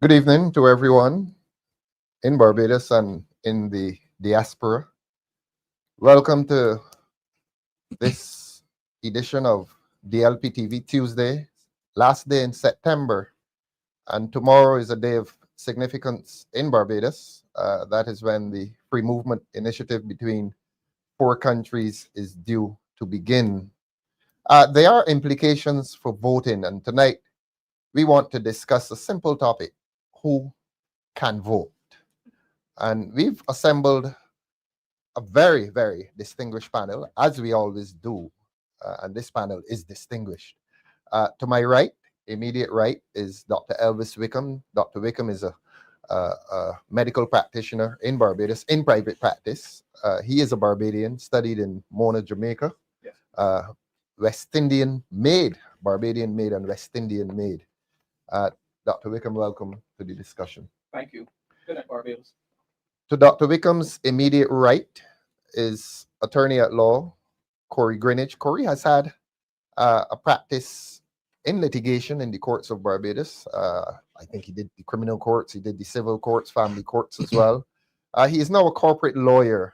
Good evening to everyone in Barbados and in the Diaspora. Welcome to this edition of DLP TV Tuesday, last day in September. And tomorrow is a day of significance in Barbados. That is when the Free Movement Initiative between four countries is due to begin. There are implications for voting, and tonight we want to discuss a simple topic: who can vote? And we've assembled a very, very distinguished panel, as we always do. And this panel is distinguished. To my right, immediate right, is Dr. Elvis Wickham. Dr. Wickham is a medical practitioner in Barbados, in private practice. He is a Barbadian, studied in Mona, Jamaica. Yes. West Indian made, Barbadian made and West Indian made. Dr. Wickham, welcome to the discussion. Thank you. Good night, Barbados. To Dr. Wickham's immediate right is attorney at law, Corey Greenidge. Corey has had a practice in litigation in the courts of Barbados. I think he did the criminal courts, he did the civil courts, family courts as well. He is now a corporate lawyer.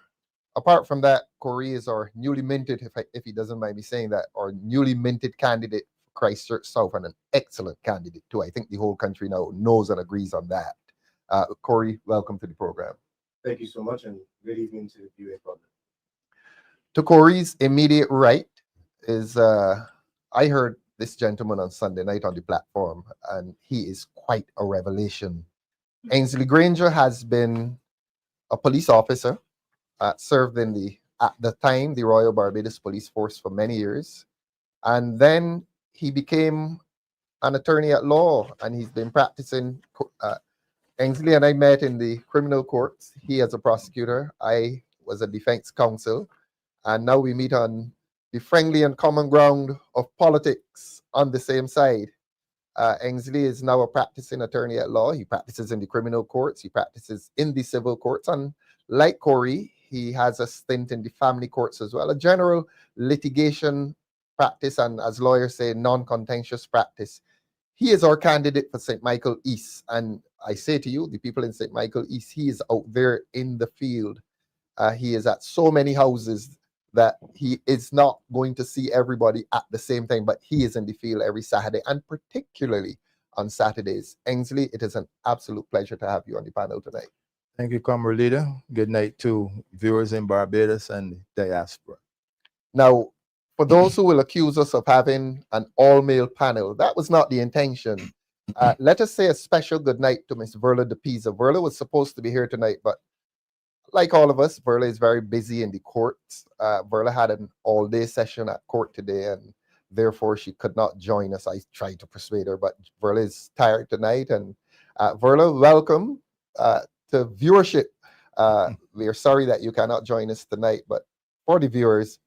Apart from that, Corey is our newly minted, if he doesn't mind me saying that, our newly minted candidate for Christchurch South, and an excellent candidate too. I think the whole country now knows and agrees on that. Corey, welcome to the program. Thank you so much, and good evening to the viewing public. To Corey's immediate right is, I heard this gentleman on Sunday night on the platform, and he is quite a revelation. Ensley Grainger has been a police officer, served in at the time, the Royal Barbados Police Force for many years. And then he became an attorney at law, and he's been practicing. Ensley and I met in the criminal courts. He as a prosecutor, I was a defense counsel, and now we meet on the friendly and common ground of politics on the same side. Ensley is now a practicing attorney at law. He practices in the criminal courts, he practices in the civil courts, and like Corey, he has a stint in the family courts as well, a general litigation practice, and as lawyers say, non-contentious practice. He is our candidate for St. Michael East, and I say to you, the people in St. Michael East, he is out there in the field. He is at so many houses that he is not going to see everybody at the same time, but he is in the field every Saturday, and particularly on Saturdays. Ensley, it is an absolute pleasure to have you on the panel tonight. Thank you, Comrade Leader. Good night to viewers in Barbados and Diaspora. Now, for those who will accuse us of having an all-male panel, that was not the intention. Let us say a special good night to Miss Verla de Peiza. Verla was supposed to be here tonight, but like all of us, Verla is very busy in the courts. Verla had an all-day session at court today, and therefore she could not join us. I tried to persuade her, but Verla is tired tonight. And Verla, welcome to viewership. We are sorry that you cannot join us tonight, but for the viewers,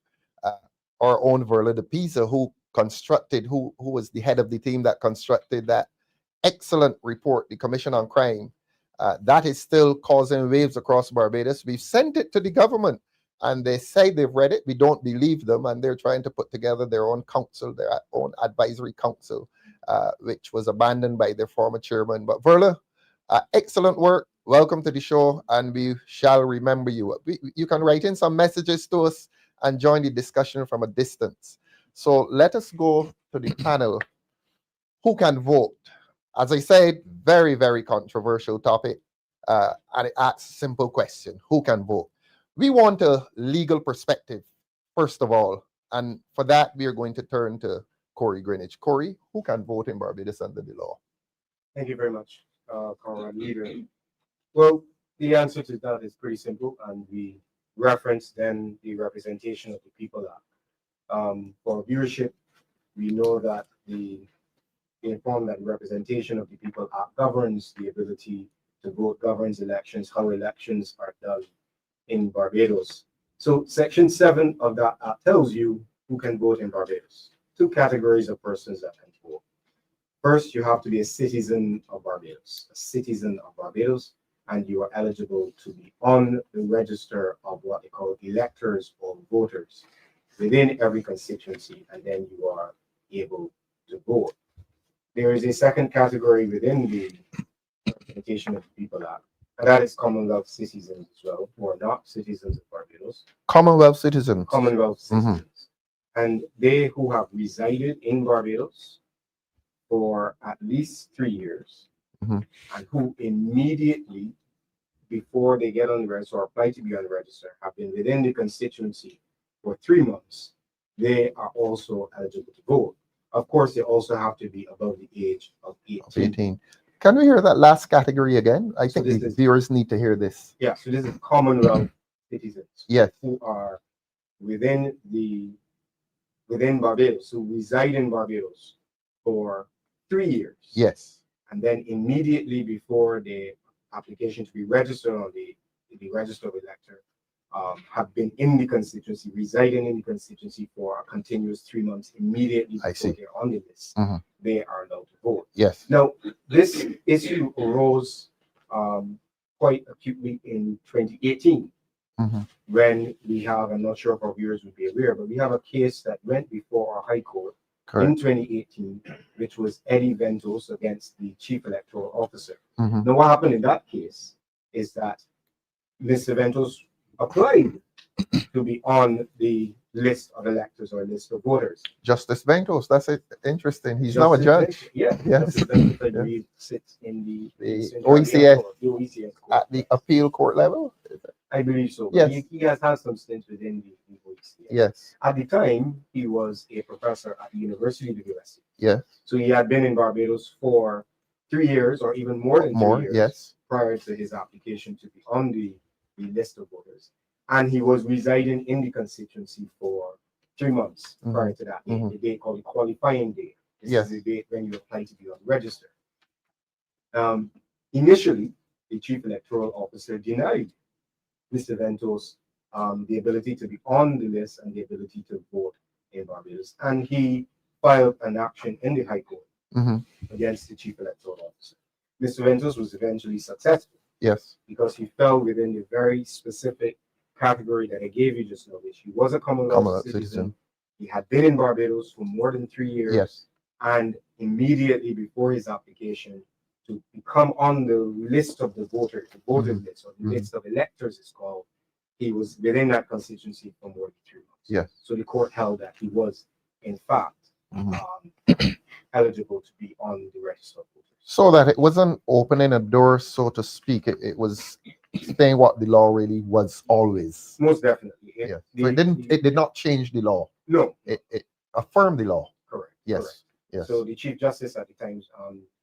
our own Verla de Peiza, who was the head of the team that constructed that excellent report, the Commission on Crime, that is still causing waves across Barbados. We've sent it to the government, and they say they've read it. We don't believe them, and they're trying to put together their own council, their own advisory council, which was abandoned by their former chairman. But Verla, excellent work. Welcome to the show, and we shall remember you. You can write in some messages to us and join the discussion from a distance. So let us go to the panel. Who can vote? As I said, very, very controversial topic. And it asks a simple question: who can vote? We want a legal perspective, first of all. And for that, we are going to turn to Corey Greenidge. Corey, who can vote in Barbados under the law? Thank you very much, Comrade Leader. Well, the answer to that is pretty simple, and we reference then the Representation of the People Act. For viewership, we know that the informed that the Representation of the People Act governs the ability to vote, governs elections, how elections are done in Barbados. So Section 7 of that act tells you who can vote in Barbados. Two categories of persons that can vote. First, you have to be a citizen of Barbados, and you are eligible to be on the register of what they call electors or voters within every constituency, and then you are able to vote. There is a second category within the Representation of the People Act, and that is Commonwealth citizens as well, who are not citizens of Barbados, Commonwealth citizens. Commonwealth Mhm. citizens, and they who have resided in Barbados for at least 3 years, Mhm. and who immediately before they get on the register or apply to be on the register have been within the constituency for 3 months, they are also eligible to vote. Of course, they also have to be above the age of 18. 18. Can we hear that last category again? I So think this the is- viewers need to hear this. Yeah, so this is Commonwealth citizens Yes. who are within Barbados, who reside in Barbados for 3 years. Yes. And then immediately before the application to be registered on the register of elector, have been in the constituency, residing in the constituency for a continuous 3 months immediately I before see. they're on the list. Mhm. They are allowed to vote. Yes. Now, this issue arose quite acutely in 2018 Mhm. when we have, I'm not sure if our viewers would be aware, but we have a case that went before our High Court in Correct. 2018, which was Eddie Ventos against the Chief Electoral Officer. Mhm. Now, what happened in that case is that Mr. Ventos applied to be on the list of electors or list of voters. Justice Ventos, that's it. Interesting. He's now a Justice judge. Ventos- Yeah, Yes. Justice Ventos, I believe, sits in The Eastern OECS. Caribbean Court, the OECS court. At the appeal court level. I believe so. Yes. He has had some stints within the OECS. Yes. At the time, he was a professor at the University of the USA. Yes. So he had been in Barbados for 3 years or even more than 3 More. years Yes. prior to his application to be on the list of voters. And he was residing in the constituency for 3 months prior to that date, Mhm. the date called the qualifying date. This Yes. is the date when you apply to be on the register. Initially, the Chief Electoral Officer denied Mr. Ventos the ability to be on the list and the ability to vote in Barbados. And he filed an action in the High Court Mhm. against the Chief Electoral Officer. Mr. Ventos was eventually successful Yes. because he fell within the very specific category that I gave you just now, which he was a Commonwealth Commonwealth citizen. citizen. He had been in Barbados for more than 3 years. Yes. And immediately before his application to become on the list of the voters, the voters list, or the Mhm. list of electors is called, he was within that constituency for more than 3 months. Yes. So the court held that he was, in fact, Mhm. eligible to be on the register of voters. So that it wasn't opening a door, so to speak. It was saying what the law really was always. Most definitely. Yeah. So it did not change the law. No, It affirmed the law. correct. Yes. Correct. Yes. So the Chief Justice at the time,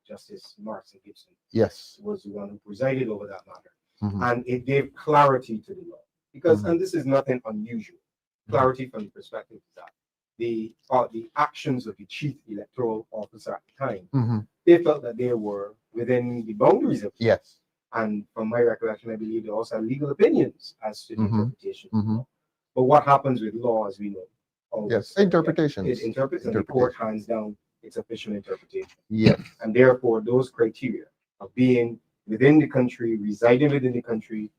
Justice Martin Gibson, Yes. was the one who presided over that matter. Mhm. And it gave clarity to the law. Because, Mhm. and this is nothing unusual, clarity from the perspective of that the actions of the Chief Electoral Officer at the time, Mhm. they felt that they were within the boundaries of the law. Yes. And from my recollection, I believe they also had legal opinions as to the Mhm. interpretation of the Mhm. law. But what happens with law, as we know, always, Yes. Interpretations. it interprets and the court hands down its official interpretation. Yes. And therefore, those criteria of being within the country, residing within the country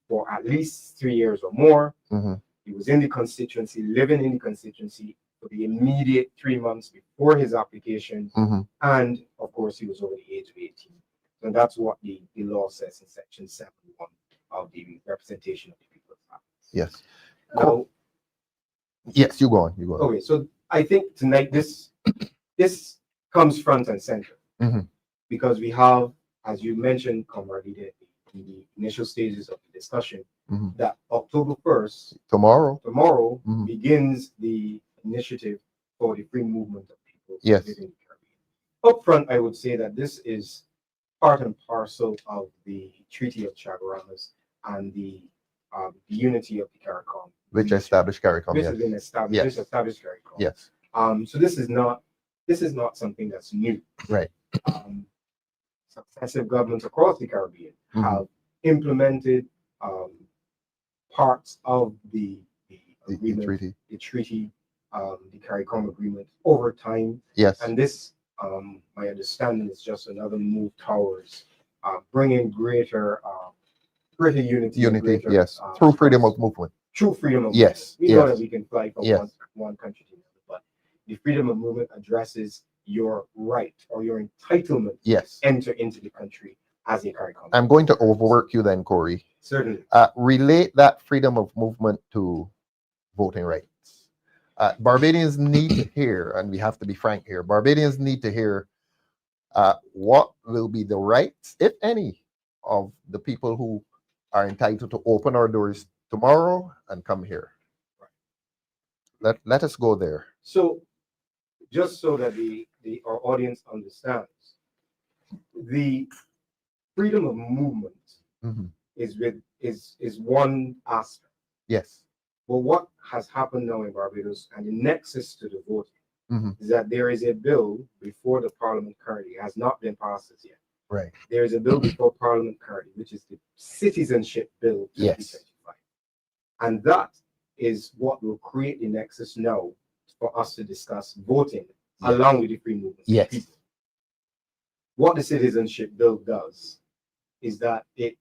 for at least 3 years or more, Mhm. he was in the constituency, living in the constituency for the immediate 3 months before his application, Mhm. and of course, he was over the age of 18. And that's what the law says in section 7.1 of the Representation of the People Act. Yes. Now, Yes. You go on. You go on. okay, so I think tonight this comes front and center Mhm. because we have, as you mentioned, Comrade, in the initial stages of the discussion, Mhm. that October 1st, Tomorrow. tomorrow, begins the initiative for the free movement of people Yes. within the Caribbean. Up front, I would say that this is part and parcel of the Treaty of Chaguaramas and the unity of the CARICOM. Which established CARICOM. This Yes. has been established. Yes. This established CARICOM. Yes. So this is not something that's new. Right. Successive governments across the Caribbean Mhm. have implemented parts of the The agreement, treaty. the treaty, the CARICOM agreement over time. Yes. And this, my understanding, is just another move towards bringing greater unity. and Unity. greater, Yes. Through freedom trust. of movement. True freedom of Yes, movement. We know yes. that we can fly from Yes. one country to another, but the freedom of movement addresses your right or your entitlement Yes. to enter into the country as the current content. I'm going to overwork you then, Corey. Certainly. Relate that freedom of movement to voting rights. Barbadians need to hear, and we have to be frank here, Barbadians need to hear what will be the rights, if any, of the people who are entitled to open our doors tomorrow and come here. Let us go there. So, just so that our audience understands, the freedom of movement Mhm. is one aspect. Yes. But what has happened now in Barbados and the nexus to the voting Mhm. is that there is a bill before the Parliament currently, has not been passed as yet. Right. There is a bill before Parliament currently, which is the Citizenship Bill 2025. And that is what will create the nexus now for us to discuss voting along with the free movement. Yes. People. What the Citizenship Bill does is that it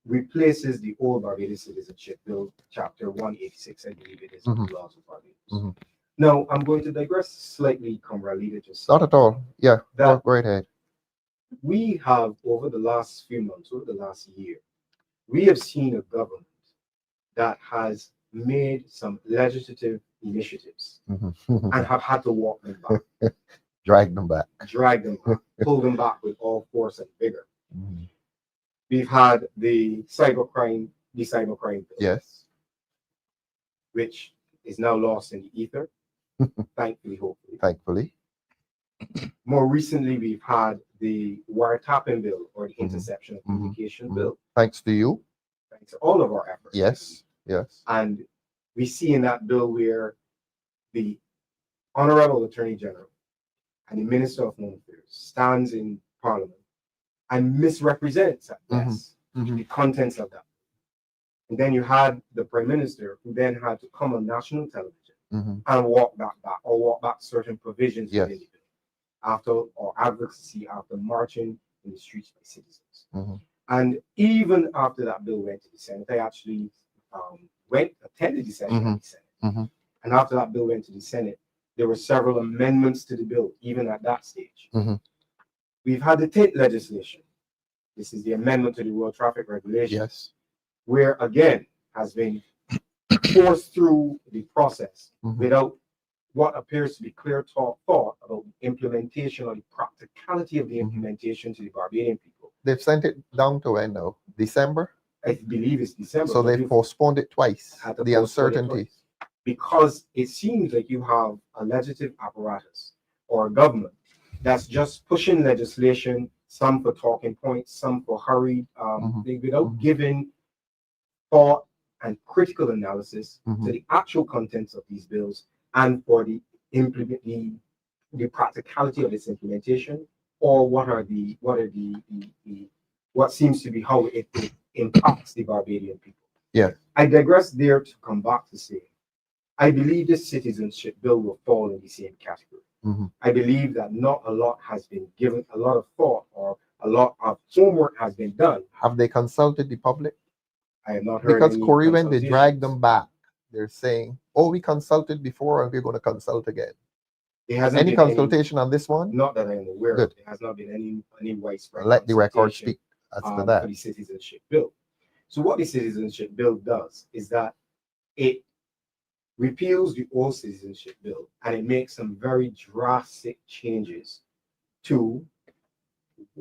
replaces the old Barbados Citizenship Bill, Chapter 186, I believe it is, of the laws of Barbados. Mhm. Now, I'm going to digress slightly, Comrade Leader, just Not at all. Yeah. That- Go right ahead. we have, over the last few months, over the last year, we have seen a government that has made some legislative initiatives Mhm. and have had to walk them back, Drag them back. drag them back, pull them back with all force and vigor. Mhm. We've had the cybercrime bill, Yes. which is now lost in the ether, thankfully, hopefully. Thankfully. More recently, we've had the wiretapping bill or the Mhm. interception of Mhm. communication Mhm. bill, Thanks to you. thanks to all of our efforts. Yes. Yes. And we see in that bill where the Honorable Attorney General and the Minister of Home Affairs stands in Parliament and misrepresents at best Mhm. the contents of that. And then you had the Prime Minister who then had to come on national television Mhm. and walk back certain provisions Yes. within the bill after or advocacy after marching in the streets by citizens. Mhm. And even after that bill went to the Senate, I actually attended the session of the Senate. Mhm. And after that bill went to the Senate, there were several amendments to the bill, even at that stage. Mhm. We've had the TIT legislation. This is the amendment to the Road Traffic Regulation, Yes. where again has been forced through the process Mhm. without what appears to be clear thought about the implementation or the practicality of the implementation to the Barbadian people. They've sent it down to when now? December? I believe it's December. So but they you've postponed it twice. had to The postpone it uncertainty. twice. Because it seems like you have a legislative apparatus or a government that's just pushing legislation, some for talking points, some for hurried, without Mhm. giving thought and critical analysis Mhm. to the actual contents of these bills and for the practicality of its implementation, or what seems to be how it impacts the Barbadian people. Yeah. I digress there to come back to say, I believe this citizenship bill will fall in the same category. Mhm. I believe that not a lot has been given, a lot of thought or a lot of homework has been done. Have they consulted the public? I have not heard Because any Corey, when they drag consultations. them back, they're saying, "Oh, we consulted before, and we're going to consult again." There hasn't Any been consultation on this one? not that I am aware Good. of. There has not been any widespread Let the record consultation, speak as to for that. the citizenship bill. So what the citizenship bill does is that it repeals the old citizenship bill and it makes some very drastic changes to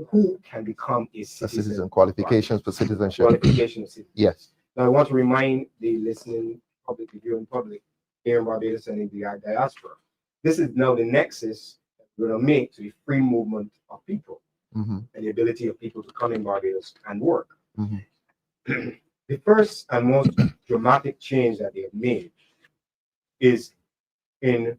who can become a A citizen. citizen qualifications for citizenship. Qualification of citizen. Yes. Now I want to remind the listening public, the viewing public here in Barbados and in the diaspora, this is now the nexus that we're going to make to the free movement of people Mhm. and the ability of people to come in Barbados and work. Mhm. The first and most dramatic change that they have made is in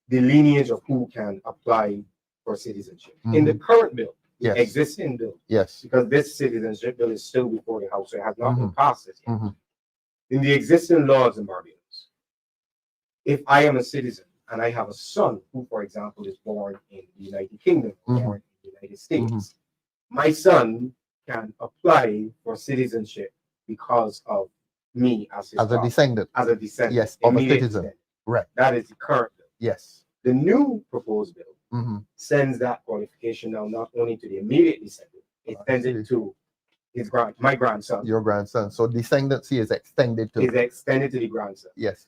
the lineage of who can apply for citizenship. In the current bill, the Yes. existing bill, Yes. because this citizenship bill is still before the House, so it has not been passed yet. Mhm. In the existing laws in Barbados, if I am a citizen and I have a son who, for example, is born in the United Kingdom, born in the United States, my son can apply for citizenship because of me as his As a father, descendant. as a descendant. Yes, of a immediate citizen. descendant. Right. That is the current bill. Yes. The new proposed bill Mhm. sends that qualification now not only to the immediate descendant, extended to my grandson. Your grandson. So descendancy is extended to. Is extended to the grandson. Yes.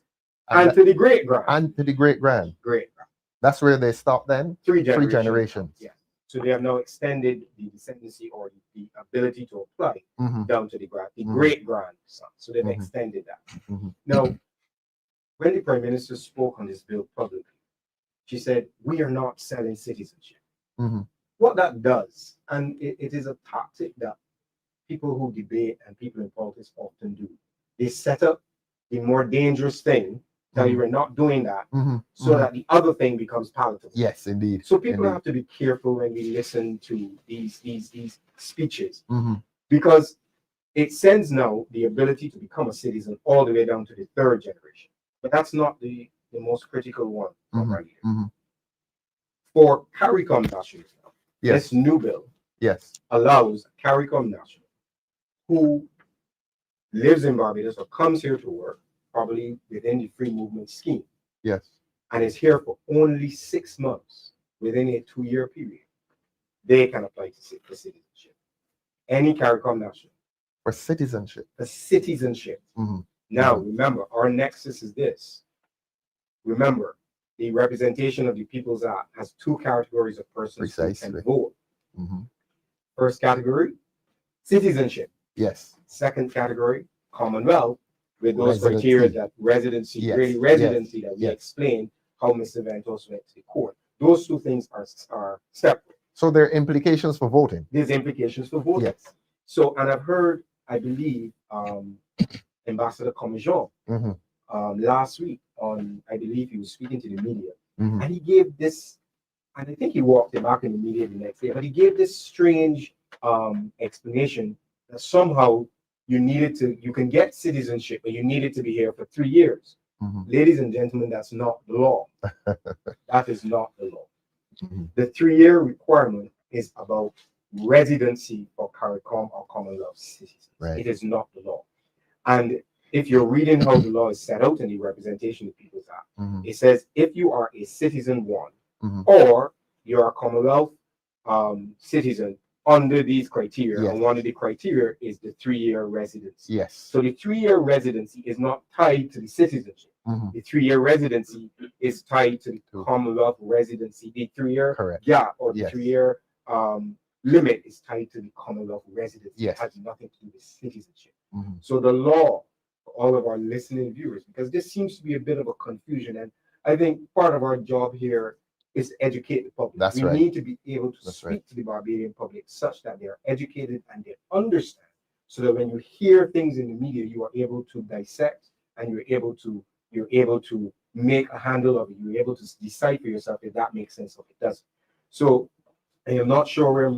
And to the great grand. And to the great grand. Great grand. That's where they stop then? Three Three generations. generations. Yeah. So they have now extended the descendancy or the ability to apply down to the great grandson. So they've extended that. Now, when the Prime Minister spoke on this bill publicly, she said, "We are not selling citizenship." What that does, and it is a tactic that people who debate and people in politics often do, they set up the more dangerous thing, tell you we're not doing that, so that the other thing becomes palatable. Yes, indeed. So people have to be careful when we listen to these speeches, because it sends now the ability to become a citizen all the way down to the third generation. But that's not the most critical one right here. For CARICOM nationals now, this new bill allows a CARICOM national who lives in Barbados or comes here to work, probably within the free movement scheme, and is here for only 6 months within a 2-year period, they can apply for citizenship. Any CARICOM national. For citizenship. For citizenship. Now, remember, our nexus is this. Remember, the representation of the People's Act has 2 categories of persons who can vote. First category, citizenship. Yes. Second category, Commonwealth, with those criteria that residency, residency that we explained how Mr. Ventos went to the court. Those 2 things are separate. So there are implications for voting. There's implications for voting. Yes. So, and I've heard, I believe, Ambassador Commission last week on, I believe he was speaking to the media, and he gave this, and I think he walked it back in the media the next day, but he gave this strange explanation that somehow you can get citizenship, but you needed to be here for 3 years. Ladies and gentlemen, that's not the law. That is not the law. The 3-year requirement is about residency for CARICOM or Commonwealth citizens. It is not the law. And if you're reading how the law is set out in the Representation of People's Act, it says if you are a citizen 1 or you're a Commonwealth citizen under these criteria, and one of the criteria is the 3-year residency. So the 3-year residency is not tied to the citizenship. The 3-year residency is tied to the Commonwealth residency. The 3-year gap or the 3-year limit is tied to the Commonwealth residency. It has nothing to do with citizenship. So the law, for all of our listening viewers, because this seems to be a bit of a confusion, and I think part of our job here is to educate the public. We need to be able to speak to the Barbadian public such that they are educated and they understand, so that when you hear things in the media, you are able to dissect and you're able to make a handle of it. You're able to decide for yourself if that makes sense or if it doesn't. So I am not sure where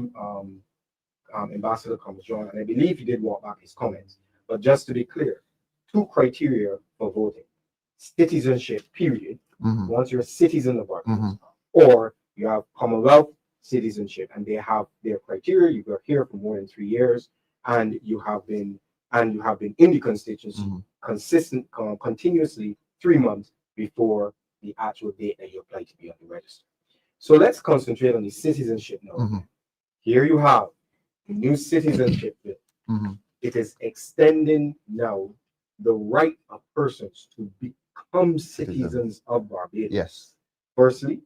Ambassador Commission, and I believe he did walk back his comments, but just to be clear, 2 criteria for voting: citizenship, period. Once you're a citizen of Barbados, or you have Commonwealth citizenship, and they have their criteria. You were here for more than 3 years, and you have been in the constituency continuously 3 months before the actual date that you apply to be on the register. So let's concentrate on the citizenship now. Here you have the new citizenship bill. It is extending now the right of persons to become citizens of Barbados. Firstly,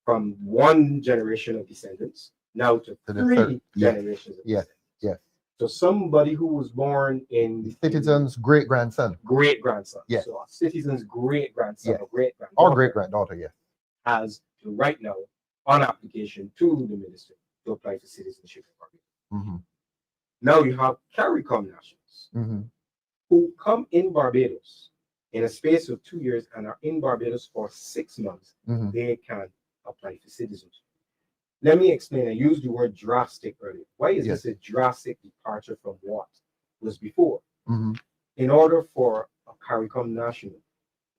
from 1 generation of descendants now to 3 generations of descendants. So somebody who was born in the citizen's great-grandson. Great-grandson. So a citizen's great-grandson or great-granddaughter. Or great-granddaughter, has the right now on application to the minister to apply for citizenship in Barbados. Now you have CARICOM nationals who come in Barbados in a space of 2 years and are in Barbados for 6 months. They can apply for citizenship. Let me explain. I used the word drastic earlier. Why is this a drastic departure from what was before? In order for a CARICOM national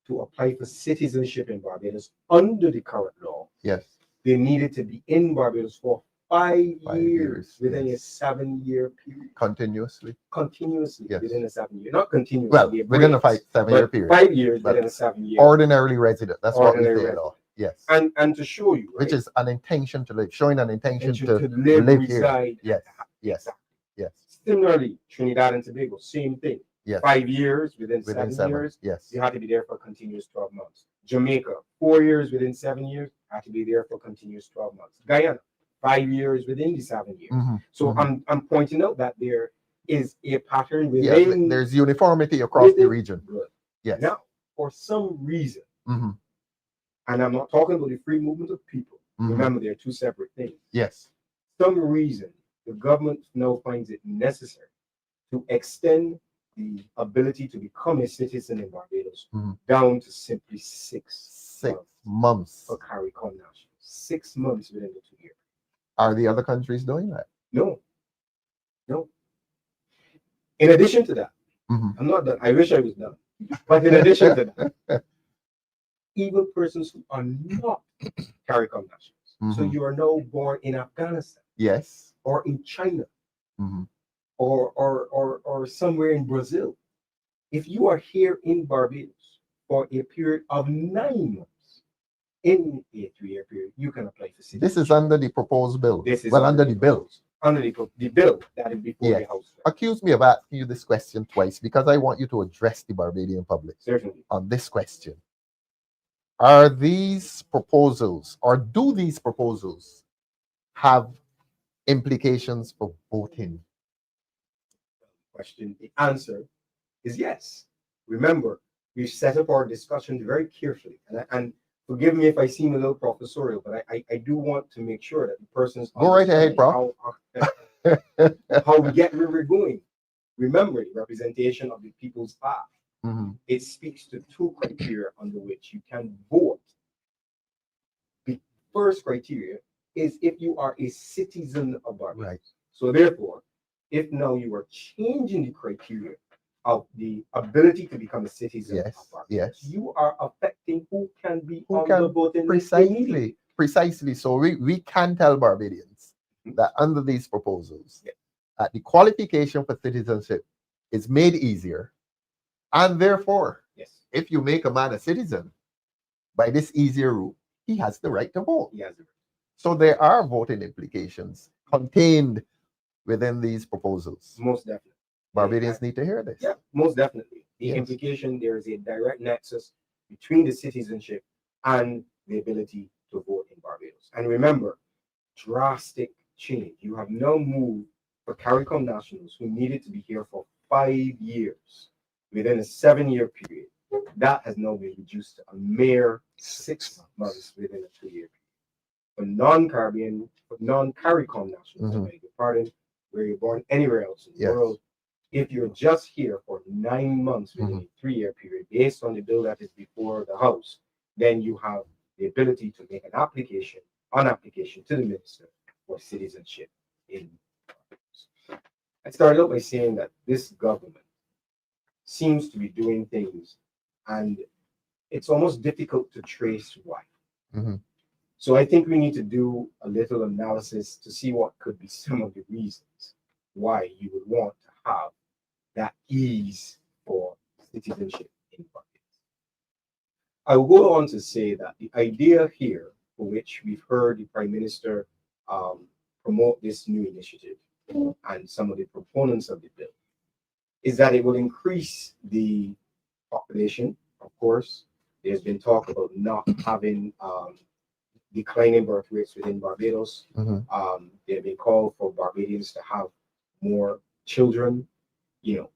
to apply for citizenship in Barbados under the current law, they needed to be in Barbados for 5 years within a 7-year period. Continuously within a 7-year. Not continuously. Well, within a 7-year period. 5 years within a 7-year. Ordinarily resident. That's what we say. And to show you, which is an intention to live, showing an intention to live, live reside, here. Yes. Yes. Similarly, Trinidad and Tobago, same thing. Yes. 5 years, within Within 7 years, Yes. you have to be there for continuous 12 months. Jamaica, 4 years within 7 years, have to be there for continuous 12 months. Guyana, 5 years within the 7 years. Mhm, So mhm. I'm pointing out that there is a pattern Yeah, within. there's uniformity across the within- region. Good. Yes. Now, for some reason, Mhm, and I'm not talking about the free movement of people. mhm. Remember, they're two separate things. Yes. Some reason, the government now finds it necessary to extend the ability to become a citizen in Barbados Mhm. down to simply 6 6 months months. for CARICOM nationals. 6 months within the 2 years. Are the other countries doing that? No. In addition to that, Mhm. I'm not done. I wish I was done. But in addition to that, even persons who are not CARICOM nationals. So Mhm. you are now born in Afghanistan Yes. or in China Mhm. or somewhere in Brazil. If you are here in Barbados for a period of 9 months in a 3-year period, you can apply for citizenship. This is under the proposed bill. This is under the bill. Under the bill that is before Yes. the House. Accuse me of asking you this question twice because I want you to address the Barbadian public Certainly. on this question. Are these proposals, or do these proposals have implications for voting? Question. The answer is yes. Remember, we've set up our discussion very carefully. And forgive me if I seem a little professorial, but I do want to make sure that the person's Go right ahead, understanding how we get where we're going. Remember, the representation of the people's path. Mhm. It speaks to 2 criteria under which you can vote. The first criteria is if you are a citizen of Barbados. Right. So therefore, if now you are changing the criteria of the ability to become a citizen Yes, of Barbados, yes. you are affecting who can be Who on can the voting list immediately. Precisely. So we can tell Barbadians Mhm. that under these proposals, Yeah. that the qualification for citizenship is made easier. And therefore, Yes, if you make a man a citizen by this easier route, he has the right to vote. he has it. So there are voting implications contained within these proposals. Most definitely. Barbadians need to hear this. Yeah, most definitely. The Yes. implication, there is a direct nexus between the citizenship and the ability to vote in Barbados. And remember, drastic change. You have now moved for CARICOM nationals who needed to be here for 5 years within a 7-year period. That has now been reduced to a mere 6 months within a 2-year period. For non-Caribbean, for non-CARICOM nationals, Mhm. I beg your pardon, where you're born anywhere else in the Yes. world, if you're just here for 9 months within a 3-year period, based on the bill that is before the House, then you have the ability to make an application to the minister for citizenship in Barbados. I started out by saying that this government seems to be doing things, and it's almost difficult to trace why. Mhm. So I think we need to do a little analysis to see what could be some of the reasons why you would want to have that ease for citizenship in Barbados. I will go on to say that the idea here, for which we've heard the Prime Minister promote this new initiative and some of the proponents of the bill, is that it will increase the population. Of course, there's been talk about not having declining birth rates within Barbados. Mhm. There have been calls for Barbadians to have more children.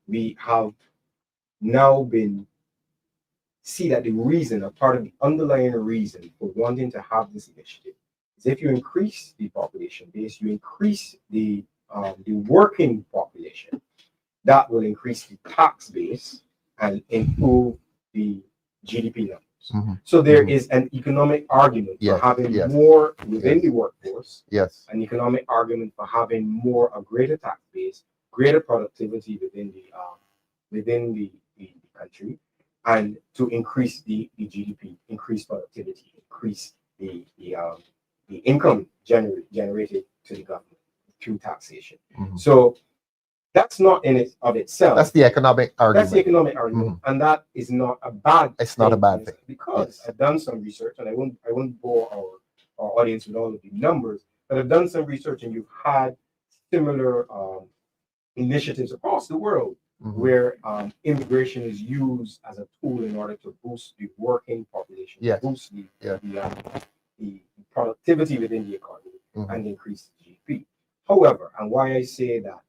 We have now been see that the reason, a part of the underlying reason for wanting to have this initiative is if you increase the population base, you increase the working population, that will increase the tax base and improve the GDP numbers. Mhm. So there Mhm. is an economic argument Yes, for having yes, more within yes. the workforce, Yes. an economic argument for having a greater tax base, greater productivity within the country, and to increase the GDP, increase productivity, increase the income generated to the government through taxation. Mhm. So that's not in it of itself. That's the economic argument. That's the economic argument, and that is not a bad. It's not a bad thing. Because Yes. I've done some research, and I won't bore our audience with all of the numbers, but I've done some research, and you've had similar initiatives across the world Mhm. where immigration is used as a tool in order to boost the working population, Yes. boost Yeah. the productivity within the economy Mhm. and increase the GDP. However, and why I say that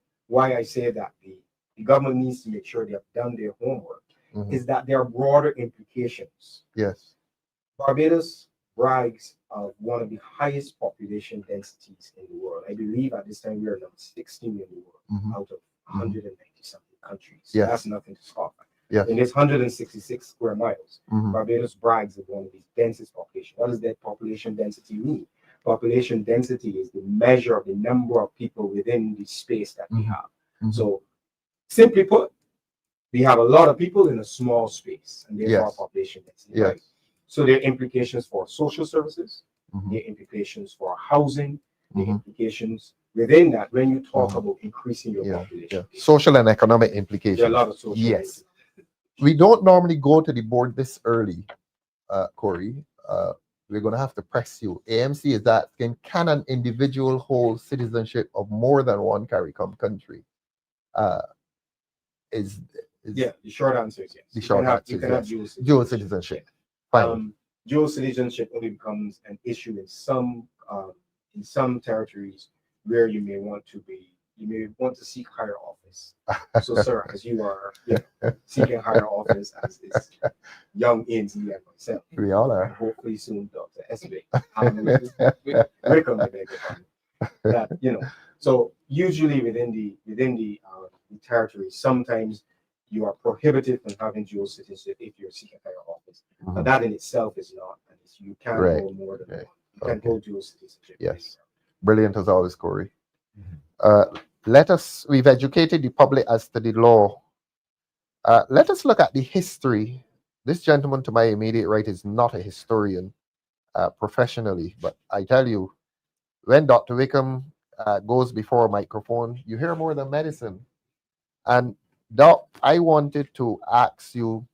the government needs to make sure they have done their homework Mhm. is that there are broader implications. Yes. Barbados brags of one of the highest population densities in the world. I believe at this time we are number 16 in the world Mhm. out of 190 something countries. Yes. That's nothing to scoff at. Yes. In this 166 square miles, Mhm. Barbados brags of one of the densest population. What does that population density mean? Population density is the measure of the number of people within the space that we Mhm. have. Mhm. So, simply put, we have a lot of people in a small space, and therefore Yes. population density. Yes. Right? So there are implications for social services, Mhm. there are implications for housing, there are Mhm. implications within that when you talk Mhm. about increasing your Yeah. population. Yeah. Social and economic There are implications. a lot of social. Yes. We don't normally go to the board this early, Corey. We're going to have to press you. AMC is asking, can an individual hold citizenship of more than one CARICOM country? Is Yeah, the short answer is yes. The You short can have- answer you is can have yes. dual Dual citizenship. citizenship. Fine. Dual citizenship only becomes an issue in some territories where you may want to seek higher office. So, sir, as you are seeking higher office as is young Ensley and myself, We all and are. hopefully soon Dr. SB, Wickham, I beg your pardon. That so usually within the territory, sometimes you are prohibited from having dual citizenship if you're seeking higher office. But Mhm. that in itself is not, and you can't Right. hold more than Right. one. You can Okay. hold dual citizenship. Yes. Brilliant as always, Corey. We've educated the public as to the law. Let us look at the history. This gentleman to my immediate right is not a historian professionally, but I tell you, when Dr. Wickham goes before a microphone, you hear more than medicine. And Doc, I wanted to ask you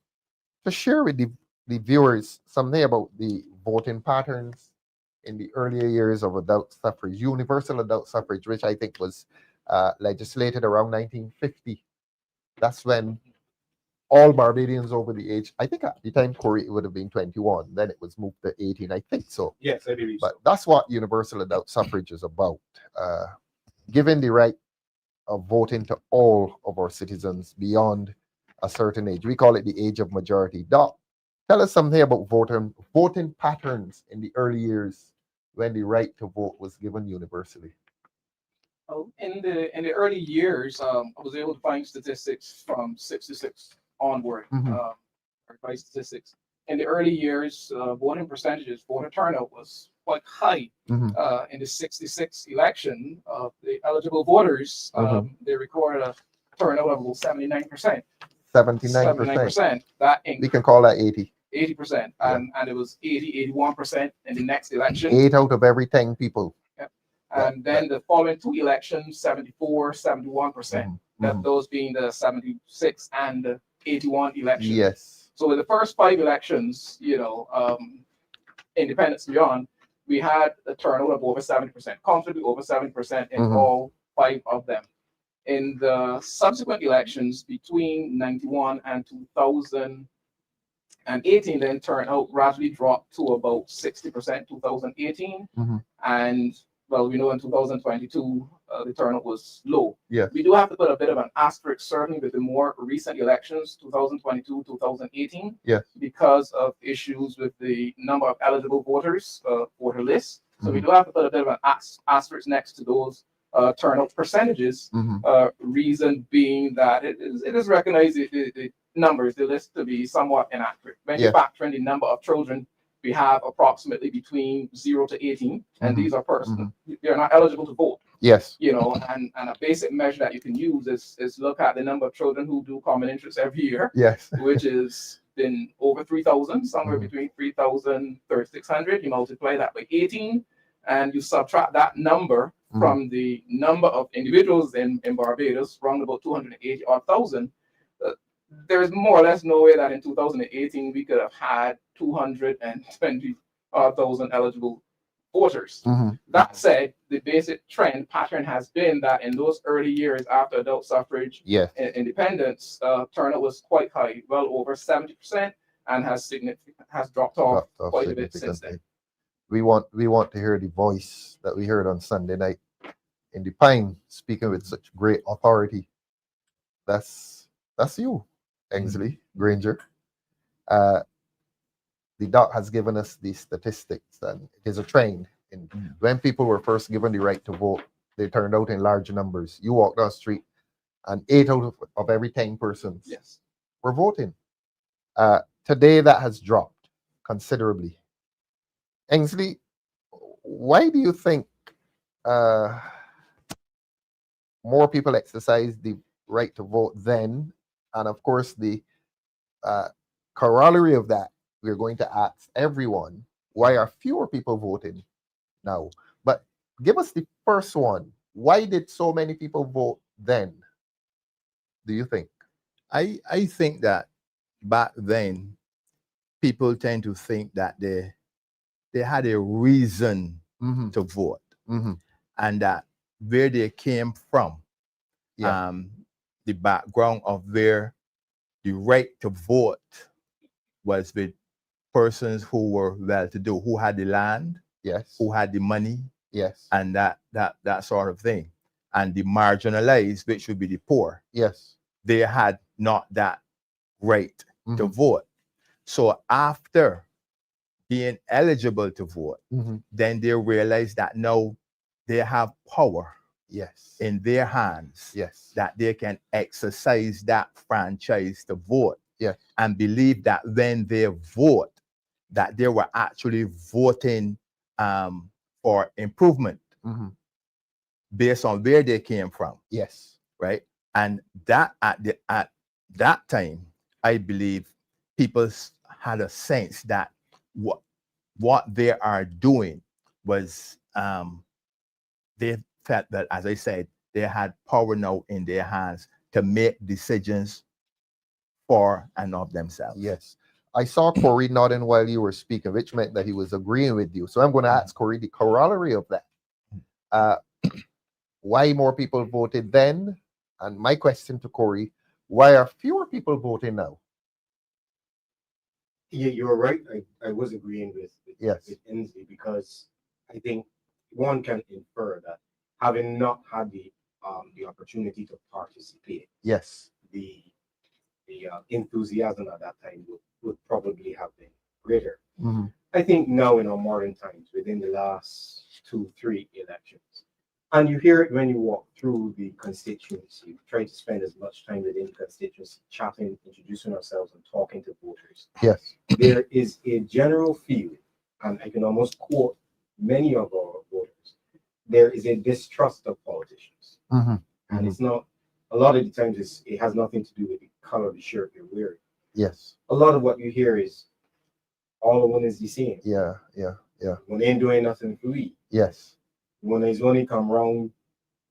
to share with the viewers something about the voting patterns in the earlier years of adult suffrage, universal adult suffrage, which I think was legislated around 1950. That's when all Barbadians over the age, I think at the time, Corey, it would have been 21. Then it was moved to 18. I think so. Yes, I believe But so. that's what universal adult suffrage is about. Giving the right of voting to all of our citizens beyond a certain age. We call it the age of majority. Doc, tell us something about voting patterns in the early years when the right to vote was given universally. Oh, in the early years, I was able to find statistics from '66 onward. Mhm. Verify statistics. In the early years, voting percentages, voter turnout was quite high. Mhm. In the '66 election, the eligible voters, they recorded a turnout of about 79%. 79%. 79%. That We can call that 80. 80%, Yeah. and it was 81% in the next election. 8 out of every 10 people. And then the following two elections, 74, 71%. Mhm. That Mhm. those being the 76 and the 81 election. Yes. So in the first five elections, independence beyond, we had a turnout of over 70%, comfortably over 70% in Mhm. all five of them. In the subsequent elections between 91 and 2018, then turnout gradually dropped to about 60% 2018. Mhm. And well, we know in 2022, the turnout was low. Yes. We do have to put a bit of an asterisk, certainly with the more recent elections, 2022, 2018, Yes. because of issues with the number of eligible voters, voter lists. So we Mhm. do have to put a bit of an asterisk next to those turnout percentages. Mhm. Reason being that it is recognized the numbers, the list to be somewhat inaccurate. When you Yes. factor in the number of children we have approximately between 0 to 18, and Mhm. these are persons. They're not eligible to vote. Yes. And a basic measure that you can use is look at the number of children who do common interest every year, Yes. which is been over 3,000, somewhere Mhm. between 3,000, 3,600. You multiply that by 18, and you subtract that number from the number of individuals in Barbados, around about 280 odd thousand. There's more or less no way that in 2018 we could have had 220,000 eligible voters. Mhm. That said, the basic trend pattern has been that in those early years after adult suffrage Yes. independence, turnout was quite high, well over 70%, and has dropped off Dropped off quite a bit since significantly. then. We want to hear the voice that we heard on Sunday night in the Pine, speaking with such great authority. That's you, Ensley, Grainger. The doc has given us the statistics, and it is a trend. And when people were first given the right to vote, they turned out in large numbers. You walk down the street, and 8 out of every 10 persons Yes. were voting. Today, that has dropped considerably. Ensley, why do you think more people exercise the right to vote then? And of course, the corollary of that, we're going to ask everyone, why are fewer people voting now? But give us the first one. Why did so many people vote then? Do you think? I think that back then, people tend to think that they had a reason Mm-hmm. to vote, Mm-hmm. and that where they came from, Yeah. the background of where the right to vote was with persons who were well-to-do, who had the land, Yes. who had the money, Yes. and that sort of thing. And the marginalized, which would be the poor, Yes. they had not that right to Mhm. vote. So after being eligible to vote, Mhm. then they realize that now they have power Yes. in their hands, Yes. that they can exercise that franchise to vote, Yes. and believe that when they vote, that they were actually voting for improvement Mhm. based on where they came from, Yes. right? And that at that time, I believe people had a sense that what they are doing was they felt that, as I said, they had power now in their hands to make decisions for and of themselves. Yes. I saw Corey nodding while you were speaking, which meant that he was agreeing with you. So I'm going to ask Corey the corollary of that. Why more people voted then? And my question to Corey, why are fewer people voting now? Yeah, you're right. I was agreeing with Yes. Ensley, because I think one can infer that having not had the opportunity to participate, Yes. the enthusiasm at that time would probably have been greater. Mhm. I think now in our modern times, within the last 2-3 elections, and you hear it when you walk through the constituency, try to spend as much time within the constituency, chatting, introducing ourselves, and talking to voters. Yes. There is a general feeling, and I can almost quote many of our voters, there is a distrust of politicians. Mhm. And it's not, a lot of the times, it has nothing to do with the color of the shirt you're wearing. Yes. A lot of what you hear is, all of one is the same. Yeah. Yeah. Yeah. When they ain't doing nothing for we. Yes. When it's only come around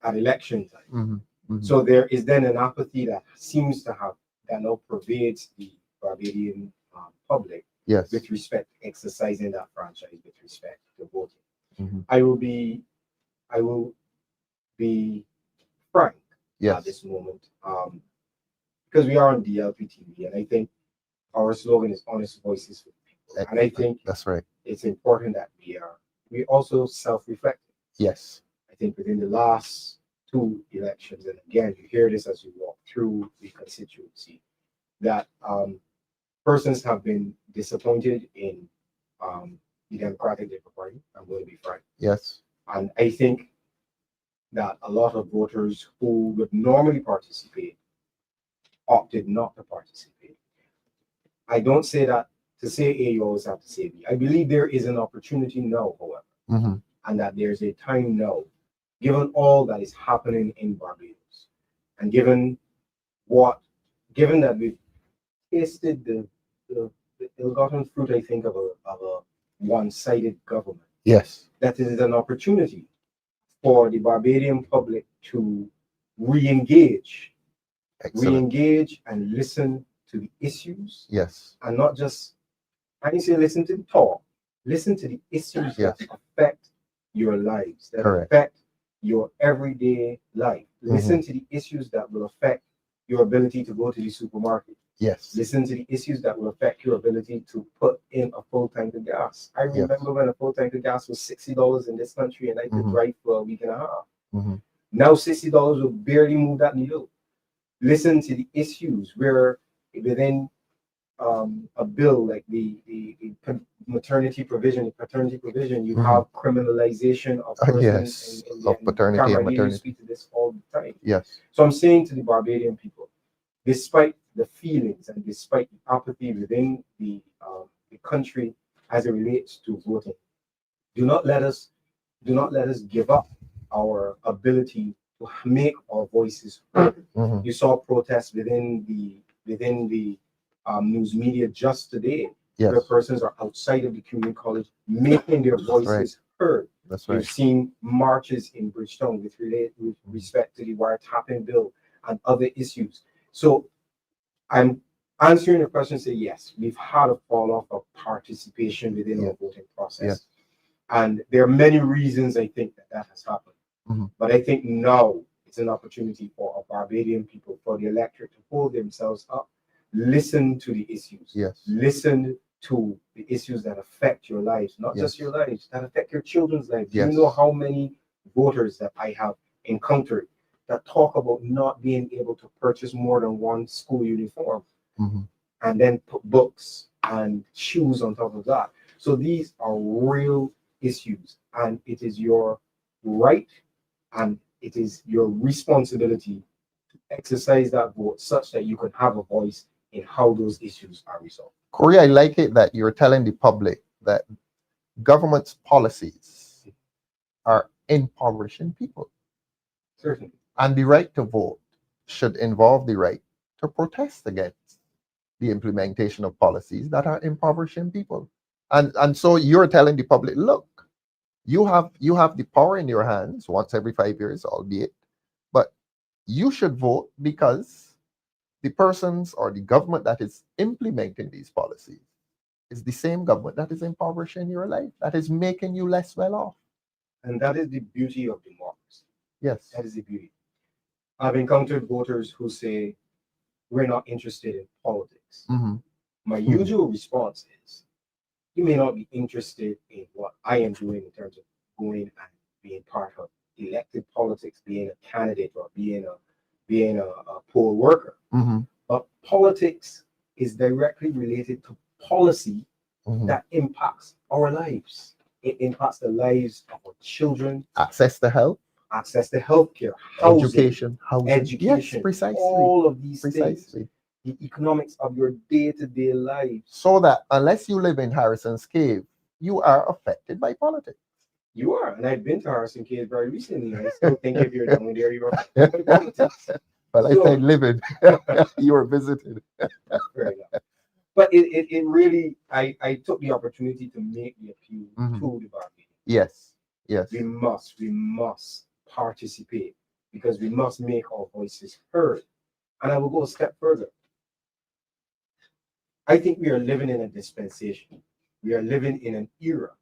at election time. Mhm. Mhm. So there is then an apathy that seems to have, that now pervades the Barbadian public Yes. with respect to exercising that franchise, with respect to voting. Mhm. I will be frank Yes. at this moment, because we are on DLP TV, and I think our slogan is honest voices for people. And I think that's right. it's important that we also self-reflect. Yes. I think within the last 2 elections, and again, you hear this as you walk through the constituency, that persons have been disappointed in the Democratic Labour Party. I'm going to be frank. Yes. And I think that a lot of voters who would normally participate opted not to participate. I don't say that to say A, you always have to say B. I believe there is an opportunity now, however, Mhm. and that there's a time now, given all that is happening in Barbados, and given that we've tasted the ill-gotten fruit, I think, of a one-sided government, Yes. that it is an opportunity for the Barbadian public to re-engage Excellent. and listen to the issues, Yes. and not just, I didn't say listen to the talk, listen to the issues Yes. that affect your lives, that Correct. affect your everyday life. Listen to the issues that will affect your ability to go to the supermarket. Yes. Listen to the issues that will affect your ability to put in a full tank of gas. I Yes. remember when a full tank of gas was $60 in this country and I could drive for a week and a half. Mhm. Now $60 will barely move that needle. Listen to the issues where within a bill like the maternity provision, the paternity provision, you have criminalization of persons Yes, in of paternity and Cameron, you maternity. speak to this all the time. Yes. So I'm saying to the Barbadian people, despite the feelings and despite the apathy within the country as it relates to voting, do not let us give up our ability to make our voices heard. Mhm. You saw protests within the news media just today, where Yes. persons are outside of the community college making their voices heard. That's You've right. seen marches in Bridgetown with respect to the wiretapping bill and other issues. So I'm answering the question, say yes, we've had a fall off of participation within our voting process. And there are many reasons I think that has happened. Mhm. But I think now it's an opportunity for our Barbadian people, for the electorate to hold themselves up, listen to the issues, Yes. listen to the issues that affect your lives, not just your lives, that affect your children's lives. Yes. You know how many voters that I have encountered that talk about not being able to purchase more than one school uniform Mhm. and then put books and shoes on top of that. So these are real issues, and it is your right and it is your responsibility to exercise that vote such that you can have a voice in how those issues are resolved. Corey, I like it that you're telling the public that government's policies are impoverishing people. Certainly. And the right to vote should involve the right to protest against the implementation of policies that are impoverishing people. And so you're telling the public, look, you have the power in your hands once every 5 years, albeit, but you should vote because the persons or the government that is implementing these policies is the same government that is impoverishing your life, that is making you less well off. And that is the beauty of democracy. Yes. That is the beauty. I've encountered voters who say, we're not interested in politics. Mhm. My usual response is, you may not be interested in what I am doing in terms of going and being part of elected politics, being a candidate or being a poll worker. Mhm. But politics is directly related to policy Mhm. that impacts our lives. It impacts the lives of our children, Access to health, access to healthcare, housing, housing. education, Yes, precisely. all of these things, Precisely. the economics of your day-to-day life. So that unless you live in Harrison's Cave, you are affected by politics. You are, and I've been to Harrison Cave very recently. I still think if you're down there, you're affected by politics. Well, I So- said living. You were visited. Fair enough. But it really, I took the opportunity to make the appeal Mhm. to the Barbadians. Yes. Yes. We must participate because we must make our voices heard. And I will go a step further. I think we are living in a dispensation. We are living in an era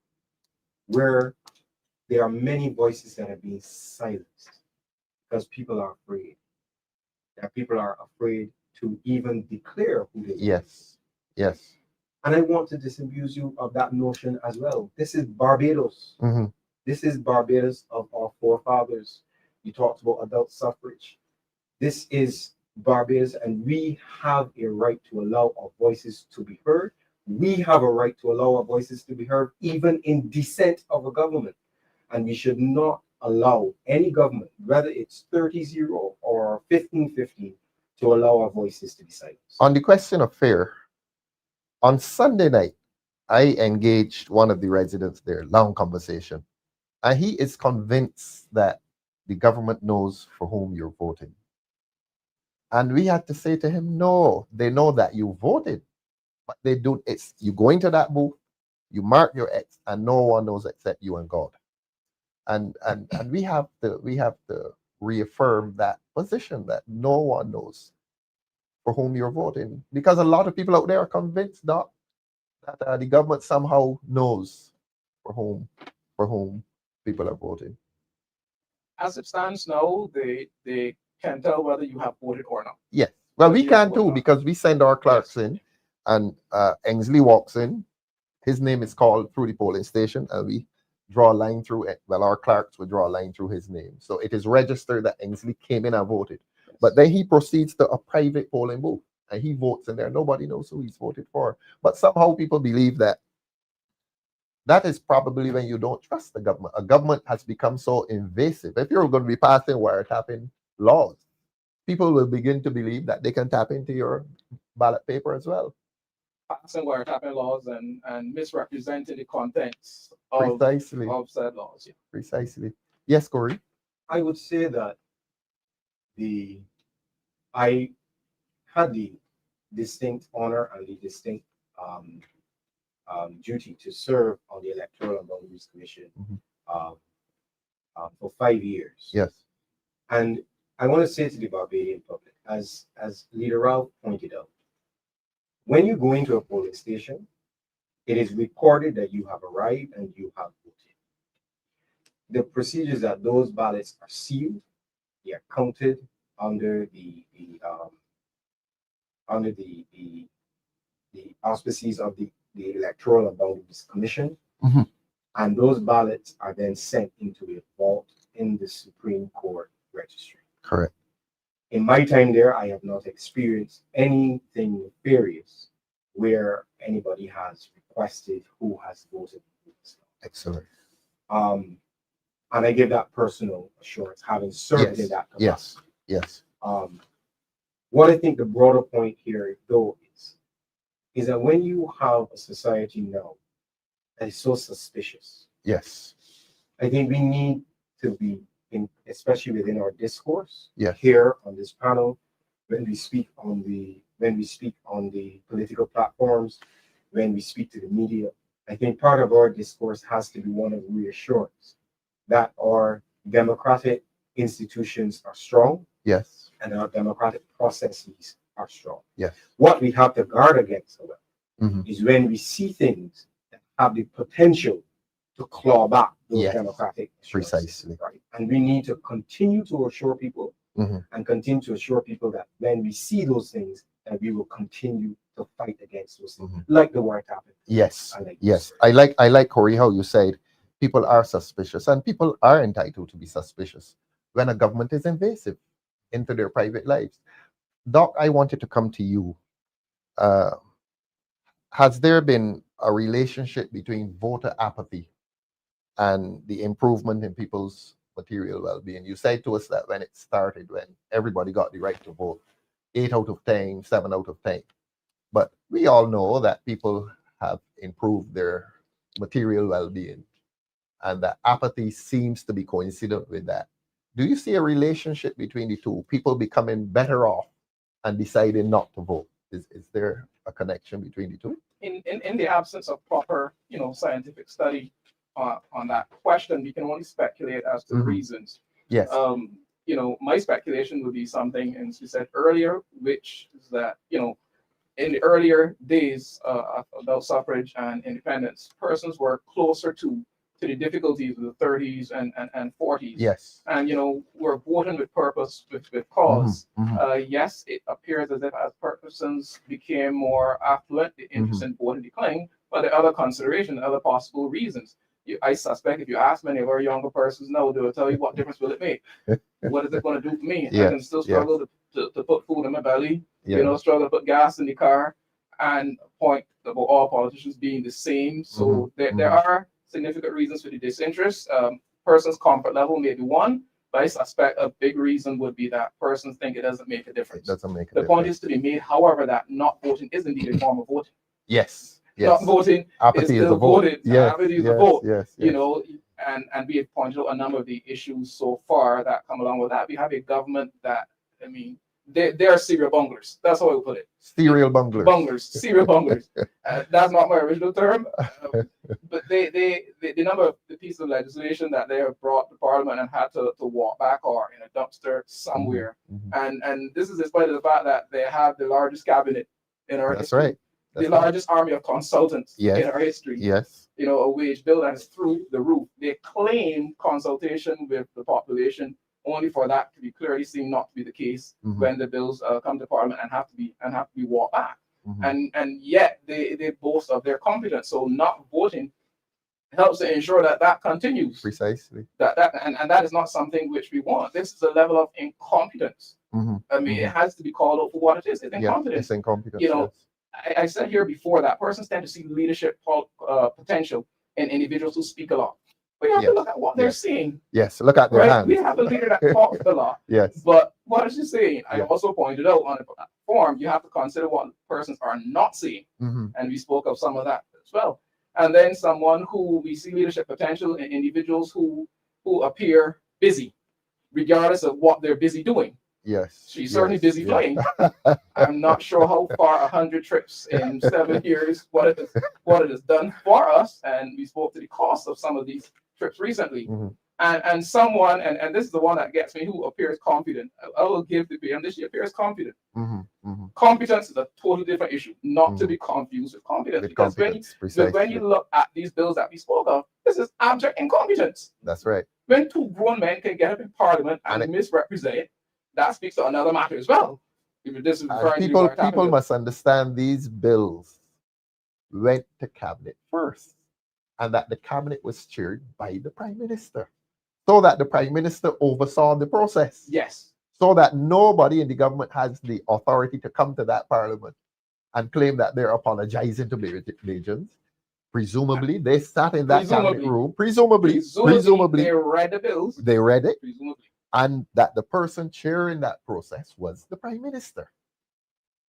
where there are many voices that are being silenced because people are afraid. That people are afraid to even declare who they are. Yes. Yes. And I want to disabuse you of that notion as well. This is Barbados. Mhm. This is Barbados of our forefathers. You talked about adult suffrage. This is Barbados, and we have a right to allow our voices to be heard. We have a right to allow our voices to be heard, even in dissent of a government. And we should not allow any government, whether it's 30-0 or 15-15, to allow our voices to be silenced. On the question of fear, on Sunday night, I engaged one of the residents there, long conversation, and he is convinced that the government knows for whom you're voting. And we had to say to him, no, they know that you voted, but they don't. It's you go into that booth, you mark your X, and no one knows except you and God. And we have to reaffirm that position that no one knows for whom you're voting, because a lot of people out there are convinced that the government somehow knows for whom people are voting. As it stands now, they can tell whether you have voted or not. Yes. Well, But we you can will too, not. because we send our clerks Yes. in, and Ensley walks in. His name is called through the polling station, and we draw a line through it. Well, our clerks will draw a line through his name. So it is registered that Ensley came in and voted. But then he proceeds to a private polling booth, and he votes in there. Nobody knows who he's voted for. But somehow people believe that that is probably when you don't trust the government. A government has become so invasive. If you're going to be passing wiretapping laws, people will begin to believe that they can tap into your ballot paper as well. Passing wiretapping laws and misrepresenting the contents of Precisely. said laws. Yeah. Precisely. Yes, Corey. I would say that I had the distinct honor and the distinct duty to serve on the Electoral and Boundaries Commission for 5 years. Yes. And I want to say to the Barbadian public, as Leader Ralph pointed out, when you go into a polling station, it is recorded that you have arrived and you have voted. The procedures that those ballots are sealed, they are counted under the auspices of the Electoral and Boundaries Commission, and those ballots are then sent into a vault in the Supreme Court registry. Correct. In my time there, I have not experienced anything nefarious where anybody has requested who has voted. Excellent. And I give that personal assurance, having served in that capacity. Yes. What I think the broader point here, though, is that when you have a society now that is so suspicious, Yes. I think we need to be, especially within our discourse, Yes. here on this panel, when we speak on the political platforms, when we speak to the media, I think part of our discourse has to be one of reassurance that our democratic institutions are strong. Yes. And our democratic processes are strong. Yes. What we have to guard against, however, is when we see things that have the potential to claw back those democratic assurances, precisely. right? And we need to continue to assure people and continue to assure people that when we see those things, that we will continue to fight against those things, like the wiretapping. Yes. Yes. I like Corey how you said people are suspicious, and people are entitled to be suspicious when a government is invasive into their private lives. Doc, I wanted to come to you. Has there been a relationship between voter apathy and the improvement in people's material well-being? You said to us that when it started, when everybody got the right to vote, 8 out of 10, 7 out of 10. But we all know that people have improved their material well-being, and that apathy seems to be coincident with that. Do you see a relationship between the two? People becoming better off and deciding not to vote. Is there a connection between the two? In the absence of proper, scientific study on that question, we can only speculate as to the reasons. Yes. My speculation would be something, as you said earlier, which is that, in the earlier days of adult suffrage and independence, persons were closer to the difficulties of the 30s and 40s. Yes. And, we're voting with purpose, with cause. Yes, it appears as if as persons became more affluent, the interest in voting declined, but there are other considerations, other possible reasons. I suspect if you ask many of our younger persons now, they will tell you, what difference will it make? What is it going to do for me? I can still struggle to put food in my belly, struggle to put gas in the car, and point about all politicians being the same. So there are significant reasons for the disinterest. Person's comfort level may be one, but I suspect a big reason would be that persons think it doesn't make a difference. It doesn't make a the difference. point is to be made, however, that not voting is indeed a form of voting. Yes. Not voting apathy is still a vote. voted. Yes. Apathy is a vote. Yes. And we have pointed out a number of the issues so far that come along with that. We have a government that, they're serial bunglers. That's how I would put it. Serial bunglers. Serial bunglers. That's not my original term. But the number of the pieces of legislation that they have brought to Parliament and had to walk back or in a dumpster somewhere. And this is despite the fact that they have the largest cabinet in our history. Right. The largest army of consultants in our history. Yes. a wage bill that is through the roof. They claim consultation with the population, only for that to be clearly seen not to be the case when the bills come to Parliament and have to be walked back. And yet they boast of their competence. So not voting helps to ensure that continues. Precisely. That is not something which we want. This is a level of incompetence. I mean, it has to be called out for what it is. It's incompetence. It's incompetence. I said here before that persons tend to see leadership potential in individuals who speak a lot. We have to look at what they're saying. Yes, look at their hands. We have a leader that talks a lot. Yes. But what is he saying? I also pointed out on the platform, you have to consider what persons are not saying. And we spoke of some of that as well. And then someone who we see leadership potential in individuals who appear busy, regardless of what they're busy doing. Yes. She's certainly busy playing. I'm not sure how far 100 trips in 7 years, what it has done for us. And we spoke to the cost of some of these trips recently. And someone, and this is the one that gets me, who appears confident. I will give the and this she appears confident. Competence is a totally different issue, not to be confused with competence. Because when you look at these bills that we spoke of, this is abject incompetence. That's right. When two grown men can get up in Parliament and misrepresent, that speaks to another matter as well. This is people must understand these bills went to cabinet first, and that the cabinet was chaired by the Prime Minister, so that the Prime Minister oversaw the process. Yes. So that nobody in the government has the authority to come to that Parliament and claim that they're apologizing to Bajans. Presumably, they sat in that cabinet room. Presumably, they read the bills. They read it. Presumably. And that the person chairing that process was the Prime Minister.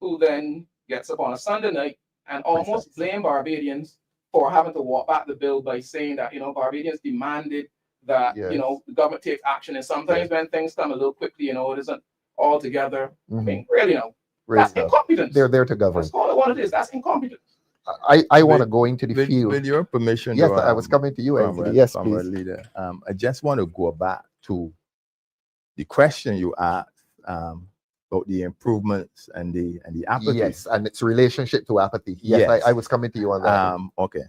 Who then gets up on a Sunday night and almost blame Barbadians for having to walk back the bill by saying that, Barbadians demanded that, the government takes action. And sometimes when things come a little quickly, it isn't all together. I mean, really, that's incompetence. They're there to govern. That's all what it is. That's incompetence. I want to go into the field. With your permission, yes, I was coming to you, Ensley. Yes, please. Leader. I just want to go back to the question you asked about the improvements and the apathy. Yes, and its relationship to apathy. Yes. I was coming to you on that. Okay.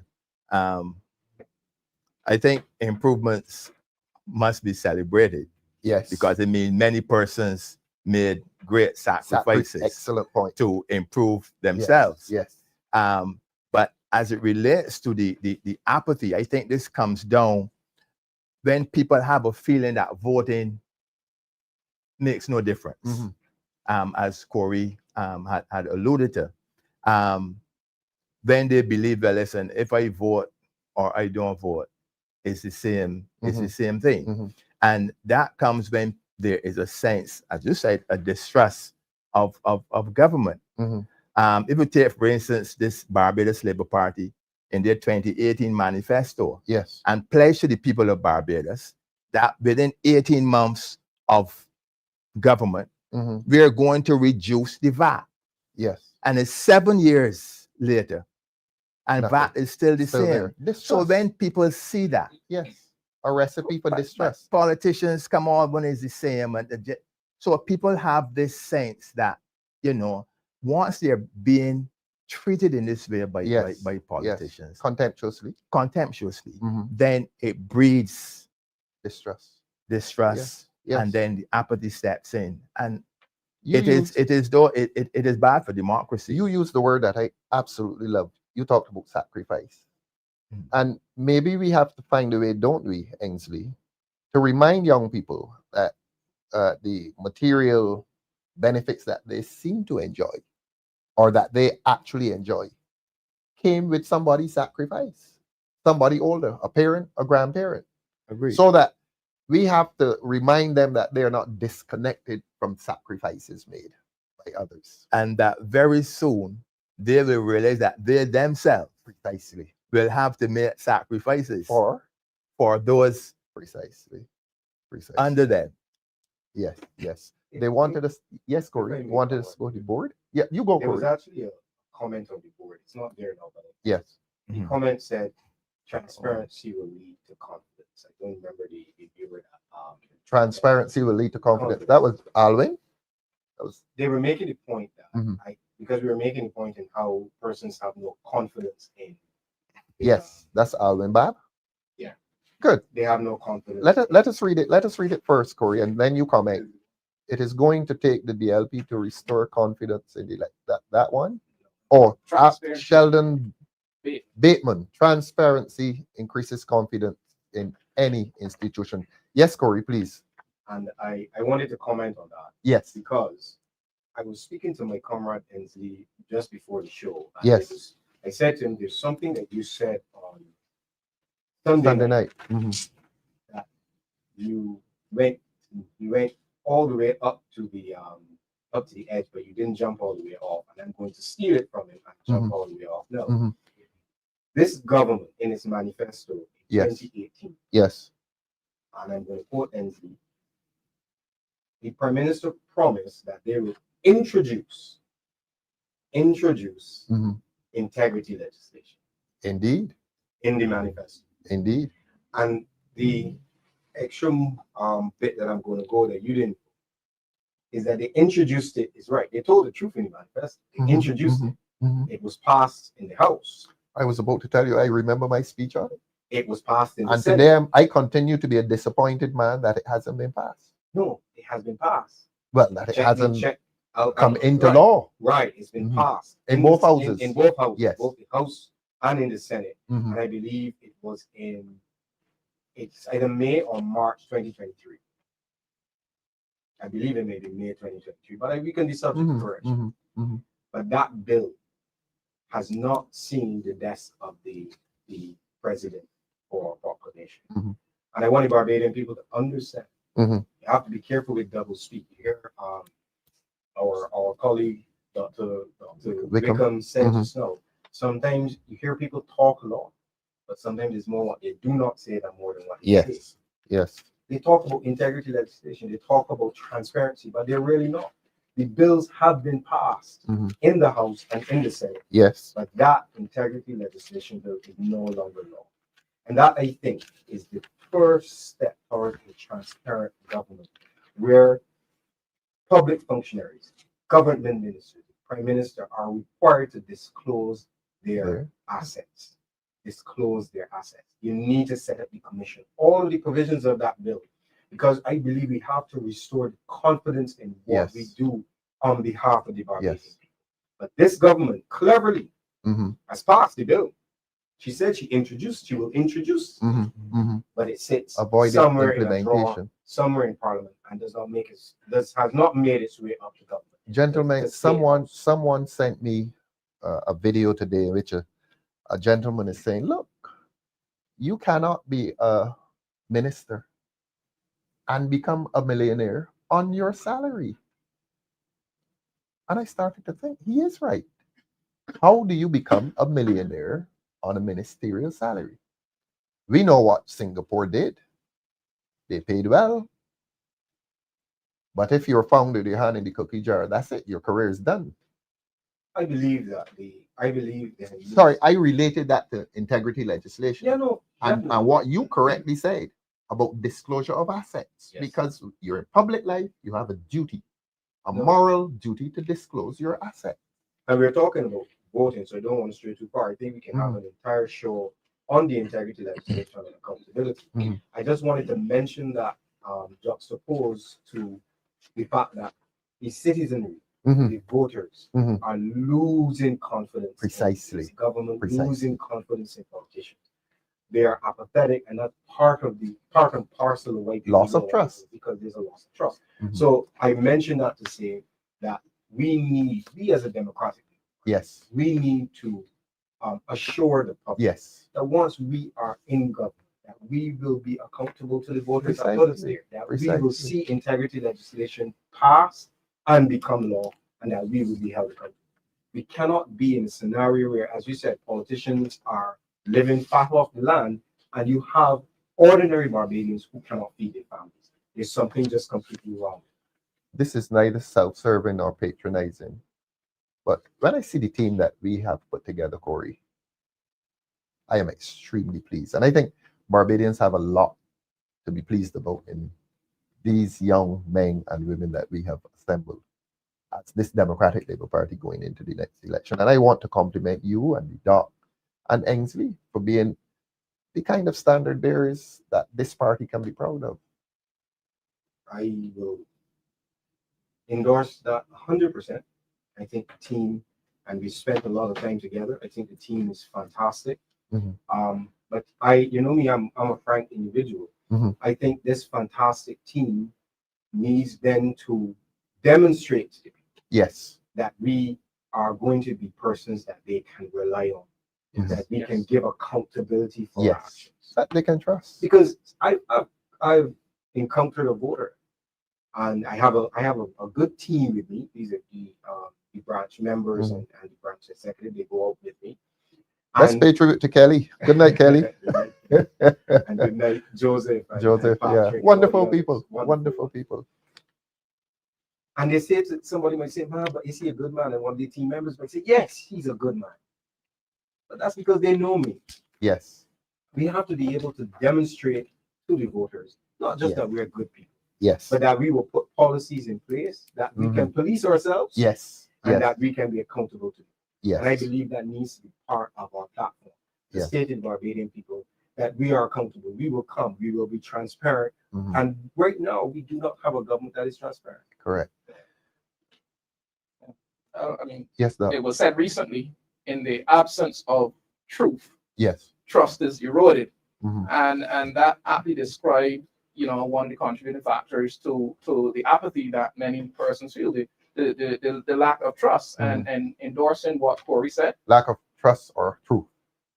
I think improvements must be celebrated. Yes. Because it means many persons made great sacrifices. Excellent point. To improve themselves. Yes. But as it relates to the apathy, I think this comes down when people have a feeling that voting makes no difference. As Corey had alluded to. Then they believe that, listen, if I vote or I don't vote, it's the same, it's the same thing. And that comes when there is a sense, as you said, a distrust of government. If you take, for instance, this Barbados Labour Party in their 2018 manifesto, and pledge to the people of Barbados that within 18 months of government, we are going to reduce the VAT. Yes. And it's 7 years later, and VAT is still the same. So when people see that, a recipe for distress. Politicians come on when it's the same, and so people have this sense that once they're being treated in this way by politicians, contemptuously, then it breeds distrust, and then the apathy steps in, and it is bad for democracy. You use the word that I absolutely love. You talked about sacrifice. And maybe we have to find a way, don't we, Ensley, to remind young people that the material benefits that they seem to enjoy, or that they actually enjoy, came with somebody's sacrifice. Somebody older, a parent, a grandparent. Agreed. So that we have to remind them that they are not disconnected from sacrifices made by others. And that very soon, they will realize that they themselves precisely will have to make sacrifices for those precisely under them. Yes. They wanted us. Yes, Corey. Wanted us to go to the board. Yeah, you go. There Corey. was actually a comment on the board. It's not there now, but yes, the comment said transparency will lead to confidence. I don't remember the word. Transparency will lead to confidence. That was Alwyn. They were making the point that because we were making a point in how persons have no confidence in Yes, that's Alvin Bab. Yeah. Good. They have no confidence. Let us read it. Let us read it first, Corey, and then you comment. It is going to take the DLP to restore confidence in the that one. Or Transparency. Sheldon Bateman. Bateman. Transparency increases confidence in any institution. Yes, Corey, please. And I wanted to comment on that Yes. because I was speaking to my comrade Ensley just before the show. And Yes. I said to him, there's something that you said on Sunday night. that you went all the way up to the edge, but you didn't jump all the way off. And I'm going to steal it from him and jump all the way off. No. This government in its manifesto in Yes. 2018, Yes. and I'm going to quote Ensley, the Prime Minister promised that they will introduce integrity legislation Indeed. in the manifesto. Indeed. And the extra bit that I'm going to go that you didn't is that they introduced it. Is right. They told the truth in the manifesto. They introduced it. It was passed in the House. I was about to tell you, I remember my speech on it. It was passed in the And Senate. today I continue to be a disappointed man that it hasn't been passed. No, it has been passed. Well, that it hasn't come into right. law. Right, it's been passed In both houses. In both houses, Yes. both the House and in the Senate. And I believe it was it's either May or March 2023. I believe it may be May 2023, but we can be subject to correction. But that bill has not seen the desk of the president for proclamation. And I want the Barbadian people to understand. You have to be careful with double speak. You hear our colleague Dr. Wickham said just now. Sometimes you hear people talk a lot, but sometimes it's more what they do not say than more than what they say. Yes. They talk about integrity legislation, they talk about transparency, but they're really not. The bills have been passed in the House and in the Senate. Yes. But that integrity legislation bill is no longer law. And that, I think, is the first step towards a transparent government where public functionaries, government ministers, prime minister are required to disclose their assets. Disclose their assets. You need to set up the commission. All of the provisions of that bill, because I believe we have to restore the confidence in what we do on behalf of the Barbadian people. But this government cleverly has passed the bill. She said she will introduce, but it sits somewhere in a drawer, somewhere in Parliament, and has not made its way up to government. Gentlemen, someone sent me a video today in which a gentleman is saying, look, you cannot be a minister and become a millionaire on your salary. And I started to think, he is right. How do you become a millionaire on a ministerial salary? We know what Singapore did. They paid well. But if you're found with your hand in the cookie jar, that's it. Your career is done. I believe that Sorry, I related that to integrity legislation. Yeah, no. And what you correctly said about disclosure of assets. Yes. Because you're in public life, you have a duty, moral duty to disclose your assets. And we're talking about voting, so I don't want to stray too far. I think we can have an entire show on the integrity legislation and accountability. I just wanted to mention that juxtaposed to the fact that the citizenry, the voters, are losing confidence Precisely. in this government, losing confidence in politicians. They are apathetic, and that's part and parcel of why people loss of trust, because there's a loss of trust. So I mentioned that to say that we as a democratic people, we need to assure the public that once we are in government, that we will be accountable to the voters that put us there, that we will see integrity legislation pass and become law, and that we will be held accountable. We cannot be in a scenario where, as you said, politicians are living fat off the land, and you have ordinary Barbadians who cannot feed their families. There's something just completely wrong. This is neither self-serving nor patronizing. But when I see the team that we have put together, Corey, I am extremely pleased. And I think Barbadians have a lot to be pleased about in these young men and women that we have assembled as this Democratic Labour Party going into the next election. And I want to compliment you and the Doc and Ensley for being the kind of standard bearers that this party can be proud of. I will endorse that 100%. I think the team, and we spent a lot of time together. I think the team is fantastic. But you know me, I'm a frank individual. I think this fantastic team needs then to demonstrate to people Yes. that we are going to be persons that they can rely on, Yes. that we can give accountability for our Yes. actions. That they can trust. Because I've encountered a voter, and I have a good team with me. These are the branch members and the branch executive. They go out with me. Let's pay tribute to Kelly. Good night, Kelly. And good night, Joseph. Joseph, and yeah. Patrick, Wonderful all the people. others. Wonderful people. And they say somebody might say, man, but is he a good man? And one of the team members might say, yes, he's a good man. But that's because they know me. Yes. We have to be able to demonstrate to the voters, not just that we're good people, Yes. but that we will put policies in place, that we can police ourselves, Yes. and that we can be accountable to them. Yes. And I believe that needs to be part of our platform. The stated Barbadian people, that we are accountable. We will come. We will be transparent. And right now, we do not have a government that is transparent. Correct. I mean, Yes, Doc. it was said recently, in the absence of truth, Yes. trust is eroded. And that aptly described, one of the contributing factors to the apathy that many persons feel, the lack of trust, and endorsing what Corey said. Lack of trust or truth.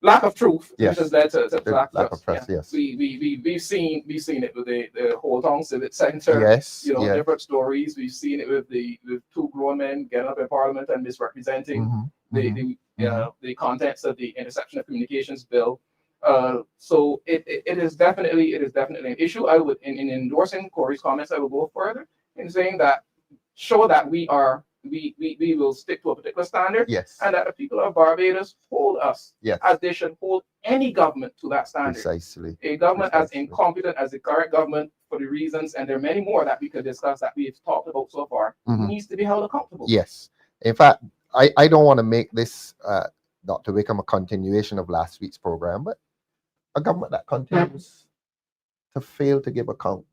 Lack of truth, Yes. which has led to lack of trust. Yes. We've seen it with the whole town civic center. Yes. Different stories. We've seen it with two grown men getting up in parliament and misrepresenting the contents of the interception of communications bill. So it is definitely an issue. I would, in endorsing Corey's comments, I will go further in saying that show that we will stick to a particular standard. Yes. And that the people of Barbados hold us as they should hold any government to that standard. Precisely. A government as incompetent as the current government, for the reasons, and there are many more that we could discuss that we've talked about so far, needs to be held accountable. Yes. In fact, I don't want to make this not to become a continuation of last week's program, but a government that continues to fail to give account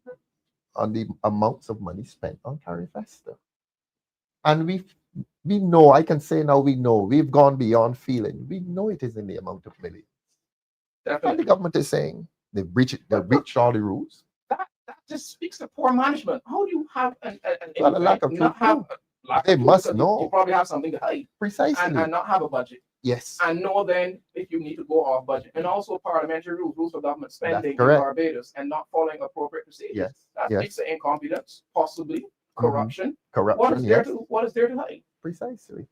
on the amounts of money spent on Carifesta. And we know, I can say now we know, we've gone beyond feeling. We know it is in the amount of millions. Definitely. And the government is saying they've breached all the rules. That just speaks to poor management. How do you have a lack of truth? They must know. You probably have something to hide. Precisely. And not have a budget. Yes. And know then if you need to go off budget. And also parliamentary rules for government spending in Barbados and not following appropriate procedures. Yes. That speaks to incompetence, possibly corruption. What is there to hide? Precisely.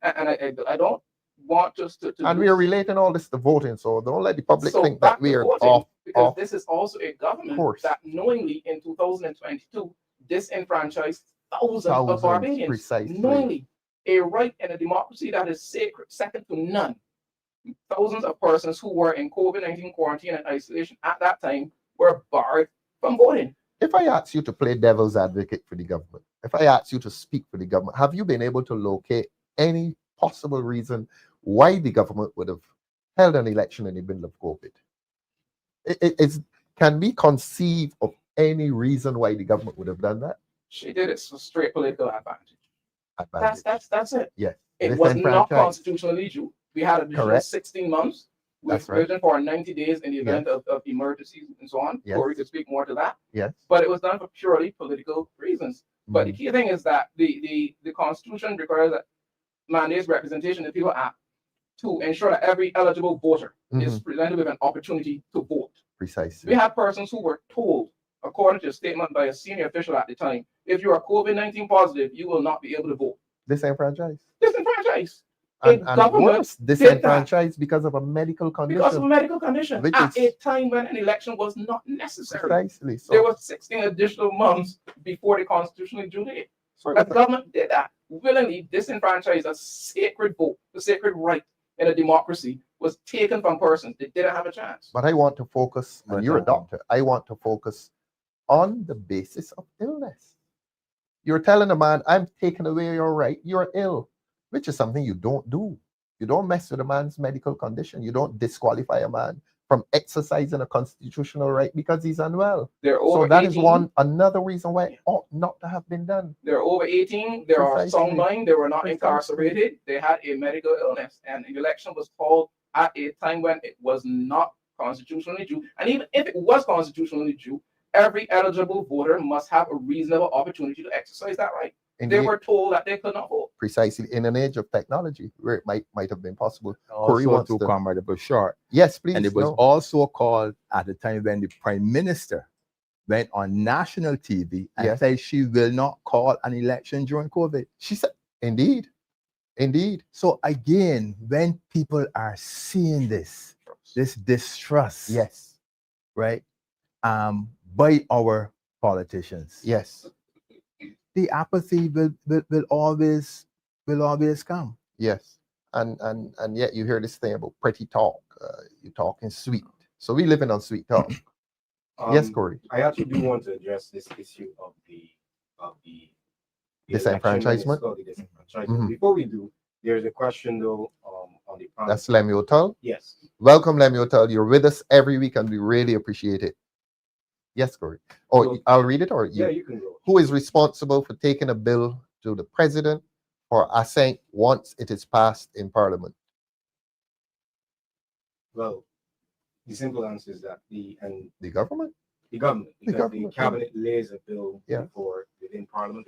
And I don't want just to and we are relating all this to voting, so don't let the public think that we are off. Because this is also a government that knowingly in 2022 disenfranchised thousands of Barbadians. Precisely. Knowingly. A right in a democracy that is sacred, second to none. Thousands of persons who were in COVID-19 quarantine and isolation at that time were barred from voting. If I ask you to play devil's advocate for the government, if I ask you to speak for the government, have you been able to locate any possible reason why the government would have held an election in the middle of COVID? Can we conceive of any reason why the government would have done that? She did it for straight political advantage. That's it. Yes. It was not constitutionally legal. We had an additional 16 months with provision for 90 days in the event of emergencies and so on. Or we could speak more to that. Yes. But it was done for purely political reasons. But the key thing is that the Constitution requires that mandates representation in the People Act to ensure that every eligible voter is presented with an opportunity to vote. Precisely. We have persons who were told, according to a statement by a senior official at the time, if you are COVID-19 positive, you will not be able to vote. Disenfranchised. Disenfranchised. And worse, disenfranchised because of a medical condition. Because of a medical condition. At a time when an election was not necessary. Precisely. So, there were 16 additional months before the constitutionally due date. The government did that. Willingly disenfranchised a sacred vote, the sacred right in a democracy was taken from persons that didn't have a chance. But I want to focus, and you're a doctor, I want to focus on the basis of illness. You're telling a man, I'm taking away your right, you're ill, which is something you don't do. You don't mess with a man's medical condition. You don't disqualify a man from exercising a constitutional right because he's unwell. They're over So that 18. is another reason why it ought not to have been done. They're over 18. They are Precisely. sound mind. They were not Precisely. incarcerated. They had a medical illness, and the election was called at a time when it was not constitutionally due. And even if it was constitutionally due, every eligible voter must have a reasonable opportunity to exercise that right. They were told that they could not vote. Precisely in an age of technology where it might have been possible. Corey Also wants to to- Comrade Bashar. Yes, please. And it was no. also called at the time when the Prime Minister went on national TV and Yes. said she will not call an election during COVID. She said, indeed. Indeed. So again, when people are seeing this distrust, Yes. right, by our politicians, Yes. the apathy will always come. Yes. And yet you hear this thing about pretty talk. You're talking sweet. So we living on sweet talk. Yes, Corey. I actually do want to address this issue of the Disenfranchisement? election, the disenfranchisement. Mhm. Before we do, there's a question though on the panel. That's Lemuel. Yes. Welcome, Lemuel. You're with us every week and we really appreciate it. Yes, Corey. Oh, So- I'll read it or you? Yeah, you can go. Who is responsible for taking a bill to the president for assent once it is passed in parliament? Well, the simple answer is that The government? the government, The because the government, yeah. cabinet lays a bill Yeah. before within parliament.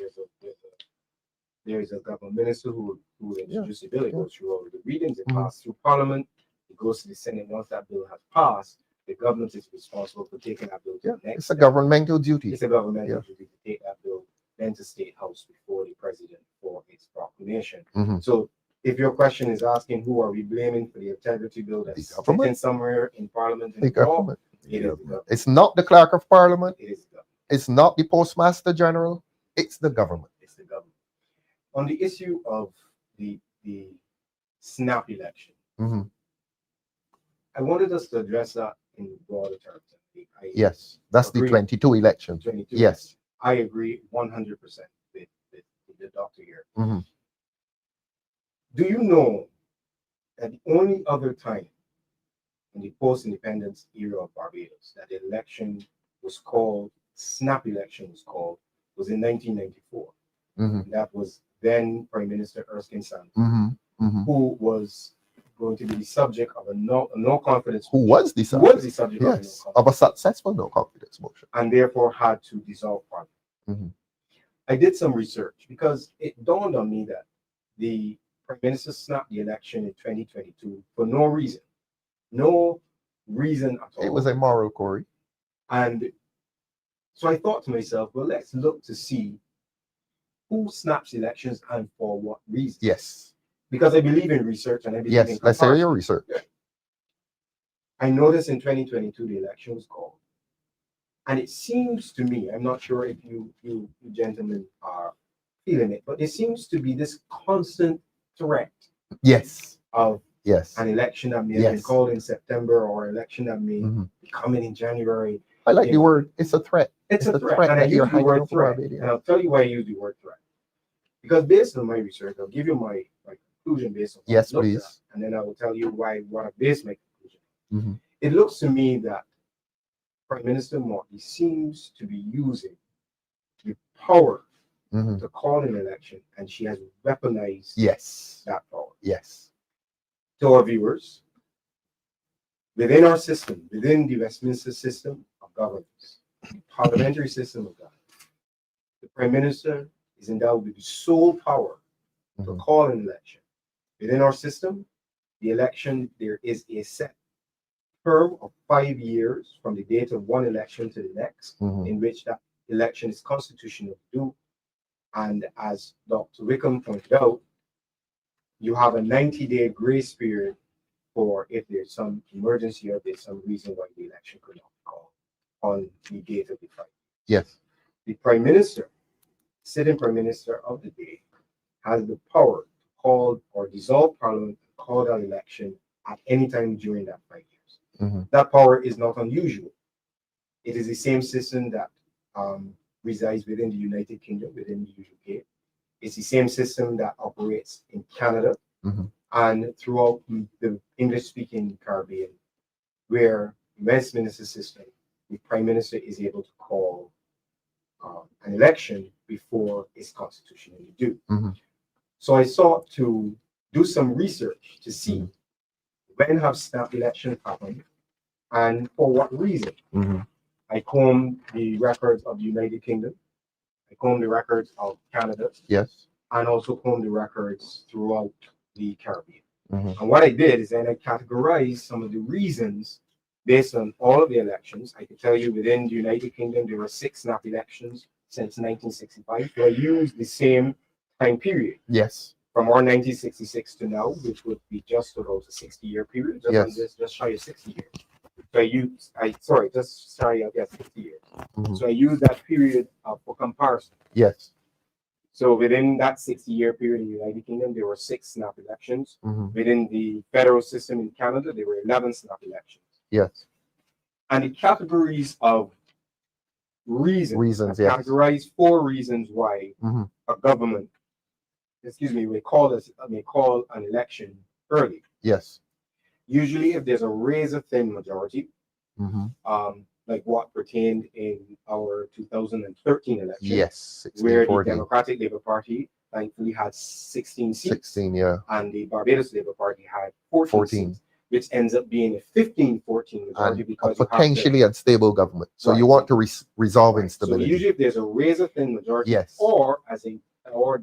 There's a government minister who introduced the bill. It goes through all of the readings. It Mhm. passes through parliament. It goes to the Senate. Once that bill has passed, the government is responsible for taking that bill to Yeah, the next it's a step. governmental duty. It's a governmental Yeah. duty to take that bill then to State House before the president for its proclamation. Mhm. So if your question is asking who are we blaming for the integrity bill that's government. sitting somewhere in parliament in The the law, government. it is the government. It's not the clerk of parliament. It is the government. It's not the postmaster general. It's the government. It's the government. On the issue of the snap election, Mhm. I wanted us to address that in broader terms. Yes, that's the Agreed. 22 election. 22. Yes. I agree 100% with the doctor here. Mhm. Do you know that the only other time in the post-independence era of Barbados that the election was called, snap election was in 1994. Mhm. That was then Prime Minister Erskine Sanders, Mhm. Mhm. who was going to be the subject of a no confidence. Who was the Who was subject? the subject Yes, of a no of a confidence, successful no confidence motion. and therefore had to dissolve parliament. Mhm. I did some research because it dawned on me that the Prime Minister snapped the election in 2022 for no reason at all. It was immoral, Corey. And so I thought to myself, well, let's look to see who snaps elections and for what reason. Yes. Because I believe in research and I believe Yes. in Let's hear comparison. your research. I noticed in 2022 the election was called. And it seems to me, I'm not sure if you gentlemen are feeling it, but there seems to be this constant threat Yes. of Yes. an election that may have been Yes. called in September or election that may Mhm. be coming in January. I like you the know, word. It's a threat. It's a the threat. threat And I that you're use the hanging word over threat. Barbadians. And I'll tell you why I use the word threat. Because based on my research, I'll give you my conclusion based on what Yes, I looked please. at, and then I will tell you what I based my conclusion. Mhm. It looks to me that Prime Minister Morty seems to be using the power Mhm. to call an election, and she has weaponized Yes. that power. Yes. To our viewers, within our system, within the Westminster system of governance, the parliamentary system of government, the Prime Minister is endowed with the sole power to Mhm. call an election. Within our system, the election, there is a set term of 5 years from the date of one election to the next, Mhm. in which that election is constitutional to do. And as Dr. Wickham pointed out, you have a 90-day grace period for if there's some emergency or there's some reason why the election could not be called on the date of the fight. Yes. The Prime Minister, sitting Prime Minister of the day, has the power to call or dissolve Parliament and call that election at any time during that 5 years. Mhm. That power is not unusual. It is the same system that resides within the United Kingdom, within the UK. It's the same system that operates in Canada. Mhm. and throughout the English-speaking Caribbean, where Westminster system, the Prime Minister is able to call an election before it's constitutionally due. So I sought to do some research to see when have snap elections happened and for what reason. I combed the records of the United Kingdom, I combed the records of Canada, Yes. and also combed the records throughout the Caribbean. And what I did is then I categorized some of the reasons based on all of the elections. I can tell you within the United Kingdom, there were 6 snap elections since 1965. So I used the same time period. Yes. From our 1966 to now, which would be just about a 60-year period, just shy of 60 years. So just shy of 60 years. So I used that period for comparison. Yes. So within that 60-year period in the United Kingdom, there were 6 snap elections. Within the federal system in Canada, there were 11 snap elections. Yes. And the categories of reasons, yes. categorized 4 reasons why a government, may call an election early. Yes. Usually, if there's a razor-thin majority, like what pertained in our 2013 election, Yes. where the Democratic Labour Party thankfully had 16 seats, 16, yeah. and the Barbados Labour Party had 14 seats, which ends up being a 15-14 majority and because a potentially unstable government. So Right. you want to resolve So instability. usually, if there's a razor-thin majority, Yes. or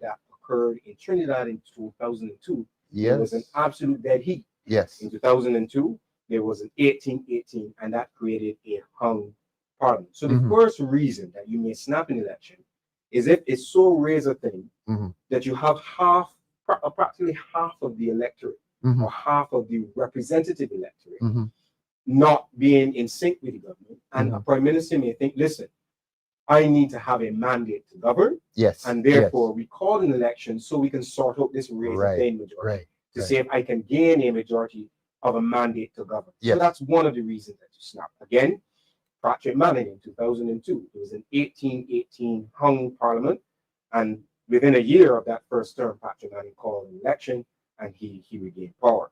that occurred in Trinidad in 2002, there was an absolute dead heat. Yes. In 2002, there was an 18-18, and that created a hung parliament. So the first reason that you may snap an election is if it's so razor thin that you have practically half of the electorate or half of the representative electorate not being in sync with the government, and a prime minister may think, listen, I need to have a mandate to govern, Yes. and therefore we call an election so we can sort out this razor thin majority to see if I can gain a majority of a mandate to govern. Yes. So that's one of the reasons that you snap. Again, Patrick Manning in 2002, it was an 18-18 hung parliament, and within a year of that first term, Patrick Manning called an election and he regained power.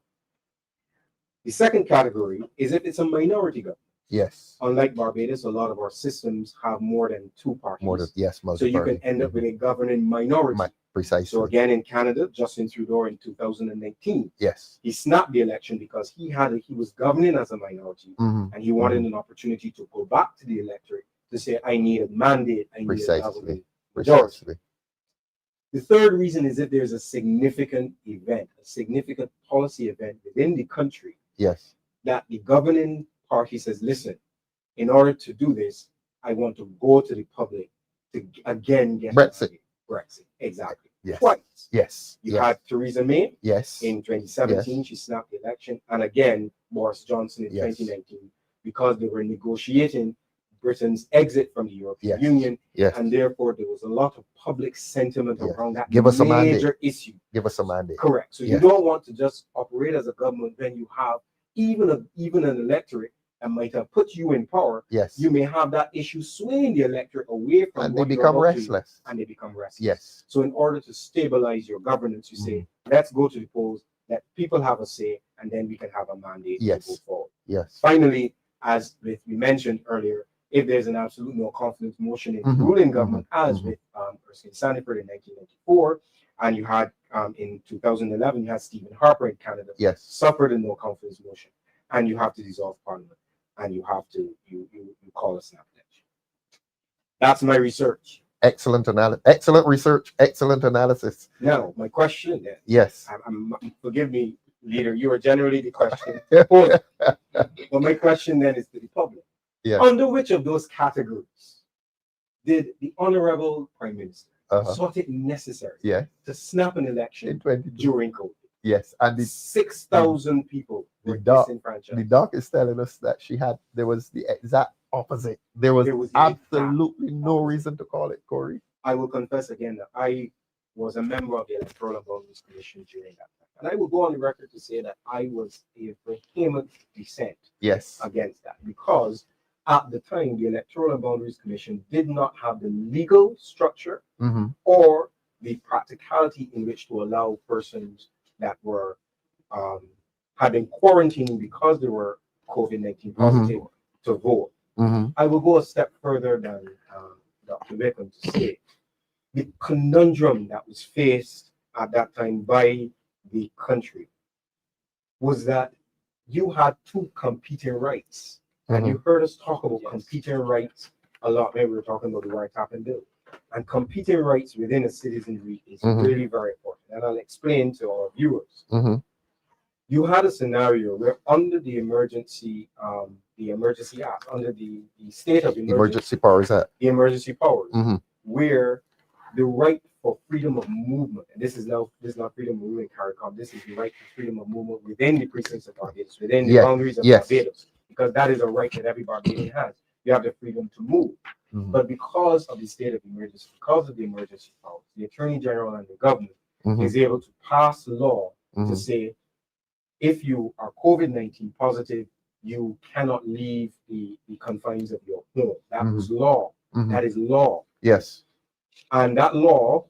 The second category is if it's a minority government. Yes. Unlike Barbados, a lot of our systems have more than 2 parties. So you can end up with a governing minority. Precisely. So again, in Canada, Justin Trudeau in 2019, yes, he snapped the election because he was governing as a minority, and he wanted an opportunity to go back to the electorate to say, I need a mandate, I need a government majority. The third reason is if there's a significant event, a significant policy event within the country, yes, that the governing party says, listen, in order to do this, I want to go to the public to again get Brexit. Brexit, exactly. Yes. Twice. Yes. You had Theresa May. Yes. In 2017, she snapped the election, and again Boris Johnson in 2019, because they were negotiating Britain's exit from the European Union, and therefore there was a lot of public sentiment around that major issue. Give us a mandate. Correct. So you don't want to just operate as a government when you have even an electorate that might have put you in power. Yes. You may have that issue swaying the electorate away from and they become restless. And they become restless. Yes. So in order to stabilize your governance, you say, let's go to the polls, let people have a say, and then we can have a mandate to go forward. Yes. Finally, as we mentioned earlier, if there's an absolute no confidence motion in the ruling government, as with Erskine Sandiford in 1994, and you had in 2011, you had Stephen Harper in Canada, suffered a no confidence motion, and you have to dissolve parliament, and you have to you call a snap election. That's my research. Excellent analysis. Excellent research. Excellent analysis. Now, my question then. Yes. Forgive me, leader. You are generally the question. But my question then is to the public. Yeah. Under which of those categories did the Honorable Prime Minister thought it necessary to snap an election during COVID? Yes, and 6,000 people were disenfranchised. The doc is telling us that there was the exact opposite. There was absolutely no reason to call it, Corey. I will confess again that I was a member of the Electoral and Boundaries Commission during that time. And I will go on the record to say that I was a vehement dissent against that, because at the time, the Electoral and Boundaries Commission did not have the legal structure or the practicality in which to allow persons that were had been quarantining because they were COVID-19 positive to vote. I will go a step further than Dr. Wickham to say the conundrum that was faced at that time by the country was that you had two competing rights. And you heard us talk about competing rights a lot when we were talking about the wiretapping bill. And competing rights within a citizenry is really very important. And I'll explain to our viewers. You had a scenario where under the emergency act, under the state of Emergency Powers Act, the emergency powers, where the right for freedom of movement, and this is not freedom of movement CARICOM, this is the right for freedom of movement within the precincts of Barbados, within the boundaries of Barbados, because that is a right that every Barbadian has. You have the freedom to move. But because of the state of emergency, because of the emergency powers, the Attorney General and the government is able to pass law to say, if you are COVID-19 positive, you cannot leave the confines of your home. That was law. That is law. Yes. And that law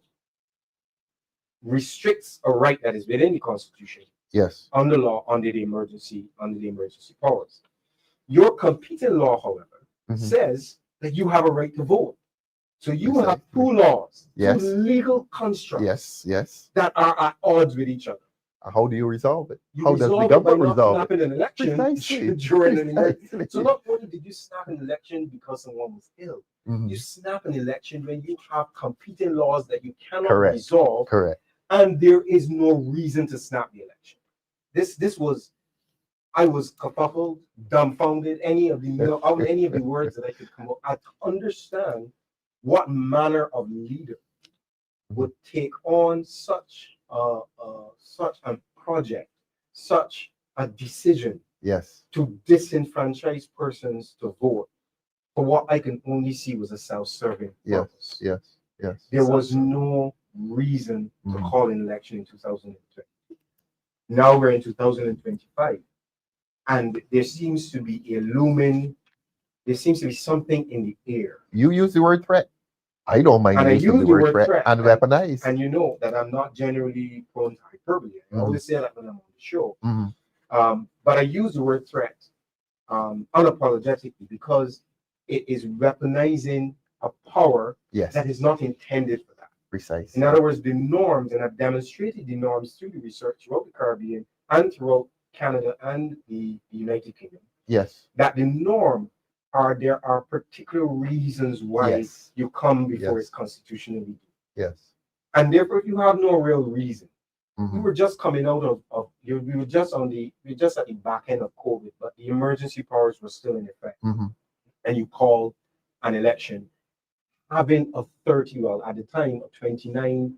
restricts a right that is within the Constitution. Yes. Under law, under the emergency powers. Your competing law, however, says that you have a right to vote. So you have two laws, two legal constructs that are at odds with each other. How do you resolve it? You How does the resolve it government by not resolve it? snapping an election Precisely. during an emergency. Precisely. So not only did you snap an election because someone was ill, you snap an election when you have competing laws that you cannot resolve. Correct. And there is no reason to snap the election. This was, I was kerfuffled, dumbfounded, any of the words that I could come up. I understand what manner of leader would take on such a project, such a decision to disenfranchise persons to vote for what I can only see was a self-serving purpose. There was no reason to call an election in 2020. Now we're in 2025, and there seems to be something in the air. You use the word threat. I don't mind using the word threat and weaponize. And you know that I'm not generally prone to hyperbole. I always say that when I'm on the show. But I use the word threat unapologetically because it is weaponizing a power that is not intended for that. Precisely. In other words, the norms, and I've demonstrated the norms through the research throughout the Caribbean and throughout Canada and the United Kingdom. That the norm there are particular reasons why you come before it's constitutionally due. And therefore, if you have no real reason, we were just coming out we were just at the back end of COVID, but the emergency powers were still in effect. And you called an election having a 30, well, at the time, a 29-1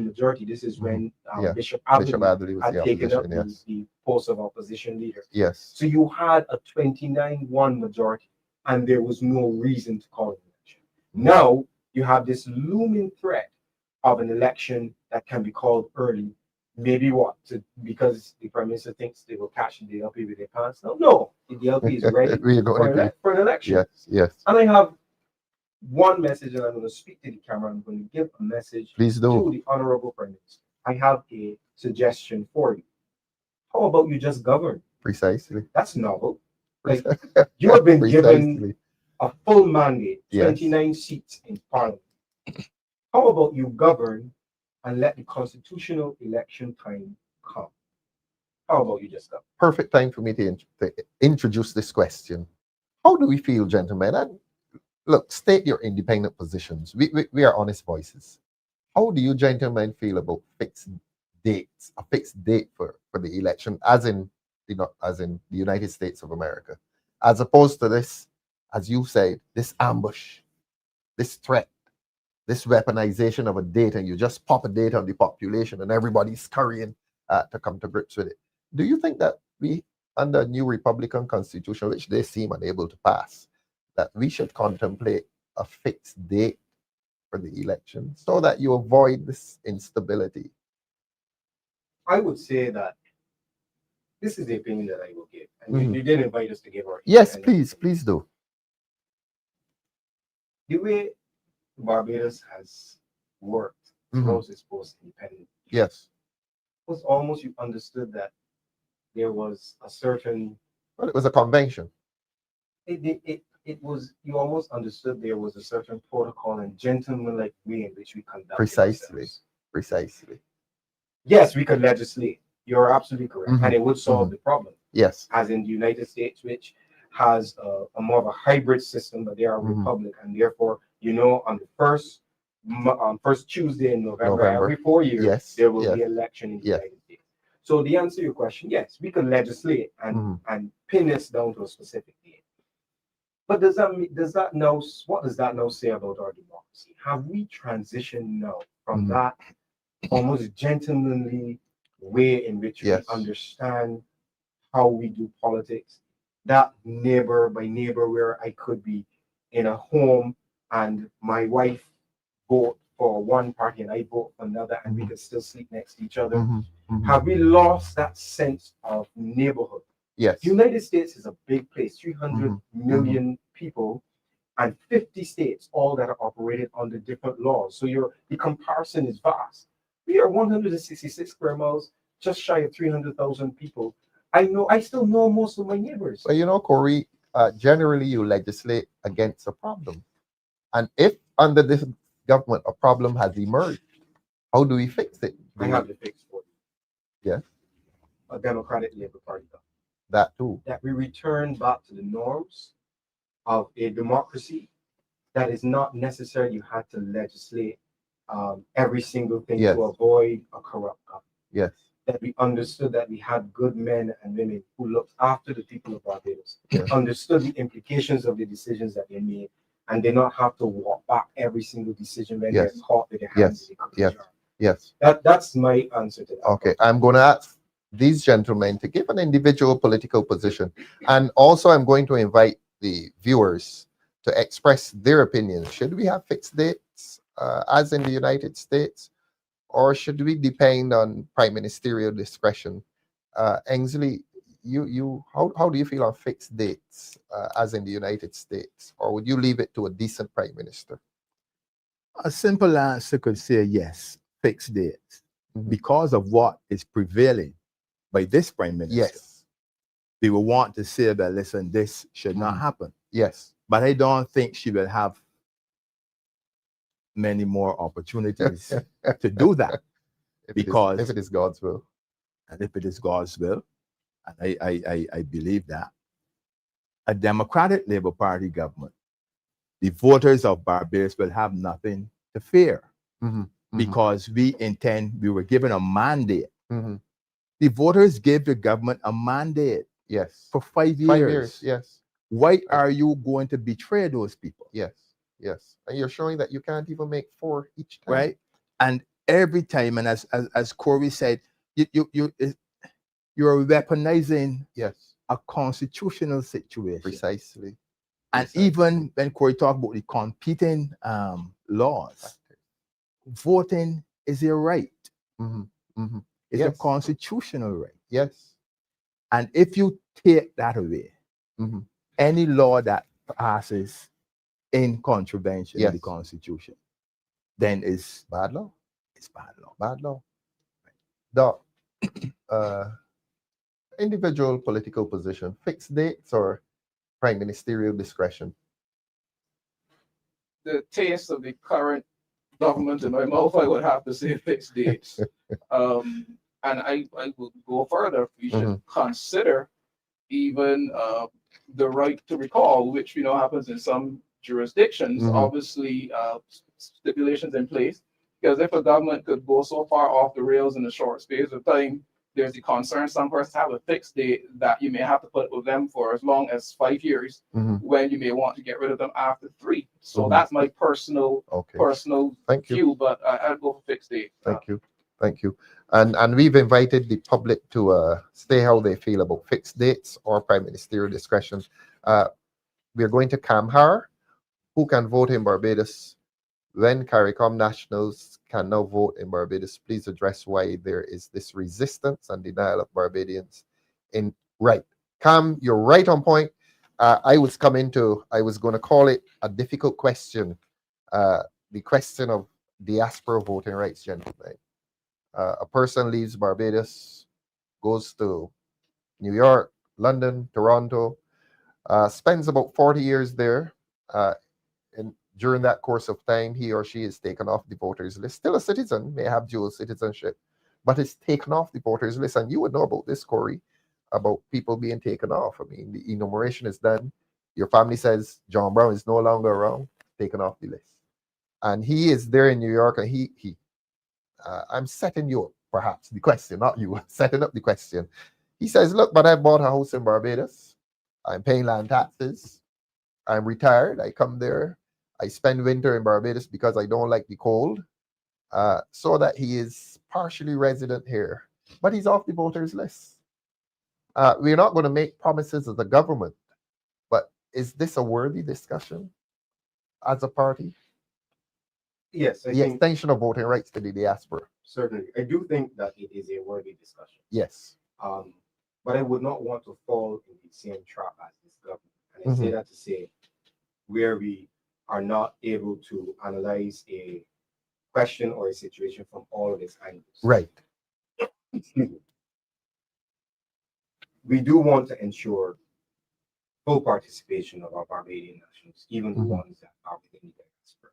majority. This is when Bishop Adley had taken up the post of opposition leader. So you had a 29-1 majority, and there was no reason to call an election. Now you have this looming threat of an election that can be called early. Maybe because the Prime Minister thinks they will catch the DLP with their pants. No, the DLP is ready for an election. And I have one message, and I'm going to speak to the camera. I'm going to give a message to the Honorable Prime Minister. I have a suggestion for you. How about you just govern? Precisely. That's novel. Like, you have been given a full mandate, 29 seats in Parliament. How about you govern and let the constitutional election time come? How about you just govern? Perfect time for me to introduce this question. How do we feel, gentlemen? And look, state your independent positions. We are honest voices. How do you gentlemen feel about fixed dates, a fixed date for the election, as in the United States of America, as opposed to this, as you said, this ambush, this threat, this weaponization of a date, and you just pop a date on the population and everybody's scurrying to come to grips with it? Do you think that we, under a new Republican Constitution, which they seem unable to pass, that we should contemplate a fixed date for the election so that you avoid this instability? I would say that this is the opinion that I will give. And you did invite us to give our Yes, please do. The way Barbados has worked throughout its post-independence was almost, you understood that there was a certain, Well, it was a convention. it was, you almost understood there was a certain protocol and gentlemanlike way in which we conducted Precisely. ourselves. Precisely. Yes, we could legislate. You're absolutely correct. Mhm. And it would solve the problem. Yes. As in the United States, which has a more of a hybrid system, but they are a Mhm. republic. And therefore, on the first Tuesday in November, November. every 4 years, Yes, there will yes, be election in the yes. United States. So the answer to your question, yes, we can legislate and pin this down to a specific date. But what does that now say about our democracy? Have we transitioned now from that almost gentlemanly way in which Yes. we understand how we do politics, that neighbor by neighbor, where I could be in a home and my wife vote for one party and I vote for another, and we could still sleep next to each other? Have we lost that sense of neighborhood? Yes. The United States is a big place, 300 million people, and 50 states, all that are operated under different laws. So the comparison is vast. We are 166 square miles, just shy of 300,000 people. I still know most of my neighbors. Well, Corey, generally you legislate against a problem. And if under this government a problem has emerged, how do we fix it? I have the fix for you. Yes. A Democratic Labor Party government. That too. That we return back to the norms of a democracy that is not necessary. You had to legislate every single thing to avoid a corrupt government. Yes. That we understood that we had good men and women who looked after the people of Barbados, understood the implications of the decisions that they made, and did not have to walk back every single decision when they're caught with their hands in the jar. Yes. That's my answer to that. Okay, I'm going to ask these gentlemen to give an individual political position, and also I'm going to invite the viewers to express their opinions. Should we have fixed dates as in the United States, or should we depend on prime ministerial discretion? Ensley, how do you feel on fixed dates as in the United States, or would you leave it to a decent prime minister? A simple answer could say yes, fixed dates, because of what is prevailing by this prime minister. Yes. They will want to say that, listen, this should not happen. Yes. But I don't think she will have many more opportunities to do that. If it is God's will. And if it is God's will, and I believe that, a Democratic Labour Party government, the voters of Barbados will have nothing to fear because we were given a mandate. The voters gave the government a mandate for 5 years. 5 years, yes. Why are you going to betray those people? Yes, yes. And you're showing that you can't even make 4 each time. Right? And every time, and as Corey said, you're weaponizing a constitutional situation. Precisely. And even when Corey talked about the competing laws, voting is a right. It's a constitutional right. Yes. And if you take that away, any law that passes in contravention of the Constitution, then it's bad law. It's bad law. Bad law. The individual political position, fixed dates or prime ministerial discretion? The taste of the current government in my mouth, I would have to say fixed dates. And I would go further. We should consider even the right to recall, which happens in some jurisdictions. Obviously, stipulations in place, because if a government could go so far off the rails in a short space of time, there's the concern some persons have a fixed date that you may have to put with them for as long as 5 years, when you may want to get rid of them after 3. So that's my personal view, but I'll go for fixed date. Thank you. And we've invited the public to say how they feel about fixed dates or prime ministerial discretion. We're going to Kamhar, who can vote in Barbados. When CARICOM nationals can now vote in Barbados, please address why there is this resistance and denial of Barbadians in right. Cam, you're right on point. I was going to call it a difficult question. The question of diaspora voting rights, gentlemen. A person leaves Barbados, goes to New York, London, Toronto, spends about 40 years there. And during that course of time, he or she is taken off the voters list. Still a citizen, may have dual citizenship, but is taken off the voters list. And you would know about this, Corey, about people being taken off. I mean, the enumeration is done. Your family says John Brown is no longer around, taken off the list. And he is there in New York, and I'm setting you up, perhaps, the question, not you, setting up the question. He says, look, but I bought a house in Barbados. I'm paying land taxes. I'm retired. I come there. I spend winter in Barbados because I don't like the cold. So that he is partially resident here. But he's off the voters list. We're not going to make promises as a government, but is this a worthy discussion as a party? Yes, I The think extension of voting rights to the diaspora. certainly. I do think that it is a worthy discussion. Yes. But I would not want to fall in the same trap as this government. And I say that to say where we are not able to analyze a question or a situation from all of its angles. Right. Excuse me. We do want to ensure full participation of our Barbadian nationals, even the ones that are within the diaspora.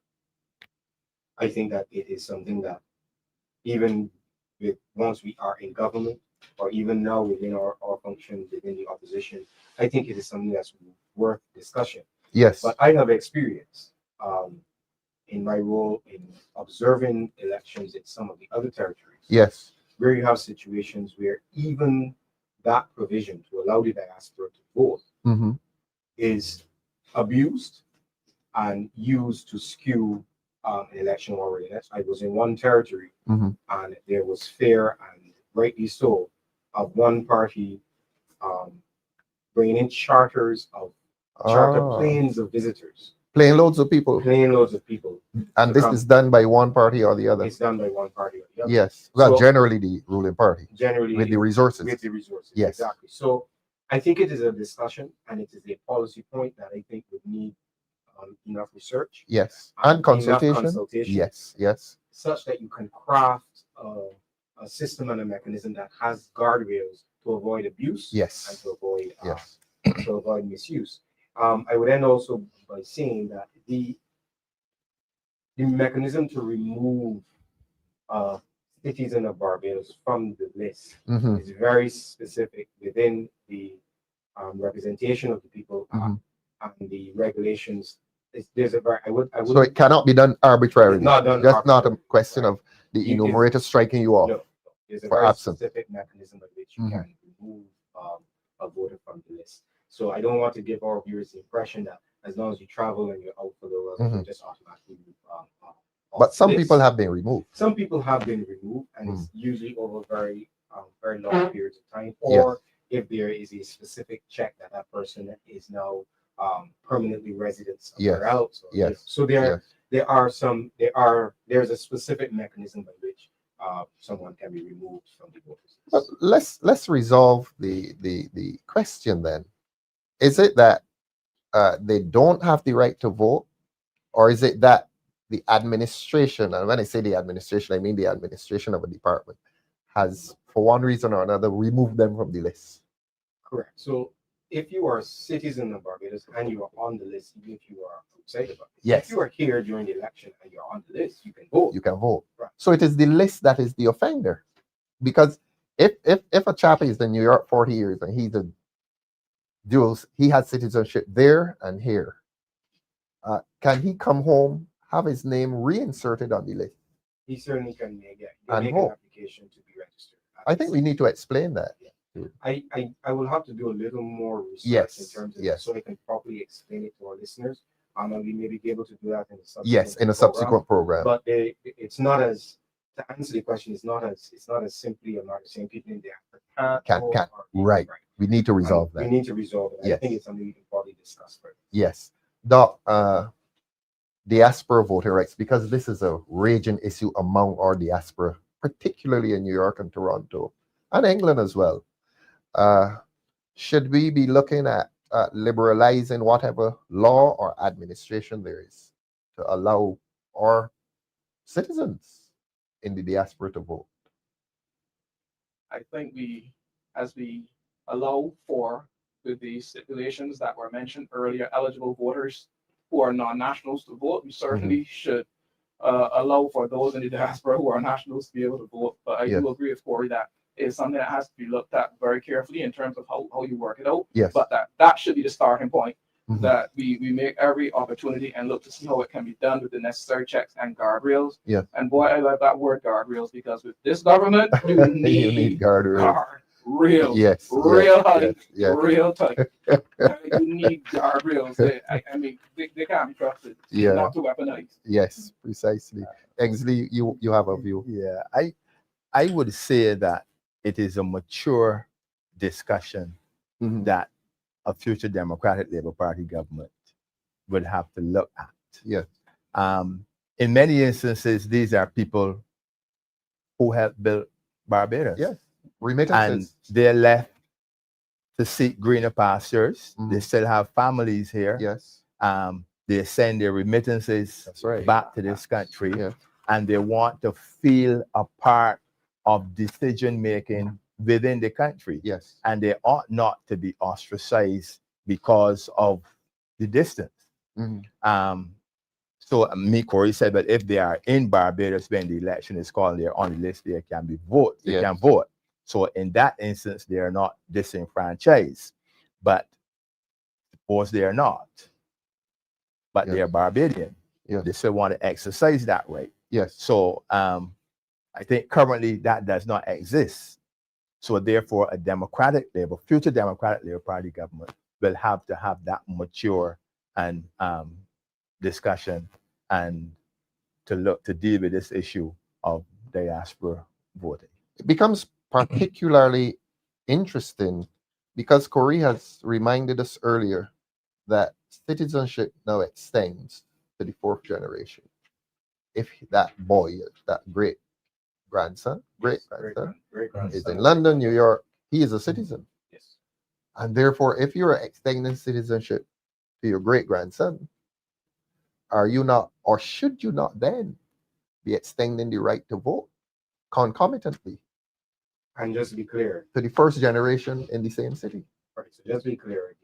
I think that it is something that even with once we are in government, or even now within our function within the opposition, I think it is something that's worth discussion. Yes. But I have experience in my role in observing elections in some of the other territories. Yes. Where you have situations where even that provision to allow the diaspora to vote is abused and used to skew an election worthiness. I was in one territory and there was fear, and rightly so, of one party bringing in charter planes of visitors. Playing loads of people. Playing loads of people. And this is done by one party or the other. It's done by one party or the other. Yes. Well, So, generally the ruling party. Generally with the resources. With the resources. Yes. Exactly. So I think it is a discussion, and it is a policy point that I think would need enough research. Yes. And consultation. Yes. Yes. Such that you can craft a system and a mechanism that has guardrails to avoid abuse. Yes. And to avoid yes. To avoid misuse. I would end also by saying that the mechanism to remove citizen of Barbados from the list is very specific within the representation of the people and the regulations. There's a very, I would. So it cannot be done arbitrarily. It's not done. Just not a question of the enumerator striking you off. No, there's a for very absence. specific mechanism by which you can remove a voter from the list. So I don't want to give our viewers the impression that as long as you travel and you're out for the world, you just automatically move. But some people have been removed. Some people have been removed, and it's usually over very long periods of time, or if there is a specific check that that person is now permanently resident somewhere else. So there's a specific mechanism by which someone can be removed from the voters. But let's resolve the question then. Is it that they don't have the right to vote, or is it that the administration, and when I say the administration, I mean the administration of a department, has, for one reason or another, removed them from the list? Correct. So if you are a citizen of Barbados and you are on the list, even if you are outside of Barbados, if you are here during the election and you're on the list, you can vote. You can vote. Right. So it is the list that is the offender. Because if a chap is in New York 40 years and he's a dual, he has citizenship there and here, can he come home, have his name reinserted on the list? He certainly can make an application to be registered. I think we need to explain that. I will have to do a little more research in terms of this so I can properly explain it to our listeners. And we maybe be able to do that in a subsequent program. But it's not as, to answer the question, it's not as simply I'm not saying people in there can't. Right. We need to resolve that. We need to resolve it. I think it's something we can probably discuss further. Yes. Doc, diaspora voting rights, because this is a raging issue among our diaspora, particularly in New York and Toronto and England as well. Should we be looking at liberalizing whatever law or administration there is to allow our citizens in the diaspora to vote? I think as we allow for, with the stipulations that were mentioned earlier, eligible voters who are non-nationals to vote. We certainly should allow for those in the diaspora who are nationals to be able to vote. But I do agree with Corey that it's something that has to be looked at very carefully in terms of how you work it out. Yes. But that should be the starting point, that we make every opportunity and look to see how it can be done with the necessary checks and guardrails. Yes. And boy, I love that word guardrails, because with this government, you You need, need guardrails. Real, Yes. real tight, Yes. real tight. You need guardrails. I mean, they can't be trusted. Yeah. Not to weaponize. Yes, precisely. Ensley, you have a view. Yeah, I would say that it is a mature discussion that a future Democratic Labour Party government would have to look at. Yes. In many instances, these are people who have built Barbados. Yes. And Remittances. they're left to seek greener pastures. They still have families here. Yes. They send their remittances That's right. back to this country, Yeah. and they want to feel a part of decision making within the country. Yes. And they ought not to be ostracized because of the distance. So me, Corey said, but if they are in Barbados when the election is called, they're on the list, they can be vote. They can vote. So in that instance, they are not disenfranchised. But suppose they are not, but they are Barbadian. They still want to exercise that right. Yes. So I think currently that does not exist. So therefore, future Democratic Labour Party government will have to have that mature and discussion and to deal with this issue of diaspora voting. It becomes particularly interesting because Corey has reminded us earlier that citizenship now extends to the fourth generation. If that boy, that great grandson is in London, New York, he is a citizen. Yes. And therefore, if you're extending citizenship to your great grandson, are you not, or should you not then be extending the right to vote concomitantly? And just to be clear, to the first generation in the same city. right, so just to be clear,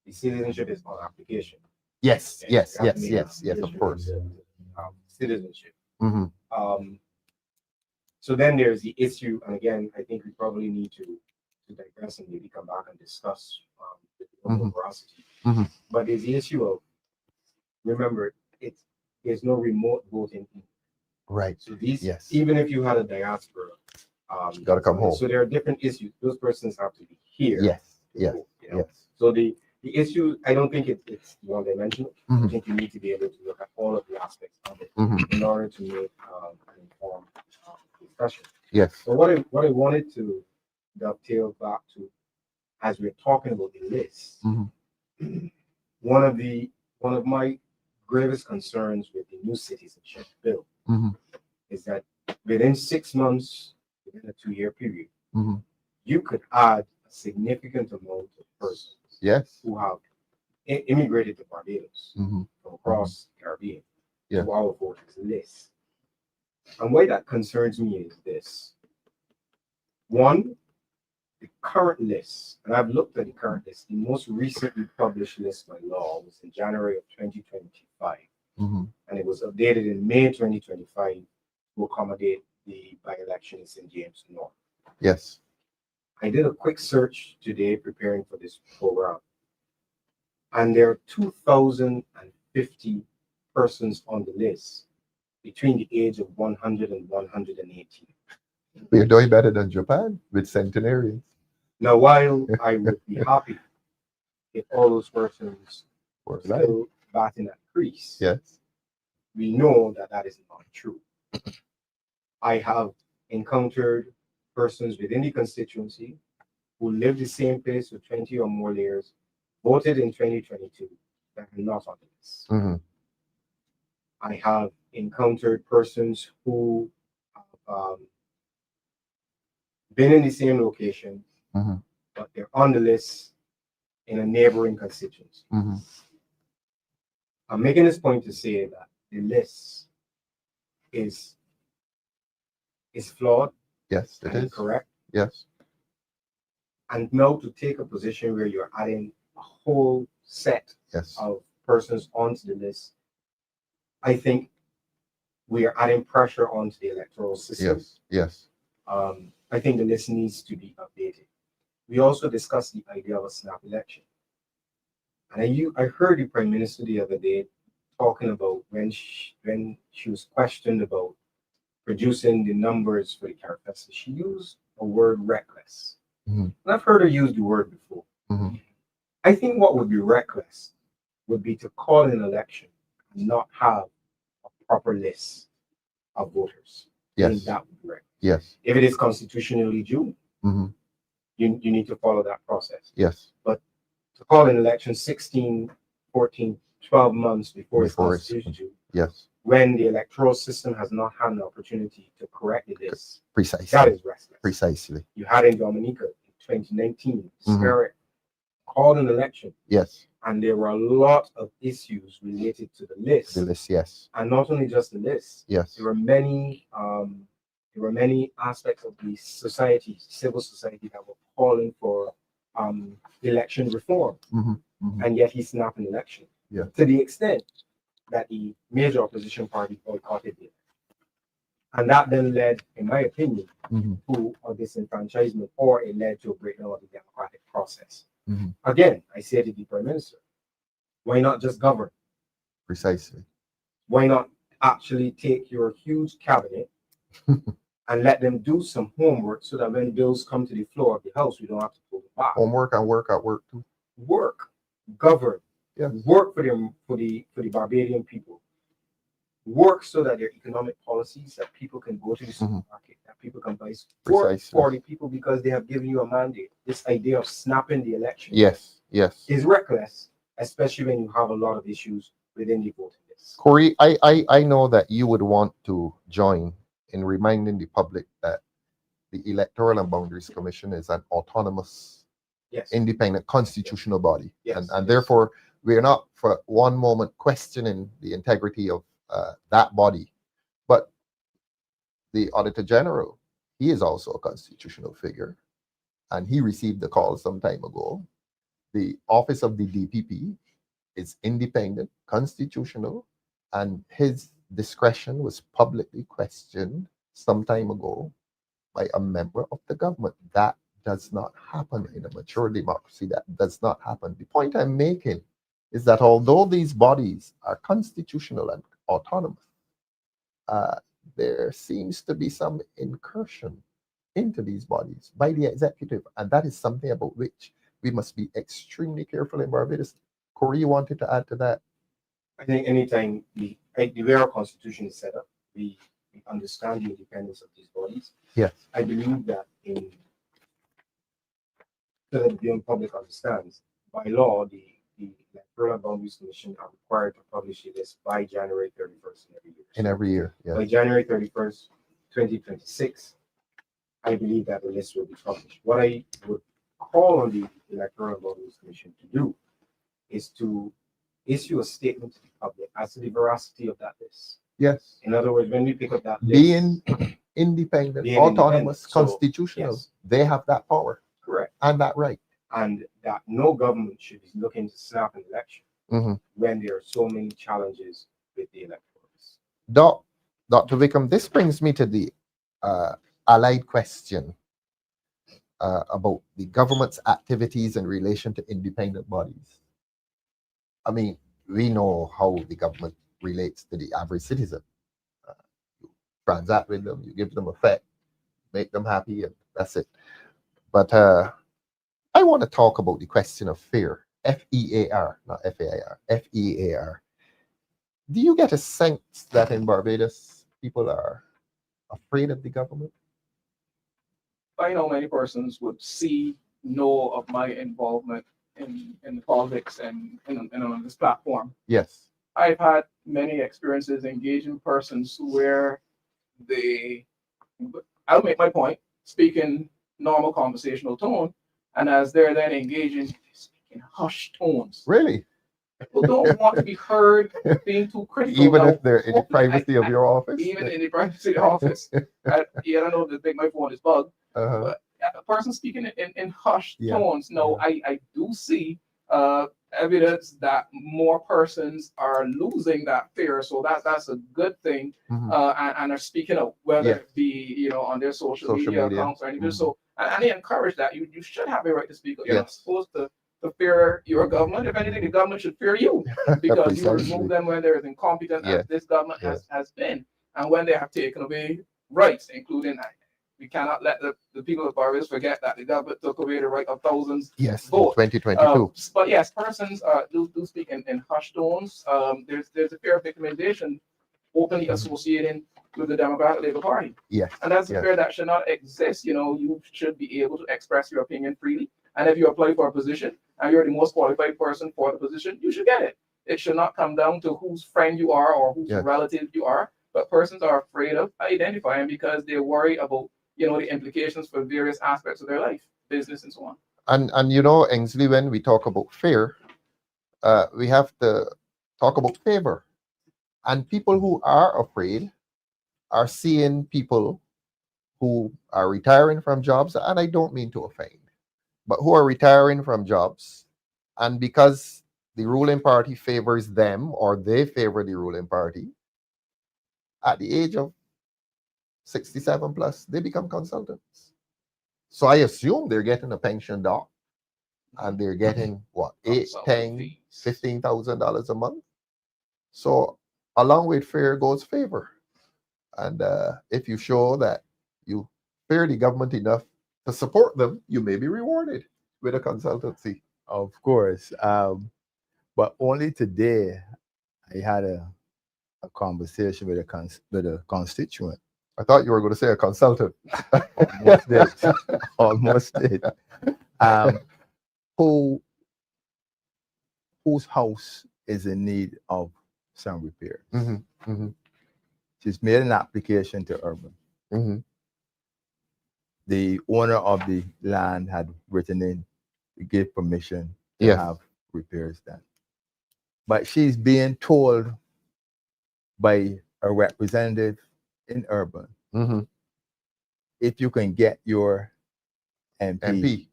the citizenship is on application. Yes, You have to make yes, an of course. Citizenship. So then there's the issue, and again, I think we probably need to digress and maybe come back and discuss with more veracity. But there's the issue of, remember, there's no remote voting. Right. So even if you had a diaspora, gotta come home. So there are different issues. Those persons have to be here. Yes. So the issue, I don't think it's one-dimensional. I think you need to be able to look at all of the aspects of it in order to make an informed discussion. Yes. So what I wanted to dovetail back to, as we're talking about the list, one of my gravest concerns with the new citizenship bill is that within 6 months, within a 2-year period, you could add a significant amount of persons who have immigrated to Barbados from across the Caribbean to our voters list. And why that concerns me is this. One, the current list, and I've looked at the current list, the most recently published list by law was in January of 2025. And it was updated in May 2025 to accommodate the by-election in St. James North. Yes. I did a quick search today preparing for this program, and there are 2,050 persons on the list between the age of 100 and 118. We're doing better than Japan with centenarians. Now, while I would be happy if all those persons were still batting at crease, we know that that is not true. I have encountered persons within the constituency who lived the same place for 20 or more years, voted in 2022, that are not on the list. I have encountered persons who have been in the same location, but they're on the list in a neighboring constituency. I'm making this point to say that the list is flawed. Yes, it is correct. Yes. And now to take a position where you're adding a whole set Yes. of persons onto the list, I think we are adding pressure onto the electoral system. Yes. Yes. I think the list needs to be updated. We also discussed the idea of a snap election. And I heard the Prime Minister the other day talking about when she was questioned about producing the numbers for the Carifesta, she used a word reckless. Mhm. And I've heard her use the word before. Mhm. I think what would be reckless would be to call an election and not have a proper list of voters. I think Yes. that would be reckless. Yes. If it is constitutionally due, Mhm. you need to follow that process. Yes. But to call an election 16, 14, 12 months before it's Before it's- constitutional due, Yes. when the electoral system has not had an opportunity to correct this, Precisely. that is restless. Precisely. You had in Dominica in 2019, Mhm. Spirit called an election, Yes. and there were a lot of issues related to the list. The list. Yes. And not only just the list, Yes. there were many aspects of the society, civil society, that were calling for election reform. Mhm. Mhm. And yet he snapped an election. Yeah. To the extent that the major opposition party boycotted it. And that then led, in my opinion, Mhm. to a disenfranchisement, or it led to a breakdown of the democratic process. Mhm. Again, I say to the Prime Minister, why not just govern? Precisely. Why not actually take your huge cabinet and let them do some homework so that when bills come to the floor of the House, we don't have to pull them back? Homework and work at work too. Work, govern, Yes. work for them, for the Barbadian people. Work so that there are economic policies that people can go to the supermarket, that people can buy. Work Precisely. for the people because they have given you a mandate. This idea of snapping the election Yes. Yes. is reckless, especially when you have a lot of issues within the voting list. Corey, I know that you would want to join in reminding the public that the Electoral and Boundaries Commission is an autonomous, Yes. independent constitutional body. Yes, And yes. therefore, we are not for one moment questioning the integrity of that body. But the Auditor General, he is also a constitutional figure, and he received the call some time ago. The office of the DPP is independent, constitutional, and his discretion was publicly questioned some time ago by a member of the government. That does not happen in a mature democracy. That does not happen. The point I'm making is that although these bodies are constitutional and autonomous, there seems to be some incursion into these bodies by the executive, and that is something about which we must be extremely careful in Barbados. Corey, you wanted to add to that? I think anytime the way our constitution is set up, we understand the independence of these bodies. Yes. I believe that so that the public understands, by law, the Electoral and Boundaries Commission are required to publish a list by January 31st in every year. In every year, By yes. January 31st, 2026, I believe that the list will be published. What I would call on the Electoral and Boundaries Commission to do is to issue a statement to the public as to the veracity of that list. Yes. In other words, when we pick up that list, Being independent, Being autonomous, independent. So, constitutional, yes. they have that power correct, and that right. and that no government should be looking to snap an election Mhm. when there are so many challenges with the electors. Dr. Wickham, this brings me to the allied question about the government's activities in relation to independent bodies. I mean, we know how the government relates to the average citizen. You transact with them, you give them effect, make them happy, and that's it. But I want to talk about the question of fear. F-E-A-R, not F-A-I-R, F-E-A-R. Do you get a sense that in Barbados people are afraid of the government? I know many persons would know of my involvement in politics and on this platform. Yes. I've had many experiences engaging persons where I'll make my point, speak in normal conversational tone, and as they're then engaging, they speak in hushed tones. Really? People don't want to be heard being too critical. Even Now, if they're in the privacy of your office? even in the privacy of the office. I don't know if my phone is bugged, Uh-huh. but a person speaking in hushed Yeah. tones. No, I do see evidence that more persons are losing that fear. So that's a good thing. Mhm. And are speaking up, whether Yes. it be on their social Social media media. accounts or anything. Mhm. So and they encourage that you should have a right to speak. You're not Yes. supposed to fear your government. If anything, the government should fear you because you Precisely. remove them when they're as incompetent Yeah. as this government has been, and when they have taken away rights, including we cannot let the people of Barbados forget that the government took away the right of thousands Yes. In vote. 2022. But yes, persons do speak in hushed tones. There's a fear of victimization openly associating with the Democratic Labour Party. Yes. And that's a Yes. fear that should not exist. You should be able to express your opinion freely. And if you apply for a position and you're the most qualified person for the position, you should get it. It should not come down to whose friend you are or whose Yes. relative you are. But persons are afraid of identifying because they're worried about the implications for various aspects of their life, business, and so on. And Ensley, when we talk about fear, we have to talk about favor. And people who are afraid are seeing people who are retiring from jobs, and I don't mean to offend, but who are retiring from jobs, and because the ruling party favors them or they favor the ruling party, at the age of 67 plus, they become consultants. So I assume they're getting a pension doc and they're getting what, $8, $10, $15,000 a month. So along with fear goes favor. And if you show that you fear the government enough to support them, you may be rewarded with a consultancy. Of course. But only today I had a conversation with a constituent. I thought you were going to say a consultant. Almost did. Almost did. Whose house is in need of some repair. Mm-hmm, mm-hmm, She's made an application to Urban. mm-hmm. The owner of the land had written in to give permission to Yes. have repairs done. But she's being told by a representative in Urban, Mm-hmm. if you can get your MP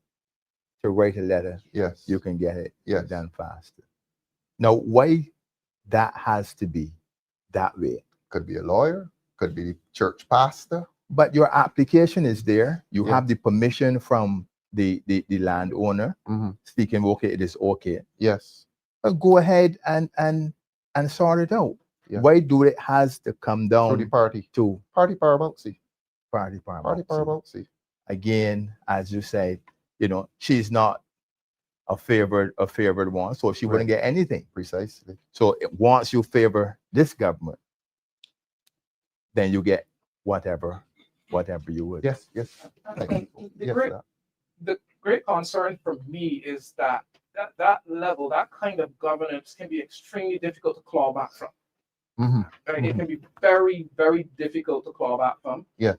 to write a letter, Yes. you can get it Yes. done faster. Now, why that has to be that way? Could be a lawyer, could be church pastor. But your application is there. You Yeah. have the permission from the landowner, Mm-hmm. speaking, okay, it is okay. Yes. But go ahead and sort it out. Yeah. Why do it has to come down Through the party. to Party paramountcy. party Party paramountcy? paramountcy. Again, as you said, she's not a favored one, so she wouldn't get anything. Precisely. So once you favor this government, then you get whatever you would. Yes. Yes. Thank you. The Yes, great- sir. The great concern for me is that level, that kind of governance can be extremely difficult to claw back from. Mm-hmm. Right? It can be very, very difficult to claw back from. Yes.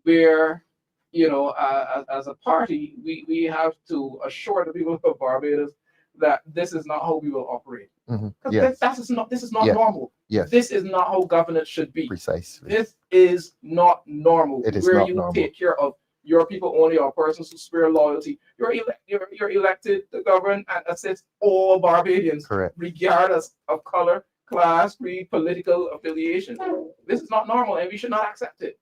Where, as a party, we have to assure the people of Barbados that this is not how we will operate. Mm-hmm. Because Yes. this is not Yes. normal. Yes. This is not how governance should be. Precisely. This is not normal. It is where not you normal. take care of your people only, or persons who swear loyalty. You're elected to govern and assist all Barbadians, Correct. regardless of color, class, creed, political affiliation. This is not normal, and we should not accept it.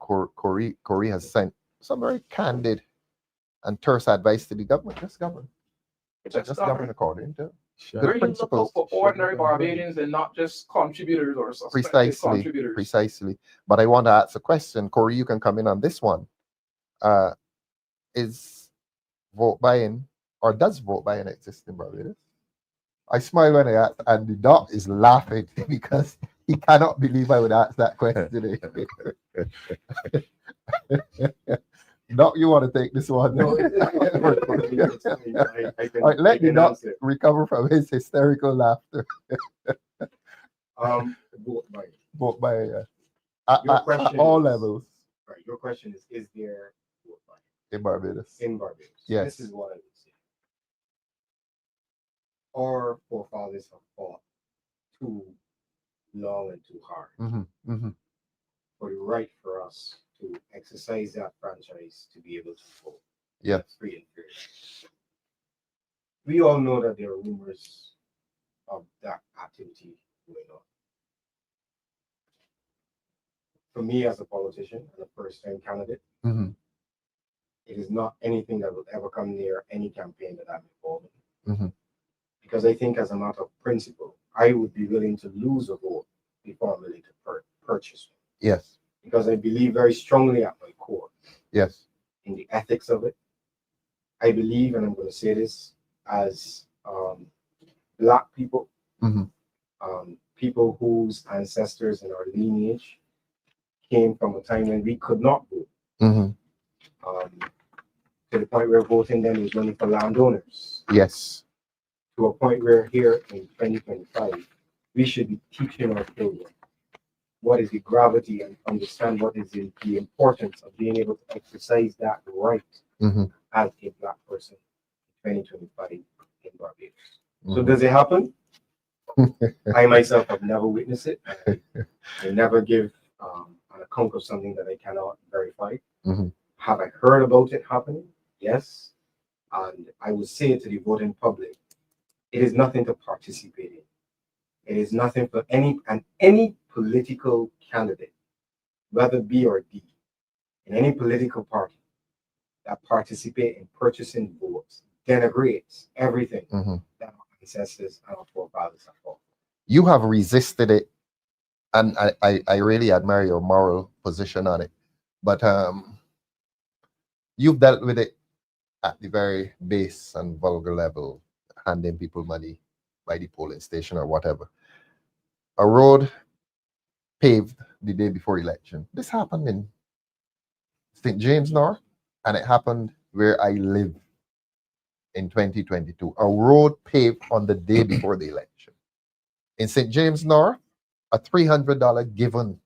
Corey has sent some very candid and terse advice to the government. Just govern. Just govern according to Sure. good Where you look out principles. for ordinary Barbadians and not just contributors or suspected Precisely. contributors. Precisely. But I want to ask a question. Corey, you can come in on this one. Is vote buying, or does vote buying exist in Barbados? I smile when I ask, and the doc is laughing because he cannot believe I would ask that question. Doc, you want to take this one? No, All right, let the doc recover from his hysterical laughter. Vote by. Vote by Your at question all is- levels Right. Your question is there vote by in Barbados. in Barbados? Yes. This is what I would say. Our forefathers have fought too long and too hard Mm-hmm, mm-hmm, for the right for us to exercise that franchise to be able to vote. Yeah. Free and fair. We all know that there are rumors of that activity going on. For me as a politician and a first-time candidate, Mm-hmm. it is not anything that would ever come near any campaign that I'm involved in. Mm-hmm. Because I think as a matter of principle, I would be willing to lose a vote before I'm willing to purchase one. Yes. Because I believe very strongly at my core Yes. in the ethics of it. I believe, and I'm going to say this as Black people, Mm-hmm. People whose ancestors and our lineage came from a time when we could not vote, Mm-hmm. to the point where voting then was only for landowners, Yes. to a point where here in 2025, we should be teaching our children what is the gravity and understand what is the importance of being able to exercise that right Mm-hmm. as a Black person in 2025 in Barbados. So Mhm. does it happen? I myself have never witnessed it. I never give an account of something that I cannot verify. Mhm. Have I heard about it happening? Yes. And I would say to the voting public, it is nothing to participate in. It is nothing for any political candidate, whether B or D, in any political party that participate in purchasing votes, denigrates everything Mhm. that our ancestors and our forefathers have fought. You have resisted it, and I really admire your moral position on it. But you've dealt with it at the very base and vulgar level, handing people money by the polling station or whatever. A road paved the day before election. This happened in St. James North, and it happened where I live in 2022. A road paved on the day before the election. In St. James North, a $300 given.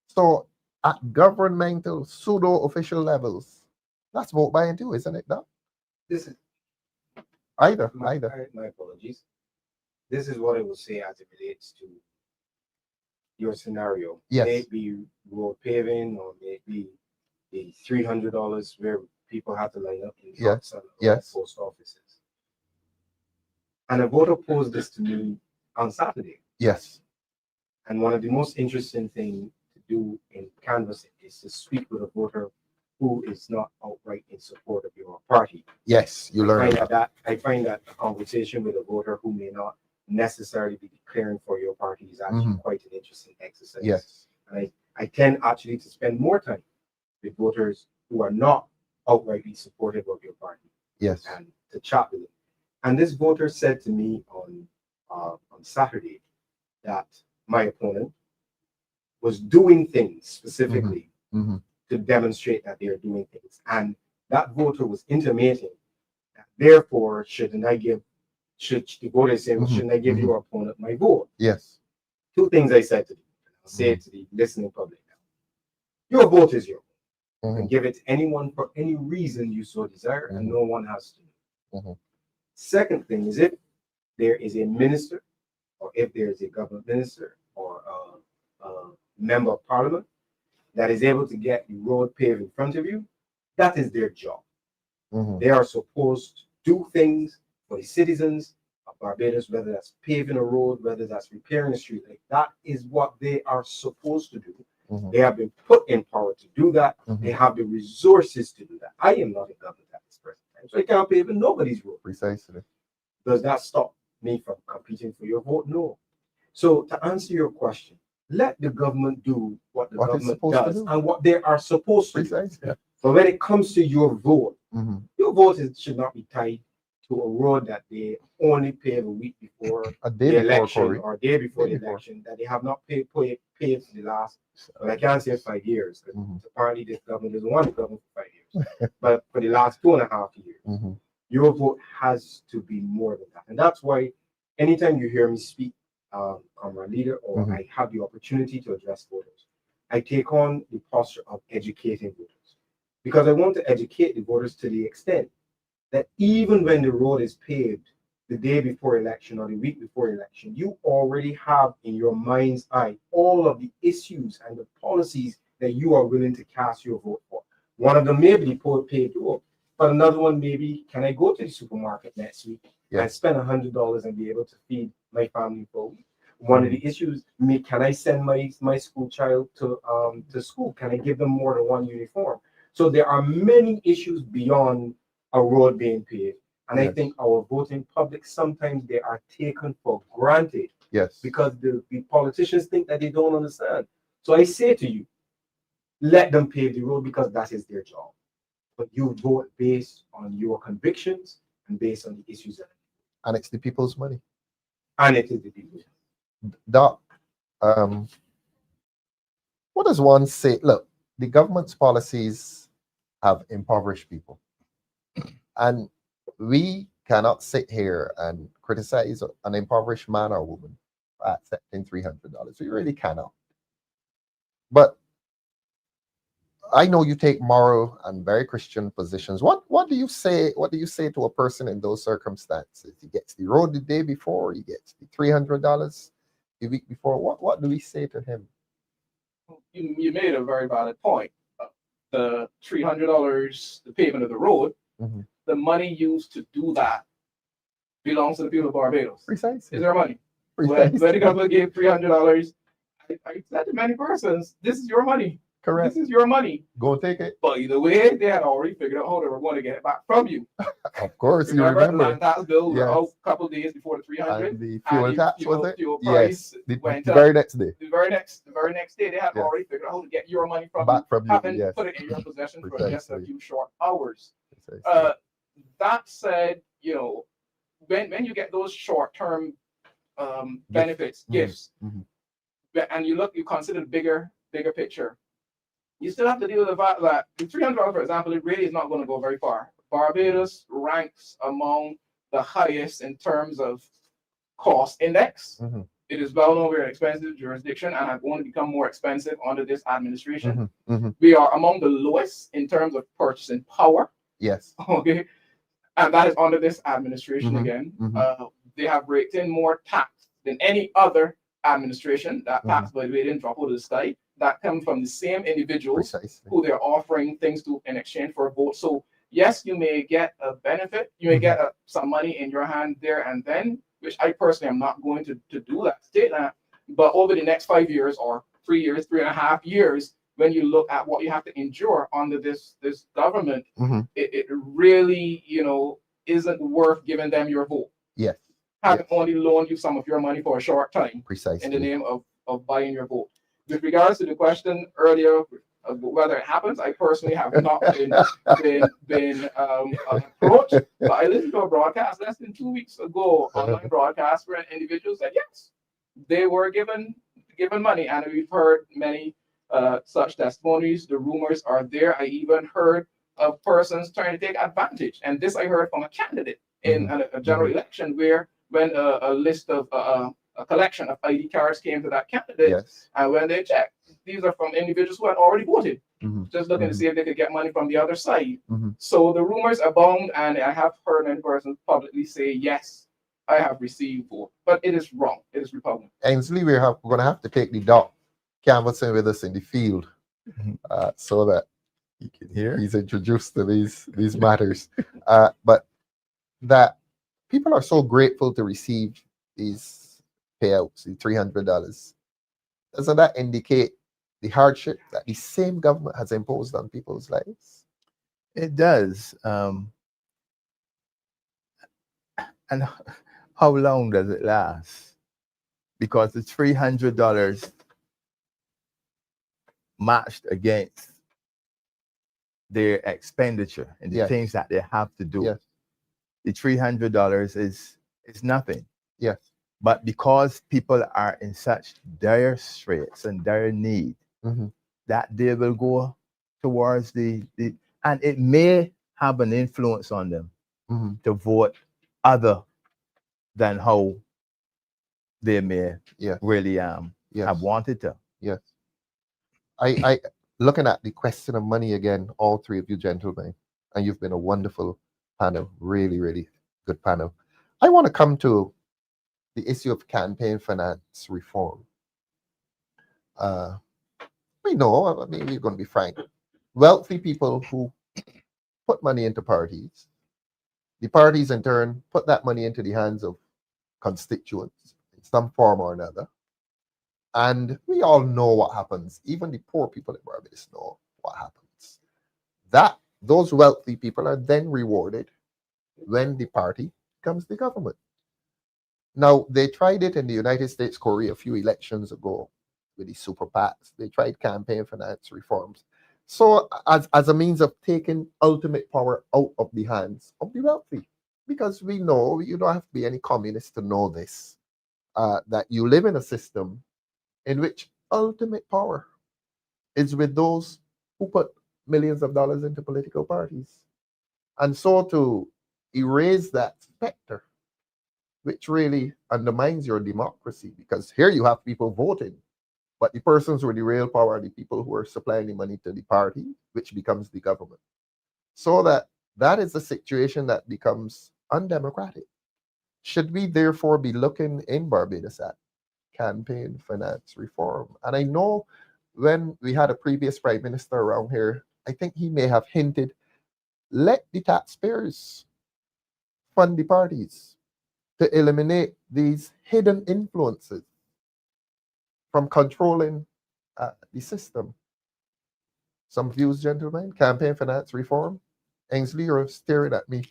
So at governmental pseudo official levels, that's vote buying too, isn't it? No? This is Either. my apologies. This is what I will say as it relates to your scenario. Yes. May it be road paving or may it be the $300 where people have to line up in trucks and Yes. post offices. And a voter posed this to me on Saturday. Yes. And one of the most interesting things to do in canvassing is to speak with a voter who is not outright in support of your party. Yes, you learn that. I find that a conversation with a voter who may not necessarily be declaring for your party is actually quite an interesting exercise. Yes. And I tend actually to spend more time with voters who are not outrightly supportive of your party. Yes. And to chat with them. And this voter said to me on Saturday that my opponent was doing things specifically to demonstrate that they are doing things. And that voter was intimating that therefore should the voter say, well, shouldn't I give your opponent my vote? Yes. Two things I said to them. I'll say it to the listening public now. Your vote is your vote. And give it to anyone for any reason you so desire, and no one has to. Second thing is if there is a minister, or if there is a government minister or a member of parliament that is able to get the road paved in front of you, that is their job. They are supposed to do things for the citizens of Barbados, whether that's paving a road, whether that's repairing a street. Like that is what they are supposed to do. They have been put in power to do that. They have the resources to do that. I am not a government at this present time, so I can't pave nobody's road. Precisely. Does that stop me from competing for your vote? No. So to answer your question, let the government do what the government does and what they are supposed to do. But when it comes to your vote should not be tied to a road that they only pave a week before the election or a day before the election, that they have not paid for the last, well, I can't say 5 years, because apparently this government doesn't want to govern for 5 years, but for the last 2.5 years, your vote has to be more than that. And that's why anytime you hear me speak, Comrade Leader, or I have the opportunity to address voters, I take on the posture of educating voters. Because I want to educate the voters to the extent that even when the road is paved the day before election or the week before election, you already have in your mind's eye all of the issues and the policies that you are willing to cast your vote for. One of them may be paid vote, but another one maybe, can I go to the supermarket next week and spend $100 and be able to feed my family for a week? One of the issues, can I send my school child to school? Can I give them more than one uniform? So there are many issues beyond a road being paved. And I think our voting public, sometimes they are taken for granted. Yes. Because the politicians think that they don't understand. So I say to you, let them pave the road because that is their job. But you vote based on your convictions and based on the issues. And it's the people's money. And it is the people's. Doc, what does one say? Look, the government's policies have impoverished people. And we cannot sit here and criticize an impoverished man or woman for accepting $300. We really cannot. But I know you take moral and very Christian positions. What do you say? What do you say to a person in those circumstances? He gets the road the day before, he gets the $300 the week before. What do we say to him? You made a very valid point. The $300, the payment of the road, the money used to do that belongs to the people of Barbados. Precisely. Is their money. When the government gave $300, I said to many persons, this is your money. Correct. This is your money. Go take it. But either way, they had already figured out how they were going to get it back from you. Of course, you remember. The land tax bill was out a couple of days before the 300. And the fuel tax, was it? Fuel price The went very next day. The very next day, they had already figured out how to get your money from back you, from having you. Yes. put it in your possession for Precisely. just a few short hours. Precisely. That said, when you get those short-term benefits, gifts, and you consider the bigger picture, you still have to deal with the fact that the $300, for example, it really is not going to go very far. Barbados ranks among the highest in terms of cost index. It is well known we're an expensive jurisdiction and have only become more expensive under this administration. We are among the lowest in terms of purchasing power. Yes. Okay. And that is under this administration again. They have raked in more tax than any other administration. That tax, by the way, didn't drop out of the sky. That comes from the same individuals Precisely. who they're offering things to in exchange for a vote. So yes, you may get a benefit. You may get some money in your hand there and then, which I personally am not going to do that, state that. But over the next 5 years or 3 years, 3.5 years, when you look at what you have to endure under this government, it really, isn't worth giving them your vote. Yes. Having only loaned you some of your money for a short time. Precisely. In the name of buying your vote. With regards to the question earlier of whether it happens, I personally have not been approached. But I listened to a broadcast less than 2 weeks ago, online broadcast where an individual said yes, they were given money, and we've heard many such testimonies. The rumors are there. I even heard of persons trying to take advantage, and this I heard from a candidate in a general election where when a list of a collection of ID cards came to that candidate, and when they checked, these are from individuals who had already voted, just looking to see if they could get money from the other side. So the rumors abound, and I have heard many persons publicly say, yes, I have received vote, but it is wrong. It is repugnant. Ainsley, we're going to have to take the doc canvassing with us in the field so that you can hear he's introduced to these matters. But that people are so grateful to receive these payouts, the $300. Doesn't that indicate the hardship that the same government has imposed on people's lives? It does. And how long does it last? Because the $300 matched against their expenditure and the things that they have to do. The $300 is nothing. Yes. But because people are in such dire straits and dire need, that they will go towards the and it may have an influence on them to vote other than how they may really have wanted to. Yes. I looking at the question of money again, all three of you gentlemen, and you've been a wonderful panel, really, really good panel. I want to come to the issue of campaign finance reform. We know, I mean, we're going to be frank. Wealthy people who put money into parties, the parties in turn put that money into the hands of constituents in some form or another. And we all know what happens. Even the poor people in Barbados know what happens. That those wealthy people are then rewarded when the party becomes the government. Now, they tried it in the United States, Korea, a few elections ago with the super PACs. They tried campaign finance reforms. So, as a means of taking ultimate power out of the hands of the wealthy. Because we know, you don't have to be any communist to know this, that you live in a system in which ultimate power is with those who put millions of dollars into political parties. And so to erase that specter, which really undermines your democracy, because here you have people voting, but the persons with the real power are the people who are supplying the money to the party, which becomes the government. So that is a situation that becomes undemocratic. Should we therefore be looking in Barbados at campaign finance reform? And I know when we had a previous prime minister around here, I think he may have hinted, let the taxpayers fund the parties to eliminate these hidden influences from controlling the system. Some views, gentlemen, campaign finance reform. Ensley, you're staring at me.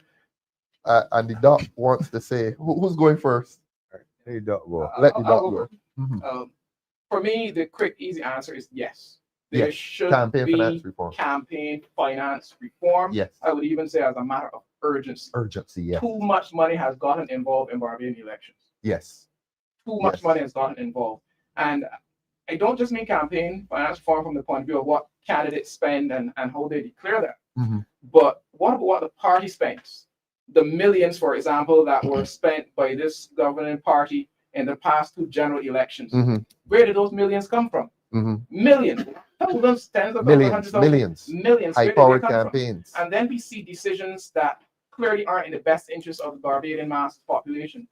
And the doc wants to say, who's going first? Let the doc go. Let the doc I'll go. go. For me, the quick, easy answer is yes. There Yes, should campaign be finance reform. campaign finance reform. Yes. I would even say as a matter of urgency. Urgency, yes. Too much money has gotten involved in Barbadian elections. Yes. Too much Yes. money has gotten involved. And I don't just mean campaign finance reform from the point of view of what candidates spend and how they declare that. But what about what the party spends? The millions, for example, that were spent by this governing party in the past two general elections. Where did those millions come from? Millions, thousands, tens of thousands, hundreds of thousands, millions. High-powered campaigns. And then we see decisions that clearly aren't in the best interest of the Barbadian mass population.